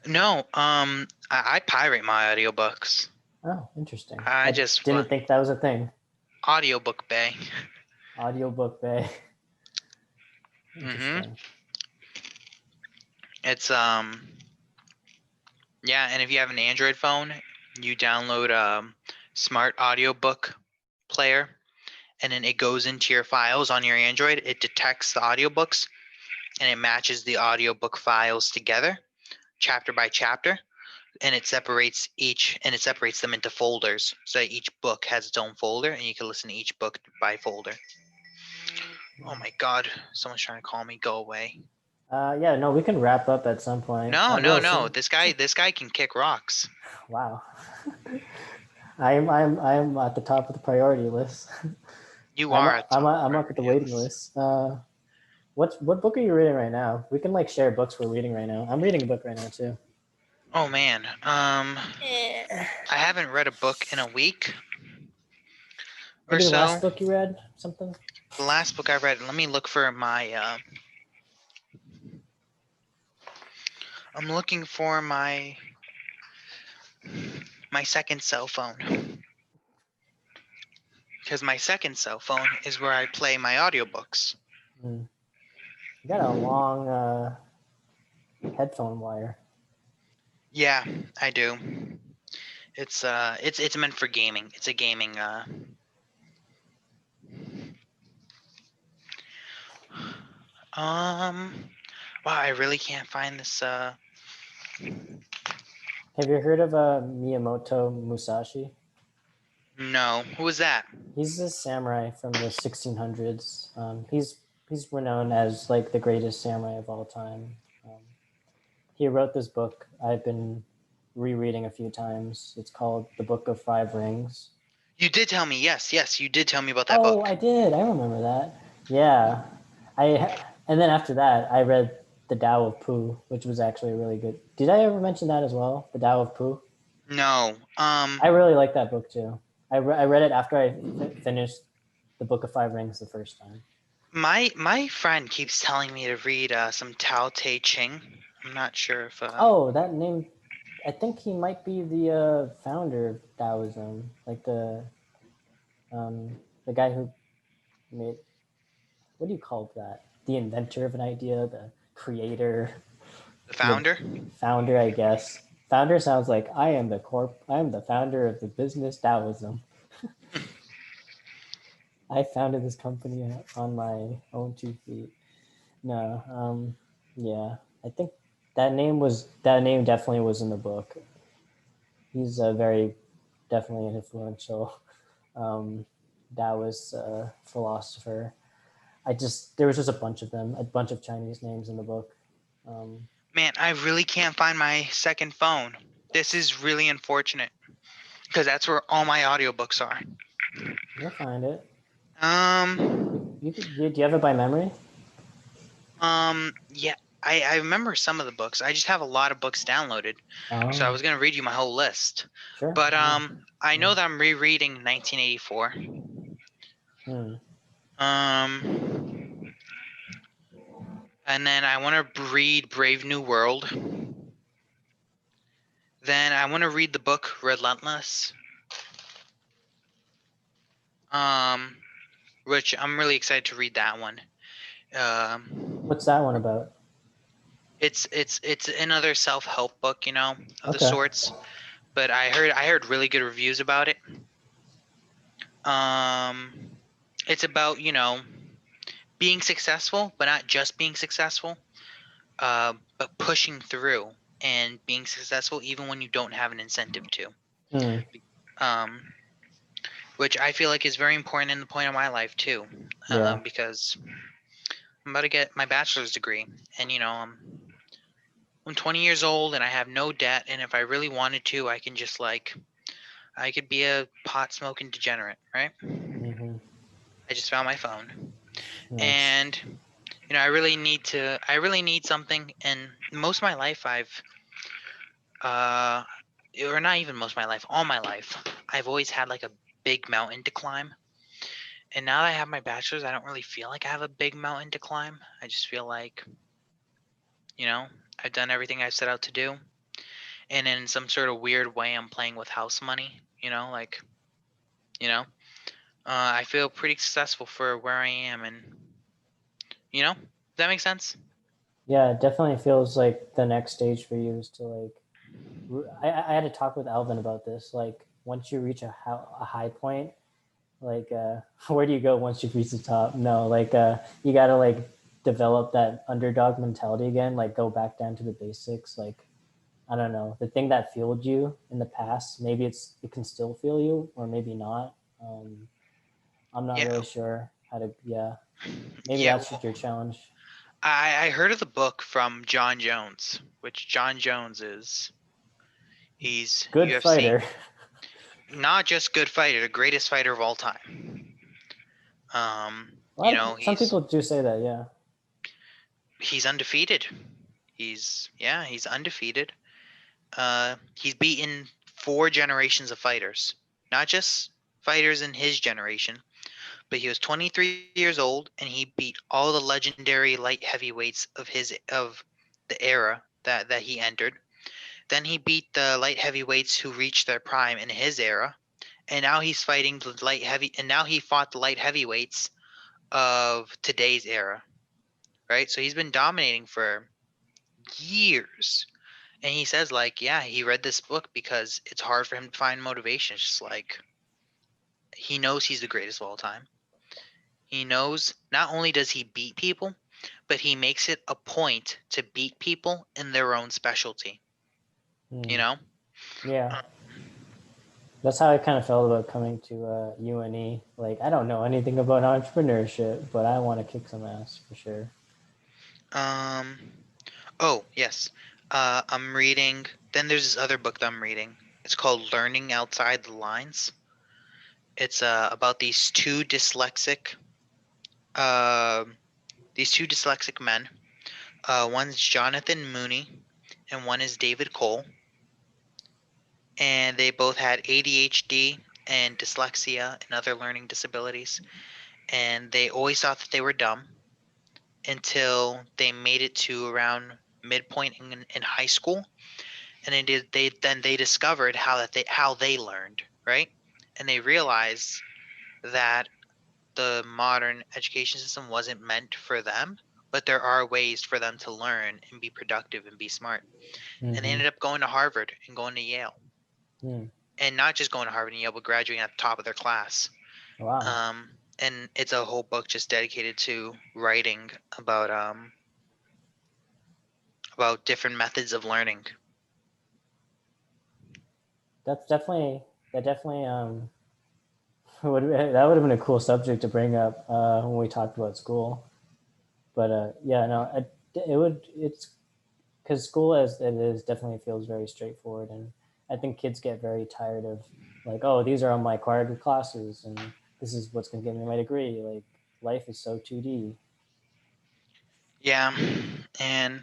Speaker 2: no, I pirate my audiobooks.
Speaker 1: Oh, interesting.
Speaker 2: I
Speaker 1: I
Speaker 2: just
Speaker 1: didn't think that was a thing.
Speaker 2: audiobook bay.
Speaker 1: Audiobook bay.
Speaker 2: Mhm.
Speaker 1: Interesting.
Speaker 2: It's yeah, and if you have an Android phone, you download smart audiobook player, and then it goes into your files on your Android. It detects the audiobooks and it matches the audiobook files together, chapter by chapter, and it separates them into folders. So each book has its own folder, and you can listen to each book by folder. Oh my god, someone's trying to call me. Go away.
Speaker 1: Yeah, no, we can wrap up at some point.
Speaker 2: No, no,
Speaker 1: Well,
Speaker 2: no. This guy can kick rocks.
Speaker 1: wow. I'm at the top of the priority list.
Speaker 2: You are at the top of the
Speaker 1: I'm up at the
Speaker 2: priority
Speaker 1: waiting
Speaker 2: list.
Speaker 1: list. What book are you reading right now? We can like share books we're reading right now. I'm reading a book right now too.
Speaker 2: Oh man. I haven't read a book in a week or
Speaker 1: Maybe the
Speaker 2: so.
Speaker 1: last book you read, something.
Speaker 2: The last book I read, let me look for I'm looking for my second cell phone, because my second cell phone is where I play my audiobooks.
Speaker 1: You got a long headphone wire.
Speaker 2: Yeah, I do. It's meant for gaming. It's a gaming. Um. Wow, I really can't find this.
Speaker 1: Have you heard of Miyamoto Musashi?
Speaker 2: No. Who was that?
Speaker 1: He's a samurai from the 1600s. He's renowned as like the greatest samurai of all time. Um, he wrote this book I've been rereading a few times. It's called The Book of Five Rings.
Speaker 2: You did tell me. Yes, yes, you did tell me about that
Speaker 1: Oh,
Speaker 2: book.
Speaker 1: I did. I remember that. Yeah, I and then after that, I read The Tao of Pooh, which was actually really good. Did I ever mention that as well? The Tao of Pooh.
Speaker 2: No.
Speaker 1: I really like that book too. I read it after I finished The Book of Five Rings the first time.
Speaker 2: My friend keeps telling me to read some Tao Te Ching. I'm not sure if
Speaker 1: Oh, that name. I think he might be the founder of Taoism, like the guy who made, what do you call that? The inventor of an idea, the creator,
Speaker 2: the
Speaker 1: the
Speaker 2: founder.
Speaker 1: founder, I guess. Founder sounds like I am the founder of the business Taoism. I founded this company on my own 2 feet. No, yeah, I think that name definitely was in the book. He's a very definitely an influential um, Taoist philosopher. There was just a bunch of them, a bunch of Chinese names in the book. Um,
Speaker 2: Man, I really can't find my second phone. This is really unfortunate because that's where all my audiobooks are.
Speaker 1: you'll find it.
Speaker 2: Um,
Speaker 1: Do you have it by memory?
Speaker 2: yeah, I remember some of the books. I just have a lot of books downloaded. So I
Speaker 1: Oh,
Speaker 2: was gonna read you my whole list.
Speaker 1: sure.
Speaker 2: But
Speaker 1: Yeah.
Speaker 2: I
Speaker 1: Yeah.
Speaker 2: know that I'm rereading 1984.
Speaker 1: Hmm.
Speaker 2: Um, and then I want to read Brave New World. Then I want to read the book Relentless. Um, which I'm really excited to read that one. Um,
Speaker 1: What's that one about?
Speaker 2: it's another self-help book, you know, of the
Speaker 1: Okay.
Speaker 2: sorts. But I heard really good reviews about it. Um, it's about, you know, being successful, but not just being successful, but pushing through and being successful even when you don't have an incentive to.
Speaker 1: Hmm.
Speaker 2: Um, which I feel like is very important in the point of my life too,
Speaker 1: Yeah.
Speaker 2: because I'm about to get my bachelor's degree, and you know, I'm 20 years old and I have no debt, and if I really wanted to, I can just like I could be a pot smoking degenerate, right?
Speaker 1: Hmm.
Speaker 2: I just found my phone,
Speaker 1: Nice.
Speaker 2: and you know, I really need something, and most of my life uh, or not even most of my life, all my life, I've always had like a big mountain to climb. And now that I have my bachelor's, I don't really feel like I have a big mountain to climb. I just feel like, you know, I've done everything I set out to do. And in some sort of weird way, I'm playing with house money, you know, like, you know, I feel pretty successful for where I am. And, you know, does that make sense?
Speaker 1: Yeah, it definitely feels like the next stage for you is to like. I had to talk with Alvin about this. Like, once you reach a high point, like where do you go once you've reached the top? No, like you gotta like develop that underdog mentality again, like go back down to the basics. Like, I don't know, the thing that fueled you in the past, maybe it can still fuel you or maybe not. I'm not
Speaker 2: Yeah.
Speaker 1: really sure how to. Yeah, maybe
Speaker 2: Yeah.
Speaker 1: that's
Speaker 2: Well,
Speaker 1: just your challenge.
Speaker 2: I heard of the book from John Jones, which John Jones is, he's
Speaker 1: Good
Speaker 2: UFC,
Speaker 1: fighter.
Speaker 2: not just good fighter, the greatest fighter of all time.
Speaker 1: A
Speaker 2: You
Speaker 1: lot
Speaker 2: know,
Speaker 1: of some people do say that. Yeah.
Speaker 2: he's undefeated. He's undefeated. He's beaten four generations of fighters, not just fighters in his generation, but he was 23 years old and he beat all the legendary light heavyweights of the era that he entered. Then he beat the light heavyweights who reached their prime in his era, and now he's fighting the light heavy, and now he fought the light heavyweights of today's era, right? So he's been dominating for years, And he says like, yeah, he read this book because it's hard for him to find motivation. It's just like he knows he's the greatest of all time. He knows not only does he beat people, but he makes it a point to beat people in their own specialty. You
Speaker 1: Hmm.
Speaker 2: know?
Speaker 1: Yeah,
Speaker 2: Uh,
Speaker 1: that's how I kind of felt about coming to UNE. Like, I don't know anything about entrepreneurship, but I want to kick some ass for sure.
Speaker 2: Um. Oh yes. I'm reading. Then there's this other book that I'm reading. It's called Learning Outside the Lines. It's about uh, these two dyslexic men. One's Jonathan Mooney, and one is David Cole, and they both had ADHD and dyslexia and other learning disabilities. And they always thought that they were dumb until they made it to around midpoint in high school, and they discovered how they learned, right? And they realized that the modern education system wasn't meant for them, but there are ways for them to learn and be productive and be smart. And they
Speaker 1: Mm-hmm.
Speaker 2: ended up going to Harvard and going to Yale,
Speaker 1: Mm.
Speaker 2: and not just going to Harvard and Yale, but graduating at the top of their class.
Speaker 1: Wow.
Speaker 2: And it's a whole book just dedicated to writing about different methods of learning.
Speaker 1: That's definitely that definitely that would have been a cool subject to bring up when we talked about school. But yeah, no, it's because school as it is definitely feels very straightforward, and I think kids get very tired of like, oh, these are all my required classes, and this is what's going to get me my degree. Like life is so 2D.
Speaker 2: Yeah, and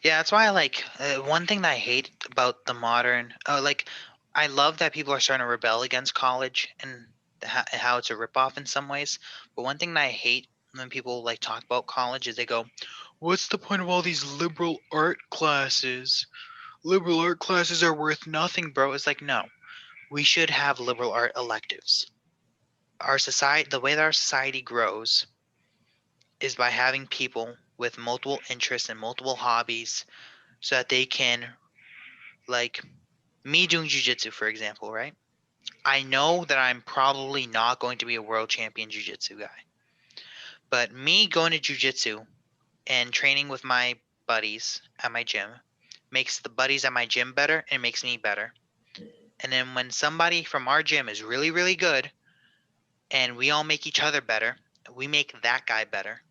Speaker 2: yeah, that's why I like one thing that I hate about the modern, like, I love that people are starting to rebel against college and how it's a ripoff in some ways. But one thing that I hate when people like talk about college is they go, "What's the point of all these liberal art classes? Liberal art classes are worth nothing, bro." It's like, no, we should have liberal art electives. Our society, the way that our society grows, is by having people with multiple interests and multiple hobbies, so that they can, like, me doing jujitsu, for example, right? I know that I'm probably not going to be a world champion jujitsu guy, but me going to jujitsu and training with my buddies at my gym makes the buddies at my gym better and makes me better. And then when somebody from our gym is really, really good and we all make each other better, we make that guy better.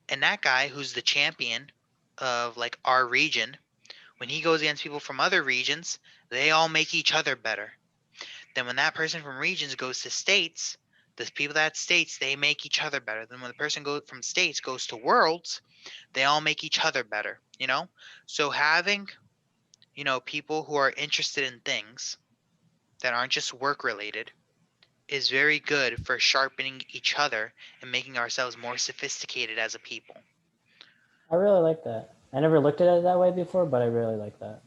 Speaker 2: And that guy who's the champion of like our region, when he goes against people from other regions, they all make each other better. Then when that person from regions goes to states, the people that states, they make each other better. Then when the person from states goes to worlds, they all make each other better, you know? So having, people who are interested in things that aren't just work related is very good for sharpening each other and making ourselves more sophisticated as a people.
Speaker 1: I really like that. I never looked at it that way before, but I really like that.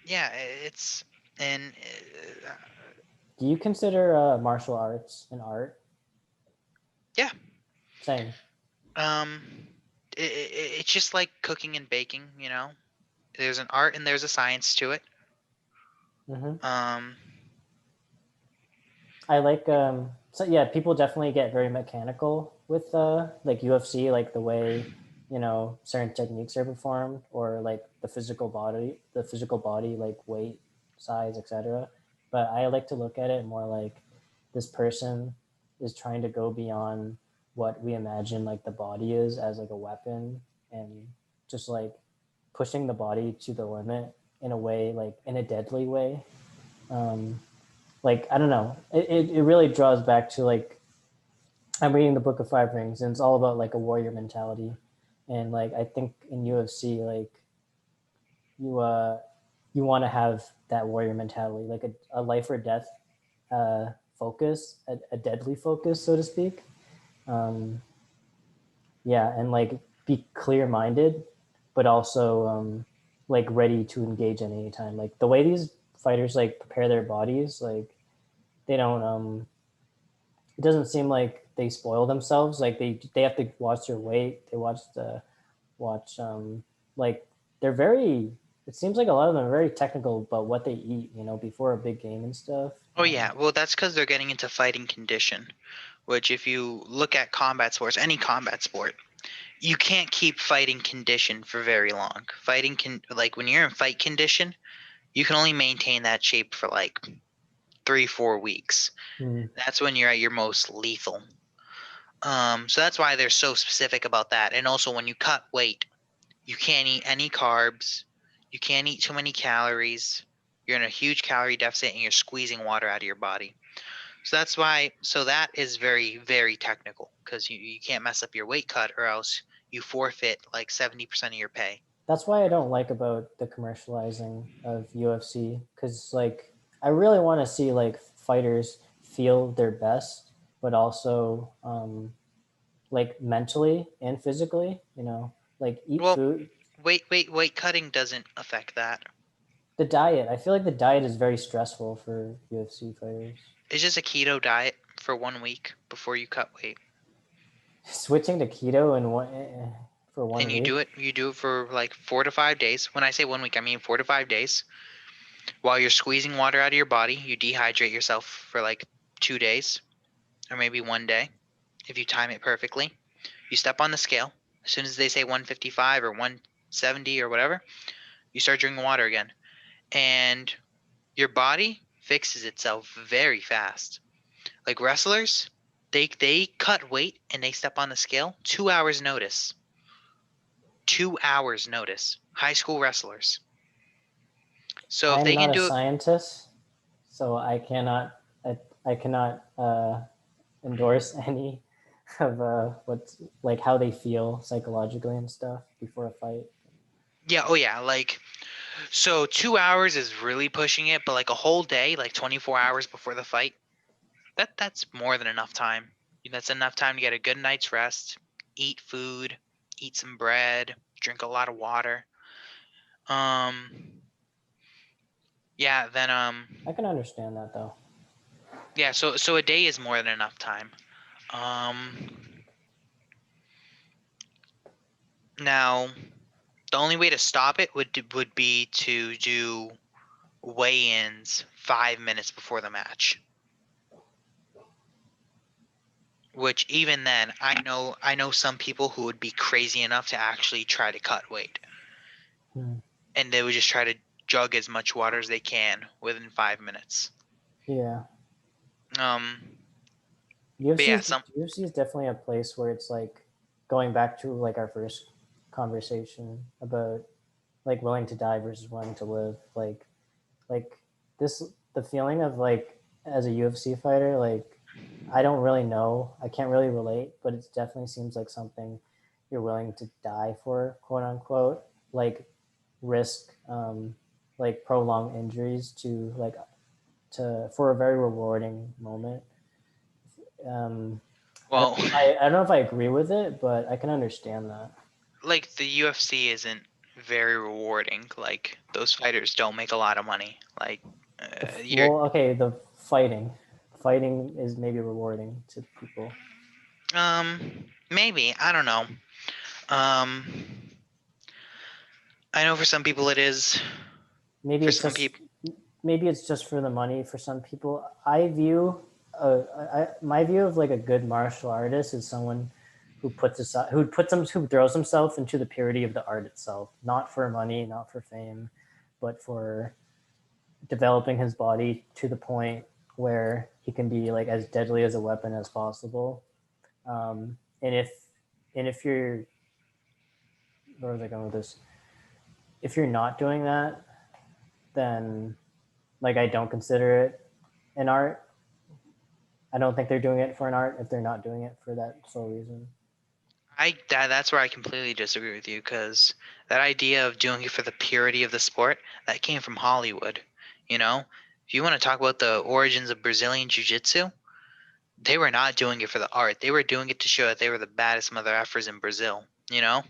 Speaker 2: Yeah, it's and
Speaker 1: Do you consider martial arts an art?
Speaker 2: yeah,
Speaker 1: Same.
Speaker 2: um, it's just like cooking and baking, There's an art and there's a science to it.
Speaker 1: Hmm.
Speaker 2: Um,
Speaker 1: I like so yeah, people definitely get very mechanical with like UFC, like the way certain techniques are performed, or like the physical body, like weight, size, etc. But I like to look at it more like this person is trying to go beyond what we imagine like the body is as like a weapon, and just like pushing the body to the limit in a way, like in a deadly way. um, like I don't know, it really draws back to like I'm reading the Book of Five Rings, and it's all about like a warrior mentality, and like I think in UFC, like you you want to have that warrior mentality, like a life or death focus, a deadly focus, so to speak. um, yeah, and like be clear minded, but also like ready to engage at any time. Like the way these fighters like prepare their bodies, like they don't it doesn't seem like they spoil themselves. Like they have to watch their weight. They watch like they're very. it seems like a lot of them are very technical about what they eat, you know, before a big game and stuff.
Speaker 2: Oh yeah, well that's because they're getting into fighting condition. Which, if you look at combat sports, any combat sport, you can't keep fighting condition for very long. Fighting can like when you're in fight condition, you can only maintain that shape for like 3-4 weeks.
Speaker 1: Mm.
Speaker 2: That's when you're at your most lethal. So that's why they're so specific about that. And also, when you cut weight, you can't eat any carbs. You can't eat too many calories. You're in a huge calorie deficit and you're squeezing water out of your body. So that's why, so that is very, very technical because you can't mess up your weight cut or else you forfeit like 70% of your pay.
Speaker 1: That's why I don't like about the commercializing of UFC, because like I really want to see like fighters feel their best, but also like mentally and physically, you know, like eat
Speaker 2: Well,
Speaker 1: food.
Speaker 2: weight cutting doesn't affect that.
Speaker 1: The diet, I feel like the diet is very stressful for UFC fighters.
Speaker 2: It's just a keto diet for 1 week before you cut weight.
Speaker 1: Switching to keto in one for
Speaker 2: And
Speaker 1: 1 week.
Speaker 2: you do it for like 4 to 5 days. When I say 1 week, I mean 4 to 5 days. While you're squeezing water out of your body, you dehydrate yourself for like 2 days or maybe one day if you time it perfectly. You step on the scale. As soon as they say 155 or 170 or whatever, you start drinking water again. And your body fixes itself very fast. Like wrestlers, they cut weight and they step on the scale 2 hours notice. 2 hours notice. High school wrestlers. So
Speaker 1: I
Speaker 2: if
Speaker 1: am
Speaker 2: they
Speaker 1: not
Speaker 2: can
Speaker 1: a
Speaker 2: do it,
Speaker 1: scientist, so I cannot endorse any of what's like how they feel psychologically and stuff before a fight.
Speaker 2: yeah, oh yeah, like so 2 hours is really pushing it, but like a whole day, like 24 hours before the fight, that's more than enough time. That's enough time to get a good night's rest, eat food, eat some bread, drink a lot of water. Um, yeah, then
Speaker 1: I can understand that though.
Speaker 2: yeah, so a day is more than enough time. Um, Now the only way to stop it would be to do weigh-ins 5 minutes before the match. Which even then, I know some people who would be crazy enough to actually try to cut weight,
Speaker 1: Hmm.
Speaker 2: and they would just try to jug as much water as they can within 5 minutes.
Speaker 1: Yeah,
Speaker 2: Um, but
Speaker 1: UFC
Speaker 2: yeah,
Speaker 1: is UFC is definitely a place where it's like going back to like our first conversation about like willing to die versus willing to live. Like this the feeling of like as a UFC fighter, like I don't really know, I can't really relate, but it definitely seems like something you're willing to die for, quote unquote, like risk like prolonged injuries to like to for a very rewarding moment. um
Speaker 2: well,
Speaker 1: I don't know if I agree with it, but I can understand that.
Speaker 2: like the UFC isn't very rewarding. Like those fighters don't make a lot of money. Like you're
Speaker 1: Well, okay, the fighting is maybe rewarding to people.
Speaker 2: maybe, I don't know. Um I know for some people it is.
Speaker 1: maybe
Speaker 2: For
Speaker 1: it's
Speaker 2: some
Speaker 1: just
Speaker 2: people,
Speaker 1: maybe it's just for the money for some people. I view my view of like a good martial artist is someone who who throws himself into the purity of the art itself, not for money, not for fame, but for developing his body to the point where he can be like as deadly as a weapon as possible. And if you're where was I going with this? If you're not doing that, then like I don't consider it an art. I don't think they're doing it for an art if they're not doing it for that sole reason.
Speaker 2: that's where I completely disagree with you because that idea of doing it for the purity of the sport that came from Hollywood. You know, if you want to talk about the origins of Brazilian Jiu-Jitsu, they were not doing it for the art. They were doing it to show that they were the baddest mother effers in Brazil. You know,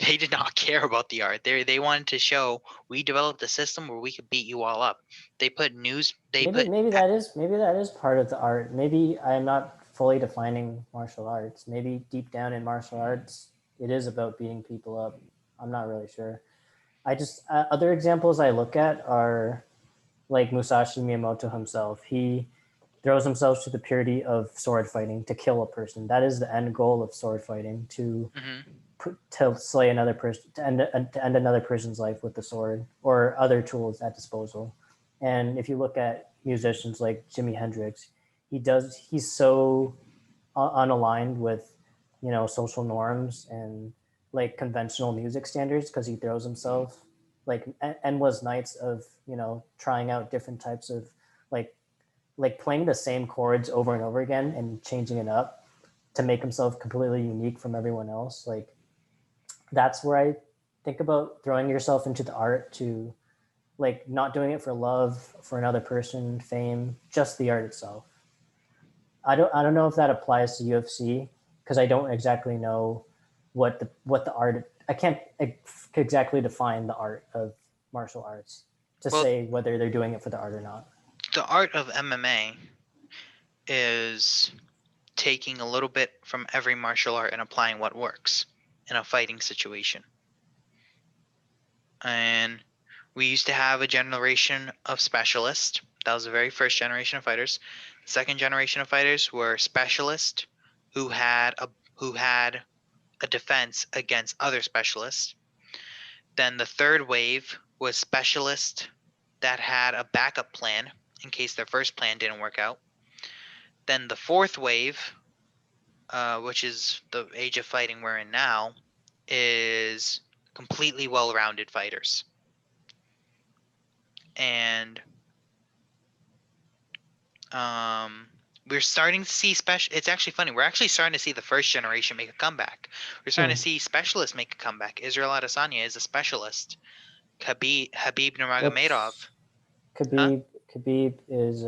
Speaker 2: they did not care about the art. They wanted to show we developed a system where we could beat you all up. They put news. They
Speaker 1: Maybe
Speaker 2: put
Speaker 1: maybe that is part of the art. Maybe I'm not fully defining martial arts. Maybe deep down in martial arts, it is about beating people up. I'm not really sure. I just other examples I look at are like Musashi Miyamoto himself. He throws himself to the purity of sword fighting to kill a person. That is the end goal of sword fighting,
Speaker 2: Hmm.
Speaker 1: to slay another person, to end another person's life with the sword or other tools at disposal. And if you look at musicians like Jimi Hendrix, he's so unaligned with social norms and like conventional music standards because he throws himself like endless nights of trying out different types of like playing the same chords over and over again and changing it up to make himself completely unique from everyone else. Like that's where I think about throwing yourself into the art, to like not doing it for love for another person, fame, just the art itself. I don't know if that applies to UFC because I don't exactly know what the art. I can't exactly define the art of martial arts to
Speaker 2: Well,
Speaker 1: say whether they're doing it for the art or not.
Speaker 2: the art of MMA is taking a little bit from every martial art and applying what works in a fighting situation. And we used to have a generation of specialists. That was the very first generation of fighters. The second generation of fighters were specialists who had a defense against other specialists. Then the third wave was specialists that had a backup plan in case their first plan didn't work out. Then the fourth wave, which is the age of fighting we're in now, is completely well-rounded fighters. And we're starting to see special. It's actually funny. We're actually starting to see the first generation make a comeback. We're starting
Speaker 1: Hmm.
Speaker 2: to see specialists make a comeback. Israel Adesanya is a specialist. Habib Nurmagomedov,
Speaker 1: What's
Speaker 2: huh?
Speaker 1: Khabib is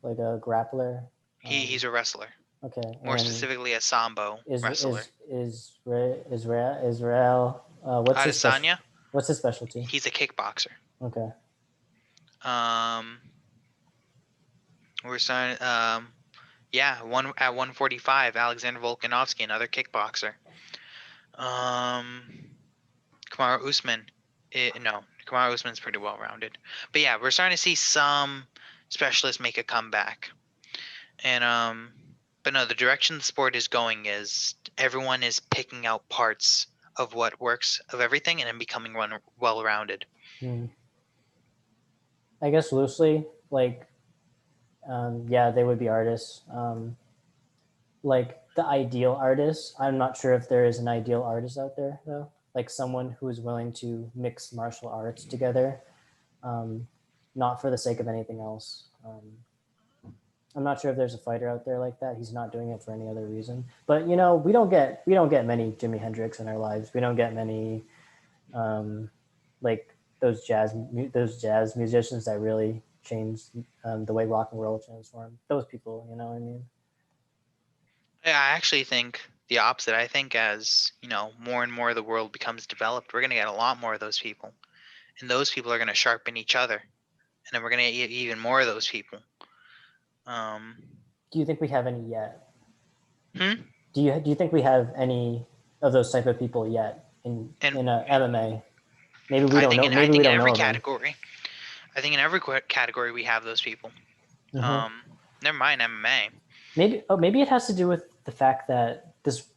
Speaker 1: like a grappler.
Speaker 2: He's a wrestler,
Speaker 1: Okay,
Speaker 2: more
Speaker 1: and
Speaker 2: specifically a sambo
Speaker 1: is
Speaker 2: wrestler.
Speaker 1: is is Israel?
Speaker 2: Adesanya,
Speaker 1: What's his specialty?
Speaker 2: he's a kickboxer.
Speaker 1: Okay.
Speaker 2: Um, we're starting. Yeah, 145, Alexander Volkanovski, another kickboxer. Um, Kamaru Usman, no, Kamaru Usman's pretty well rounded. But yeah, we're starting to see some specialists make a comeback. And but no, the direction the sport is going is everyone is picking out parts of what works of everything and then becoming one well rounded.
Speaker 1: Hmm. I guess loosely, like, yeah, they would be artists. Like the ideal artist, I'm not sure if there is an ideal artist out there though. Like someone who is willing to mix martial arts together, um, not for the sake of anything else. I'm not sure if there's a fighter out there like that. He's not doing it for any other reason. But we don't get many Jimi Hendrix in our lives. We don't get many um, like those jazz musicians that really changed the way rock and roll transformed. Those people, you know what I mean?
Speaker 2: Yeah, I actually think the opposite. I think as, more and more of the world becomes developed, we're going to get a lot more of those people. And those people are going to sharpen each other. And then we're going to get even more of those people. Um,
Speaker 1: Do you think we have any yet?
Speaker 2: hmm?
Speaker 1: Do you think we have any of those type of people yet
Speaker 2: And
Speaker 1: in MMA? Maybe we
Speaker 2: I
Speaker 1: don't
Speaker 2: think
Speaker 1: know.
Speaker 2: in I
Speaker 1: Maybe we
Speaker 2: think in
Speaker 1: don't
Speaker 2: every
Speaker 1: know of them.
Speaker 2: category, I think in every category we have those people.
Speaker 1: Hmm.
Speaker 2: Um, Never mind MMA.
Speaker 1: Maybe it has to do with the fact that this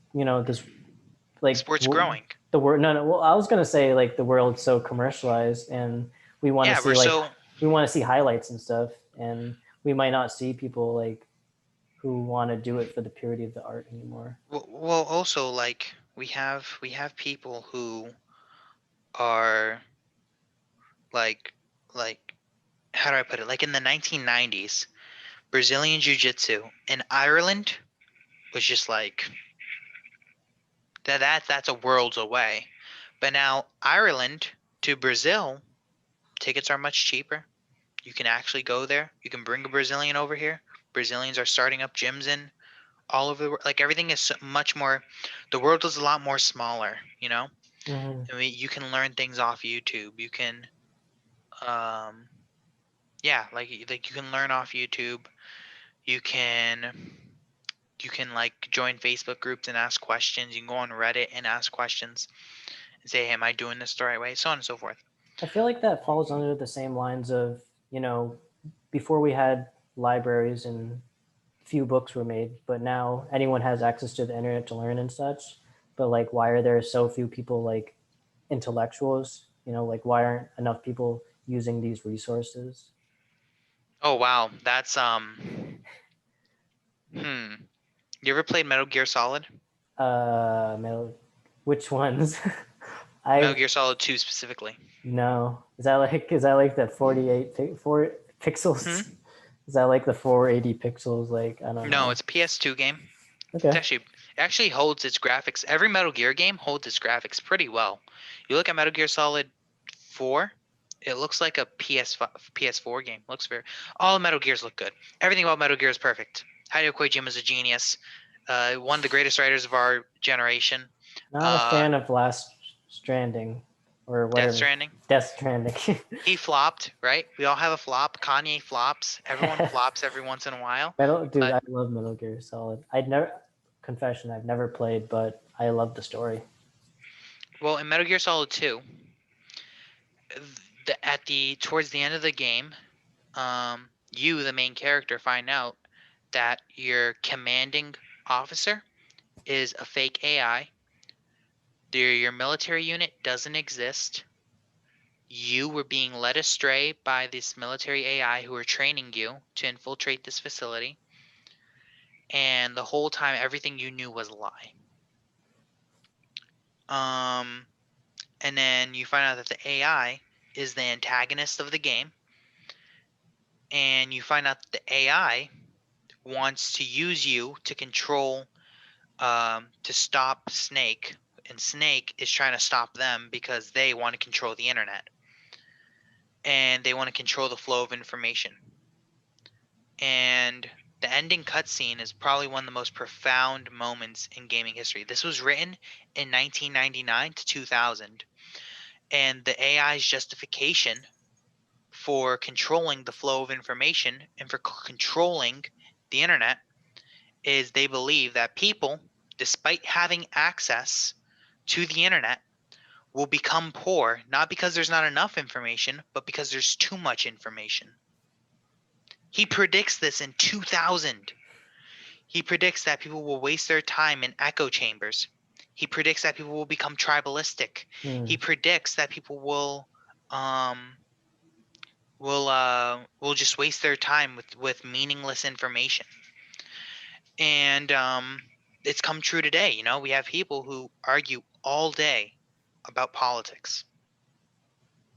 Speaker 1: like
Speaker 2: Sports growing.
Speaker 1: the word no, no, well, I was gonna say like the world's so commercialized and we want to
Speaker 2: Yeah, we're
Speaker 1: see like
Speaker 2: so
Speaker 1: we want to see highlights and stuff, and we might not see people like who want to do it for the purity of the art anymore.
Speaker 2: well. Also, like we have people who are like like how do I put it? Like in the 1990s, Brazilian Jiu-Jitsu in Ireland was just like that's a worlds away. But now Ireland to Brazil, tickets are much cheaper. You can actually go there. You can bring a Brazilian over here. Brazilians are starting up gyms in all over the world. Like everything is much more. The world is a lot more smaller.
Speaker 1: Hmm.
Speaker 2: I mean, you can learn things off YouTube. You can, um, yeah, like you can learn off YouTube. You can you can like join Facebook groups and ask questions. You can go on Reddit and ask questions and say, hey, am I doing this the right way? So on and so forth.
Speaker 1: I feel like that falls under the same lines of, before we had libraries and few books were made, but now anyone has access to the internet to learn and such. But like, why are there so few people like intellectuals? Like why aren't enough people using these resources?
Speaker 2: Oh wow, that's hmm. You ever played Metal Gear Solid?
Speaker 1: Metal, which ones?
Speaker 2: Metal
Speaker 1: I've
Speaker 2: Gear Solid 2 specifically.
Speaker 1: no. Is that like the 4
Speaker 2: Hmm?
Speaker 1: pixels? Is that like the 480 pixels? Like I don't
Speaker 2: No,
Speaker 1: know.
Speaker 2: it's a PS2 game. It's
Speaker 1: Okay.
Speaker 2: actually holds its graphics. Every Metal Gear game holds its graphics pretty well. You look at Metal Gear Solid 4, it looks like a PS4 game. Looks very. All Metal Gears look good. Everything about Metal Gear is perfect. Hideo Kojima is a genius. One of the greatest writers of our generation.
Speaker 1: Not a
Speaker 2: Uh,
Speaker 1: fan of Last Stranding or
Speaker 2: Death
Speaker 1: whatever.
Speaker 2: Stranding.
Speaker 1: Death Stranding.
Speaker 2: He flopped, right? We all have a flop. Kanye flops. Everyone flops every once in a while.
Speaker 1: Dude,
Speaker 2: But
Speaker 1: I love Metal Gear Solid. I'd never confession, I've never played, but I love the story.
Speaker 2: well, in Metal Gear Solid 2, at the towards the end of the game, you, the main character, find out that your commanding officer is a fake AI. Your military unit doesn't exist. You were being led astray by this military AI who were training you to infiltrate this facility, and the whole time everything you knew was a lie. Um, and then you find out that the AI is the antagonist of the game, and you find out that the AI wants to use you to control, to stop Snake, and Snake is trying to stop them because they want to control the internet and they want to control the flow of information. And the ending cutscene is probably one of the most profound moments in gaming history. This was written in 1999 to 2000, and the AI's justification for controlling the flow of information and for controlling the internet is they believe that people, despite having access to the internet, will become poor, not because there's not enough information, but because there's too much information. He predicts this in 2000. He predicts that people will waste their time in echo chambers. He predicts that people will become tribalistic. He
Speaker 1: Hmm.
Speaker 2: predicts that people um will just waste their time with meaningless information. And it's come true today. We have people who argue all day about politics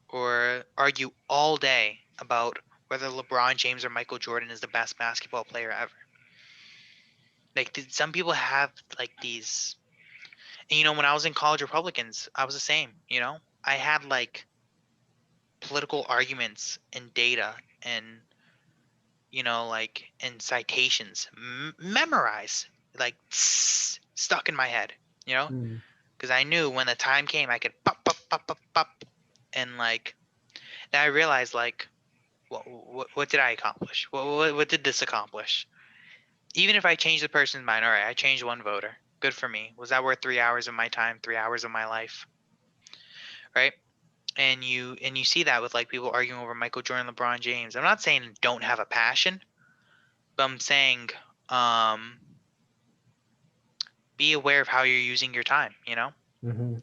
Speaker 2: or argue all day about whether LeBron James or Michael Jordan is the best basketball player ever. Like, some people have like these. And, when I was in college Republicans, I was the same. I had like political arguments and data and like and citations memorized, like stuck in my head. You know,
Speaker 1: Hmm.
Speaker 2: because I knew when the time came, I could pop, pop, pop, pop, pop, and like then I realized like what did I accomplish? What did this accomplish? Even if I changed the person's mind, all right, I changed one voter. Good for me. Was that worth 3 hours of my time, 3 hours of my life, right? And you see that with like people arguing over Michael Jordan, LeBron James. I'm not saying don't have a passion, but I'm saying um, be aware of how you're using your time,
Speaker 1: Hmm.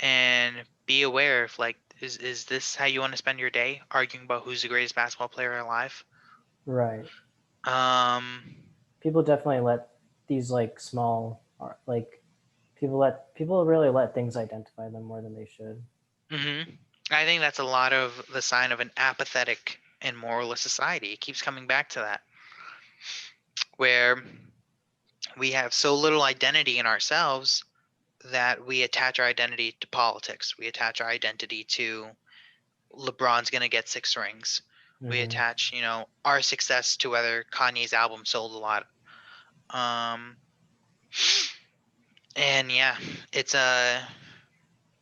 Speaker 2: and be aware of like is this how you want to spend your day arguing about who's the greatest basketball player alive?
Speaker 1: Right.
Speaker 2: Um,
Speaker 1: People definitely let these like small, like people really let things identify them more than they should.
Speaker 2: hmm I think that's a lot of the sign of an apathetic and moralist society. It keeps coming back to that, where we have so little identity in ourselves that we attach our identity to politics. We attach our identity to LeBron's going to get 6 rings. We
Speaker 1: Hmm.
Speaker 2: attach, our success to whether Kanye's album sold a lot. Um, and yeah, it's a,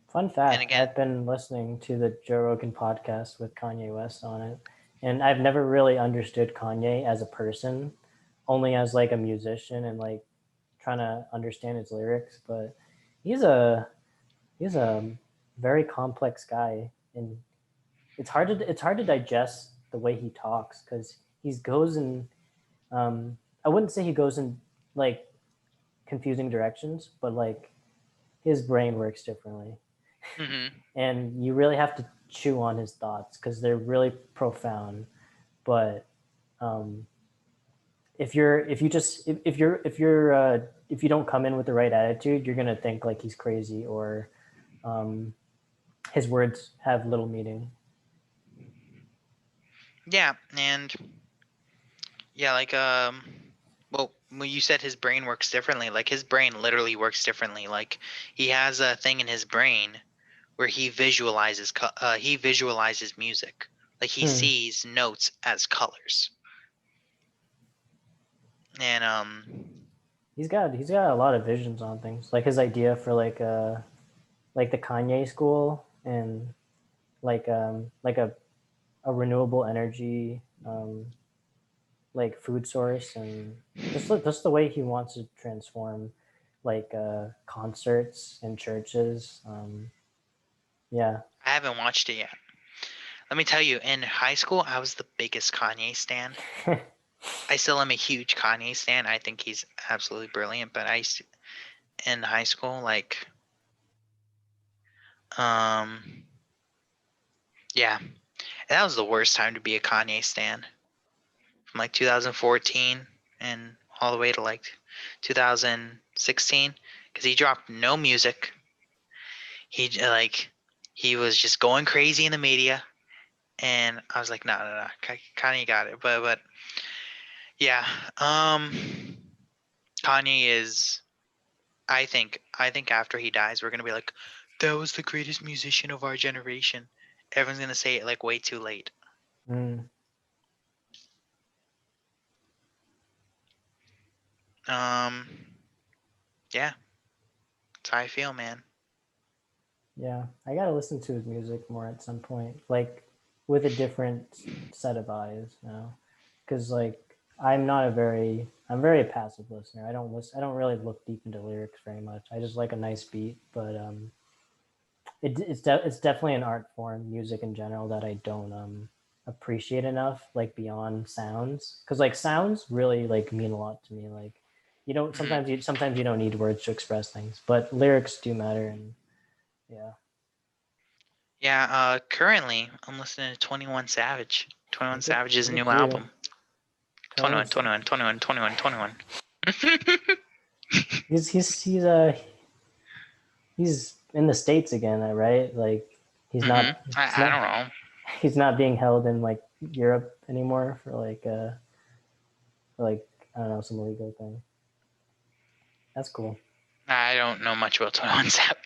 Speaker 1: Fun
Speaker 2: and
Speaker 1: fact:
Speaker 2: again,
Speaker 1: I've been listening to the Joe Rogan podcast with Kanye West on it, and I've never really understood Kanye as a person, only as like a musician and like trying to understand his lyrics. But he's a he's a very complex guy, and it's hard to digest the way he talks because he goes in I wouldn't say he goes in like confusing directions, but like his brain works differently,
Speaker 2: Mm-hmm.
Speaker 1: and you really have to chew on his thoughts because they're really profound. But um, if you just if you don't come in with the right attitude, you're gonna think like he's crazy or um, his words have little meaning.
Speaker 2: Yeah, and yeah, like well, when you said his brain works differently, like his brain literally works differently. Like he has a thing in his brain where he visualizes music. Like he
Speaker 1: Hmm.
Speaker 2: sees notes as colors. And
Speaker 1: He's got a lot of visions on things. Like his idea for like the Kanye school and like a renewable energy like food source and just the way he wants to transform like concerts and churches. Yeah.
Speaker 2: I haven't watched it yet. Let me tell you, in high school, I was the biggest Kanye stan. I still am a huge Kanye stan. I think he's absolutely brilliant. But in high school, like, um, yeah, that was the worst time to be a Kanye stan. From like 2014 and all the way to like 2016, because he dropped no music. He was just going crazy in the media, and I was like, no, no, no, Kanye got it. But yeah, Kanye is. I think after he dies, we're gonna be like, that was the greatest musician of our generation. Everyone's gonna say it like way too late.
Speaker 1: Mm,
Speaker 2: Um, yeah, that's how I feel, man.
Speaker 1: yeah. I gotta listen to his music more at some point, like with a different set of eyes, you know, because like I'm very passive listener. I don't really look deep into lyrics very much. I just like a nice beat, but it's definitely an art form, music in general, that I don't appreciate enough, like beyond sounds, because like sounds really like mean a lot to me. Like you don't
Speaker 2: Hmm.
Speaker 1: sometimes you don't need words to express things, but lyrics do matter, and yeah,
Speaker 2: Yeah, currently I'm listening to 21 Savage. 21 Savage's
Speaker 1: look
Speaker 2: new
Speaker 1: at you,
Speaker 2: album.
Speaker 1: 21.
Speaker 2: 21.
Speaker 1: He's in the states again, right? Like
Speaker 2: Hmm.
Speaker 1: he's
Speaker 2: I
Speaker 1: not
Speaker 2: don't know.
Speaker 1: he's not being held in like Europe anymore for like I don't know, some illegal thing. That's cool.
Speaker 2: I don't know much about 21 Savage.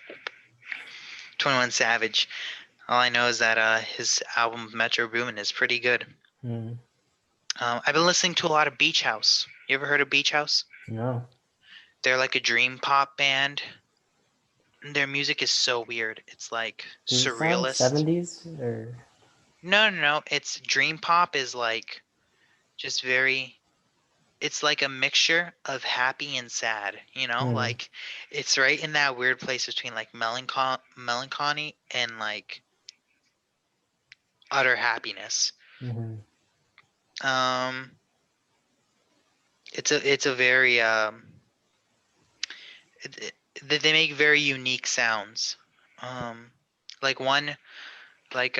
Speaker 2: 21 Savage. All I know is that his album Metro Boomin is pretty good.
Speaker 1: Hmm.
Speaker 2: I've been listening to a lot of Beach House. You ever heard of Beach House?
Speaker 1: No.
Speaker 2: They're like a dream pop band. Their music is so weird. It's like
Speaker 1: Does it sound
Speaker 2: surrealist.
Speaker 1: 70s or
Speaker 2: No, no, no. It's dream pop is like just very. It's like a mixture of happy and sad.
Speaker 1: hmm.
Speaker 2: Like it's right in that weird place between like melancholy and like utter happiness.
Speaker 1: Hmm.
Speaker 2: Um, it's a very they make very unique sounds. Um, like one like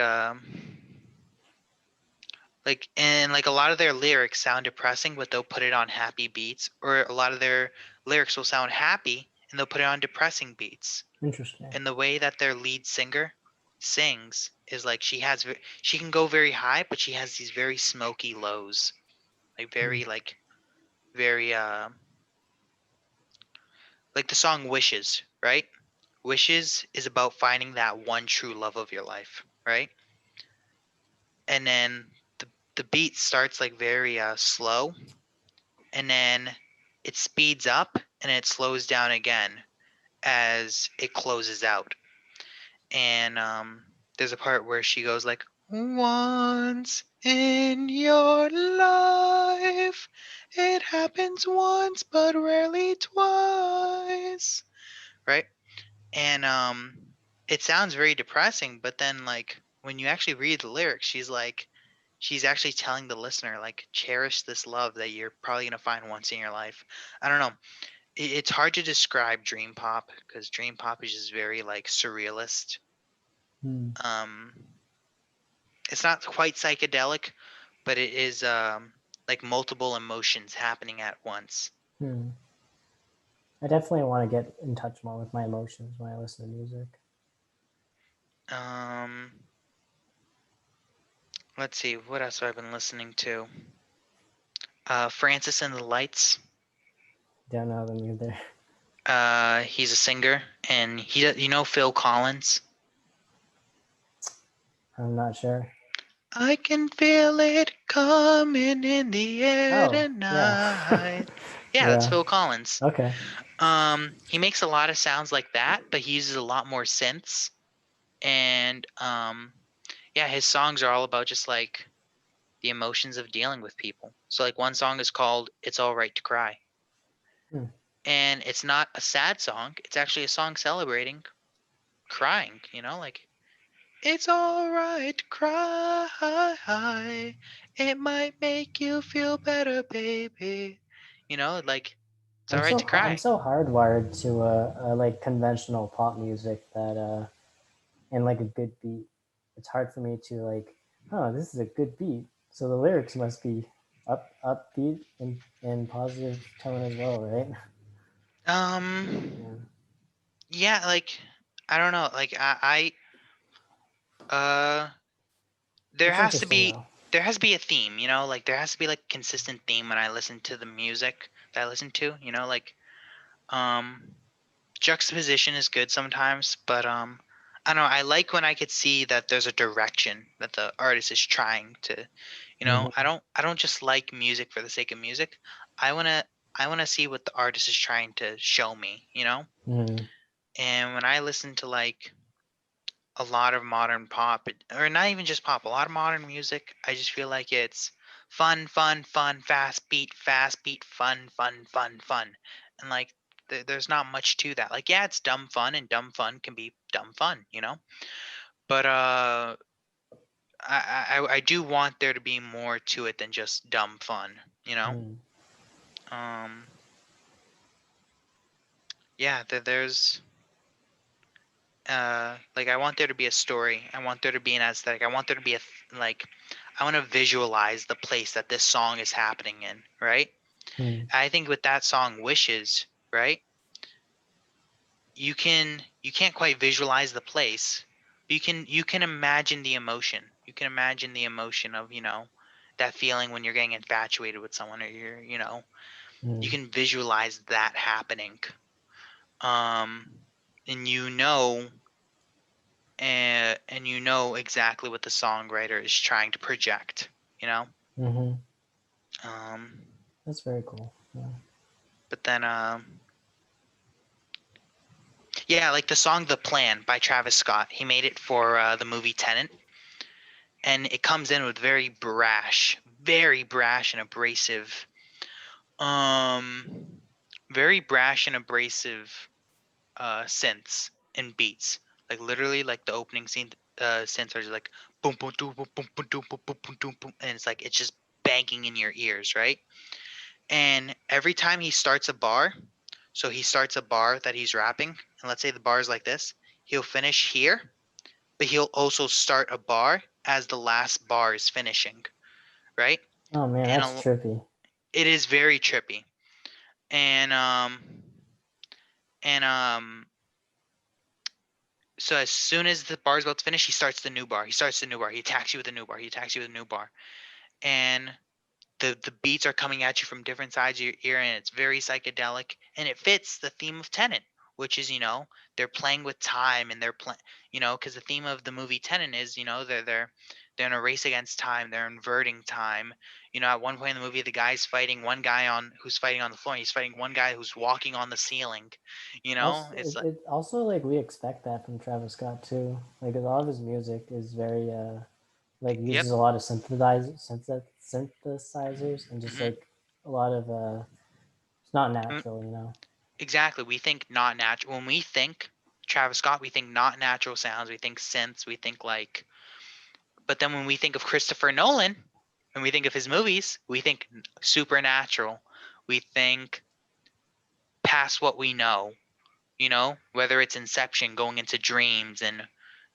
Speaker 2: and like a lot of their lyrics sound depressing, but they'll put it on happy beats, or a lot of their lyrics will sound happy and they'll put it on depressing beats.
Speaker 1: Interesting.
Speaker 2: And the way that their lead singer sings is like she can go very high, but she has these very smoky lows, like
Speaker 1: Hmm.
Speaker 2: very like the song Wishes, right? Wishes is about finding that one true love of your life, right? And then the beat starts like very slow, and then it speeds up and it slows down again as it closes out. And there's a part where she goes like, once in your life, it happens once but rarely twice, right? And it sounds very depressing, but then like when you actually read the lyrics, she's actually telling the listener like cherish this love that you're probably gonna find once in your life. I don't know. It's hard to describe dream pop because dream pop is just very like surrealist.
Speaker 1: Hmm.
Speaker 2: Um, it's not quite psychedelic, but it is like multiple emotions happening at once.
Speaker 1: Hmm. I definitely want to get in touch more with my emotions when I listen to music.
Speaker 2: Um, let's see, what else have I been listening to? Francis and the Lights.
Speaker 1: Don't know them either.
Speaker 2: He's a singer, and you know Phil Collins.
Speaker 1: I'm not sure.
Speaker 2: I can feel it coming in the air
Speaker 1: Oh, yeah.
Speaker 2: tonight. Yeah, that's
Speaker 1: Yeah.
Speaker 2: Phil Collins.
Speaker 1: Okay.
Speaker 2: He makes a lot of sounds like that, but he uses a lot more synths. And yeah, his songs are all about just like the emotions of dealing with people. So like one song is called "It's All Right to Cry,"
Speaker 1: Hmm.
Speaker 2: and it's not a sad song. It's actually a song celebrating crying. You know, like it's all right to cry. It might make you feel better, baby. You know, like it's all right to
Speaker 1: I'm
Speaker 2: cry.
Speaker 1: so hardwired to like conventional pop music that and like a good beat. It's hard for me to like, oh, this is a good beat. So the lyrics must be upbeat and positive tone as well, right? Yeah.
Speaker 2: Yeah, like I don't know, like uh, there
Speaker 1: It's
Speaker 2: has to
Speaker 1: interesting
Speaker 2: be
Speaker 1: though.
Speaker 2: there has to be a theme, you know, like there has to be like consistent theme when I listen to the music that I listen to, you know, like um juxtaposition is good sometimes, but I don't know, I like when I could see that there's a direction that the artist is trying to, you know,
Speaker 1: Hmm.
Speaker 2: I don't just like music for the sake of music. I want to I want to see what the artist is trying to show me, you know?
Speaker 1: Hmm.
Speaker 2: And when I listen to like a lot of modern pop, or not even just pop, a lot of modern music, I just feel like it's fun, fun, fun, fast beat, fun, fun, fun, fun. And like there's not much to that. Like yeah, it's dumb fun, and dumb fun can be dumb fun, you know? But I do want there to be more to it than just dumb fun, you know?
Speaker 1: Hmm.
Speaker 2: Um yeah, there's like I want there to be a story. I want there to be an aesthetic. I want there to be like I want to visualize the place that this song is happening in, right?
Speaker 1: Hmm.
Speaker 2: I think with that song Wishes, right? You can't quite visualize the place. You can imagine the emotion. You can imagine the emotion of, you know, that feeling when you're getting infatuated with someone or you're, you know, you
Speaker 1: Hmm.
Speaker 2: can visualize that happening. Um and you know and you know exactly what the songwriter is trying to project, you know.
Speaker 1: Hmm.
Speaker 2: um
Speaker 1: That's very cool. Yeah.
Speaker 2: but then yeah, like the song "The Plan" by Travis Scott, he made it for the movie Tenet, and it comes in with very brash and abrasive, um very brash and abrasive synths and beats, like literally like the opening scene synths are just like boom boom boom boom boom boom boom boom boom boom boom, and it's like it's just banging in your ears, right? And every time he starts a bar, so he starts a bar that he's rapping, and let's say the bar is like this, he'll finish here, but he'll also start a bar as the last bar is finishing, right?
Speaker 1: Oh man,
Speaker 2: And
Speaker 1: that's trippy.
Speaker 2: it is very trippy. And and so as soon as the bar is about to finish, he starts the new bar. He starts the new bar. He attacks you with a new bar. He attacks you with a new bar. And the beats are coming at you from different sides of your ear, and it's very psychedelic, and it fits the theme of Tenet, which is, you know, they're playing with time, and they're playing, you know, because the theme of the movie Tenet is, you know, they're in a race against time, they're inverting time. You know, at one point in the movie, the guy's fighting one guy on who's fighting on the floor, and he's fighting one guy who's walking on the ceiling. You know,
Speaker 1: Also,
Speaker 2: it's like
Speaker 1: it also like we expect that from Travis Scott too. Like a lot of his music is very like
Speaker 2: yep.
Speaker 1: uses a lot of synthesizers and just
Speaker 2: Hmm.
Speaker 1: like a lot of it's not
Speaker 2: Mm,
Speaker 1: natural, you know.
Speaker 2: exactly. We think not natural when we think Travis Scott. We think not natural sounds. We think synths. We think like But then when we think of Christopher Nolan, when we think of his movies, we think supernatural. We think past what we know, whether it's Inception, going into dreams and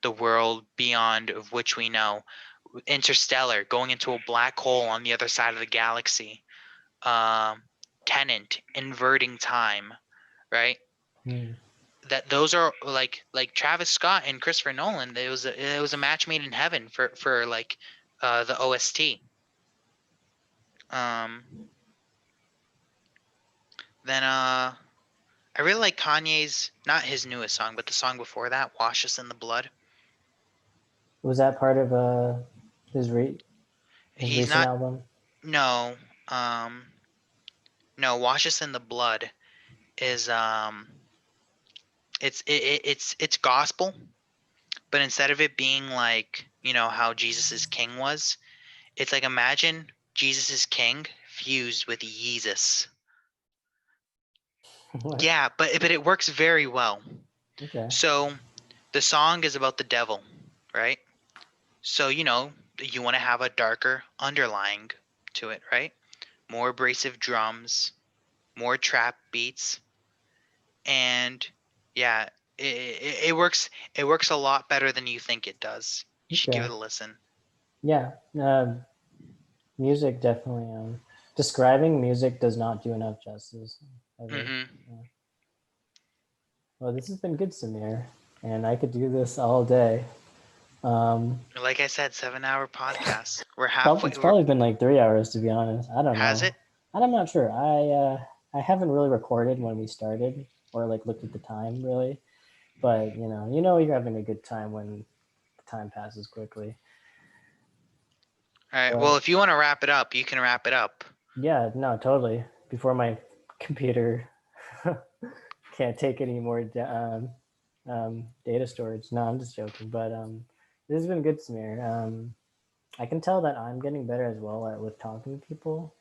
Speaker 2: the world beyond of which we know, Interstellar, going into a black hole on the other side of the galaxy, Tenant, inverting time, right?
Speaker 1: Hmm.
Speaker 2: That those are like Travis Scott and Christopher Nolan. It was a match made in heaven for like the OST. Um, then I really like Kanye's, not his newest song, but the song before that, "Wash Us in the Blood."
Speaker 1: Was that part of his his
Speaker 2: He's
Speaker 1: recent
Speaker 2: not
Speaker 1: album?
Speaker 2: no no "Wash Us in the Blood" is it's gospel, but instead of it being like how Jesus is king was, it's like imagine Jesus is king fused with Yeezus.
Speaker 1: What?
Speaker 2: Yeah, but it works very well.
Speaker 1: Okay.
Speaker 2: So the song is about the devil, right? So you want to have a darker underlying to it, right? More abrasive drums, more trap beats, and yeah, it works. It works a lot better than you think it does. You should give
Speaker 1: Okay.
Speaker 2: it a listen.
Speaker 1: Yeah. Music definitely. Describing music does not do enough justice. Ever.
Speaker 2: Hmm.
Speaker 1: Yeah. Well, this has been good, Samir, and I could do this all day. Um,
Speaker 2: Like I said, 7-hour podcast. We're
Speaker 1: Probably
Speaker 2: halfway.
Speaker 1: it's probably been like 3 hours to be honest. I don't
Speaker 2: Has
Speaker 1: know.
Speaker 2: it?
Speaker 1: I'm not sure. I haven't really recorded when we started or like looked at the time really, but you're having a good time when the time passes quickly.
Speaker 2: All right. Well,
Speaker 1: But
Speaker 2: if you want to wrap it up, you can wrap it up.
Speaker 1: yeah, no, totally. Before my computer can't take any more data storage. No, I'm just joking. But this has been good, Samir. I can tell that I'm getting better as well with talking to people,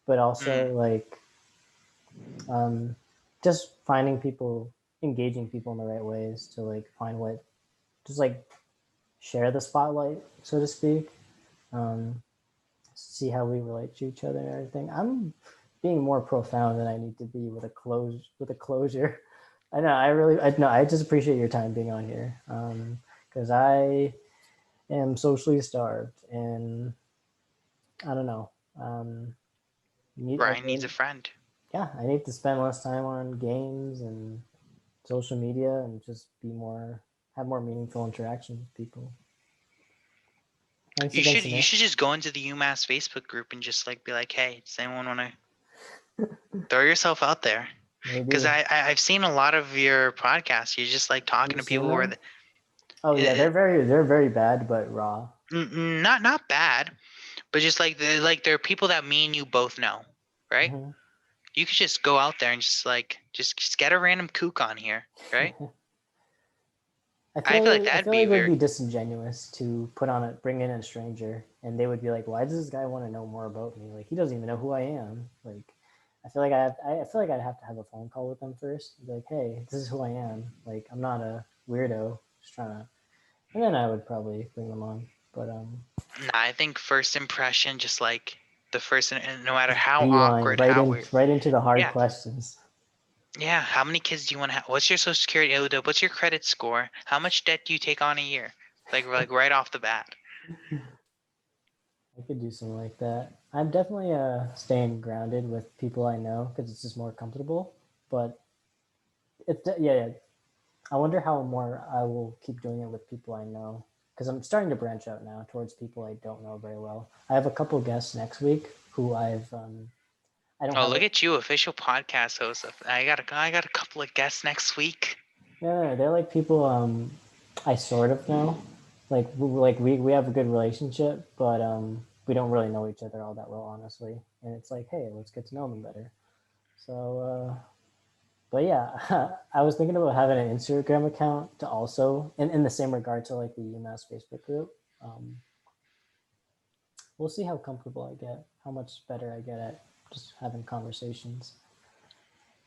Speaker 1: but also
Speaker 2: Mm.
Speaker 1: like um, just finding people, engaging people in the right ways to like find what, just like share the spotlight, so to speak. Um, See how we relate to each other and everything. I'm being more profound than I need to be with a closure. I know. I really. I know. I just appreciate your time being on here because I am socially starved and I don't know.
Speaker 2: Brian needs a friend.
Speaker 1: Yeah, I need to spend less time on games and social media and just have more meaningful interaction with people. Thanks
Speaker 2: You
Speaker 1: again,
Speaker 2: should you
Speaker 1: Samir.
Speaker 2: should just go into the UMass Facebook group and just like be like, hey, does anyone want to throw yourself out there? Because
Speaker 1: Maybe.
Speaker 2: I've seen a lot of your podcasts. You're just like
Speaker 1: Have
Speaker 2: talking
Speaker 1: you
Speaker 2: to
Speaker 1: seen
Speaker 2: people where
Speaker 1: them? Oh yeah, they're very bad but raw.
Speaker 2: not bad, but just like there are people that me and you both know, right?
Speaker 1: Mhm.
Speaker 2: You could just go out there and just get a random kook on here, right? I feel like
Speaker 1: I
Speaker 2: that'd
Speaker 1: feel
Speaker 2: be
Speaker 1: like it would
Speaker 2: very
Speaker 1: be disingenuous to bring in a stranger and they would be like, "Why does this guy want to know more about me? Like he doesn't even know who I am." Like I feel like I'd have to have a phone call with them first. Be like, "Hey, this is who I am. Like I'm not a weirdo just trying to," and then I would probably bring them on. But
Speaker 2: nah, I think first impression, just like the first, and no matter
Speaker 1: just
Speaker 2: how
Speaker 1: beeline
Speaker 2: awkward, how weird.
Speaker 1: right into the hard
Speaker 2: Yeah,
Speaker 1: questions.
Speaker 2: yeah. How many kids do you want to have? What's your social security? What's your credit score? How much debt do you take on a year? Like right off the bat.
Speaker 1: I could do something like that. I'm definitely staying grounded with people I know because it's just more comfortable. But yeah. I wonder how more I will keep doing it with people I know because I'm starting to branch out now towards people I don't know very well. I have a couple guests next week who I don't
Speaker 2: Oh,
Speaker 1: have
Speaker 2: look
Speaker 1: it.
Speaker 2: at you, official podcast host. I got a couple of guests next week.
Speaker 1: Yeah, they're like people I sort of know. We have a good relationship, but we don't really know each other all that well, honestly. And it's like, hey, let's get to know them better. So but yeah, I was thinking about having an Instagram account to also, in the same regard to like the UMass Facebook group. Um, we'll see how comfortable I get, how much better I get at just having conversations.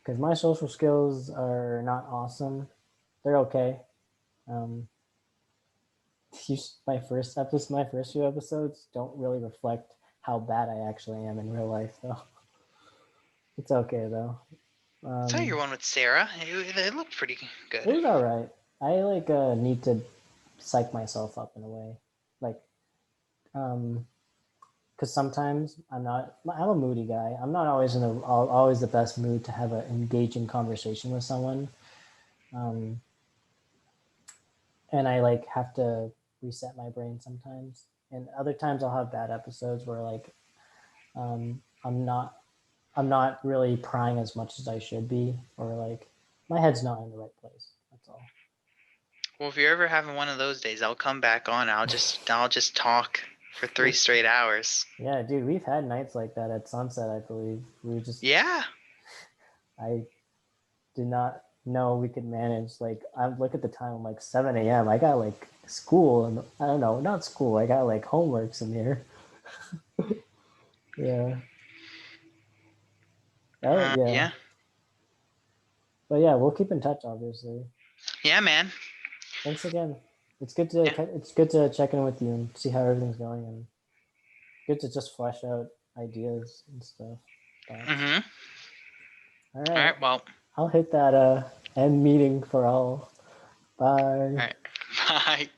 Speaker 1: Because my social skills are not awesome. They're okay. Um, my first few episodes don't really reflect how bad I actually am in real life, though. It's okay though.
Speaker 2: I saw your one with Sarah. It looked pretty good.
Speaker 1: It was all right. I like need to psych myself up in a way, like because sometimes I'm a moody guy. I'm not always always the best mood to have an engaging conversation with someone. Um, and I like have to reset my brain sometimes. And other times I'll have bad episodes where like um, I'm not I'm not really prying as much as I should be, or like my head's not in the right place. That's all.
Speaker 2: Well, if you're ever having one of those days, I'll come back on. I'll just talk for 3 straight hours.
Speaker 1: Yeah, dude, we've had nights like that at sunset. I believe we just
Speaker 2: Yeah.
Speaker 1: I did not know we could manage. Like I look at the time, I'm like 7 a.m. I got like school, and I don't know, not school. I got like homeworks in here. Yeah. Oh yeah.
Speaker 2: Yeah.
Speaker 1: But yeah, we'll keep in touch, obviously.
Speaker 2: Yeah, man.
Speaker 1: Thanks again.
Speaker 2: Yeah.
Speaker 1: It's good to check in with you and see how everything's going, and good to just flesh out ideas and stuff. Thoughts.
Speaker 2: Mhm.
Speaker 1: All
Speaker 2: All
Speaker 1: right.
Speaker 2: right. Well.
Speaker 1: I'll hit that end meeting for all.
Speaker 2: All
Speaker 1: Bye.
Speaker 2: right. Bye.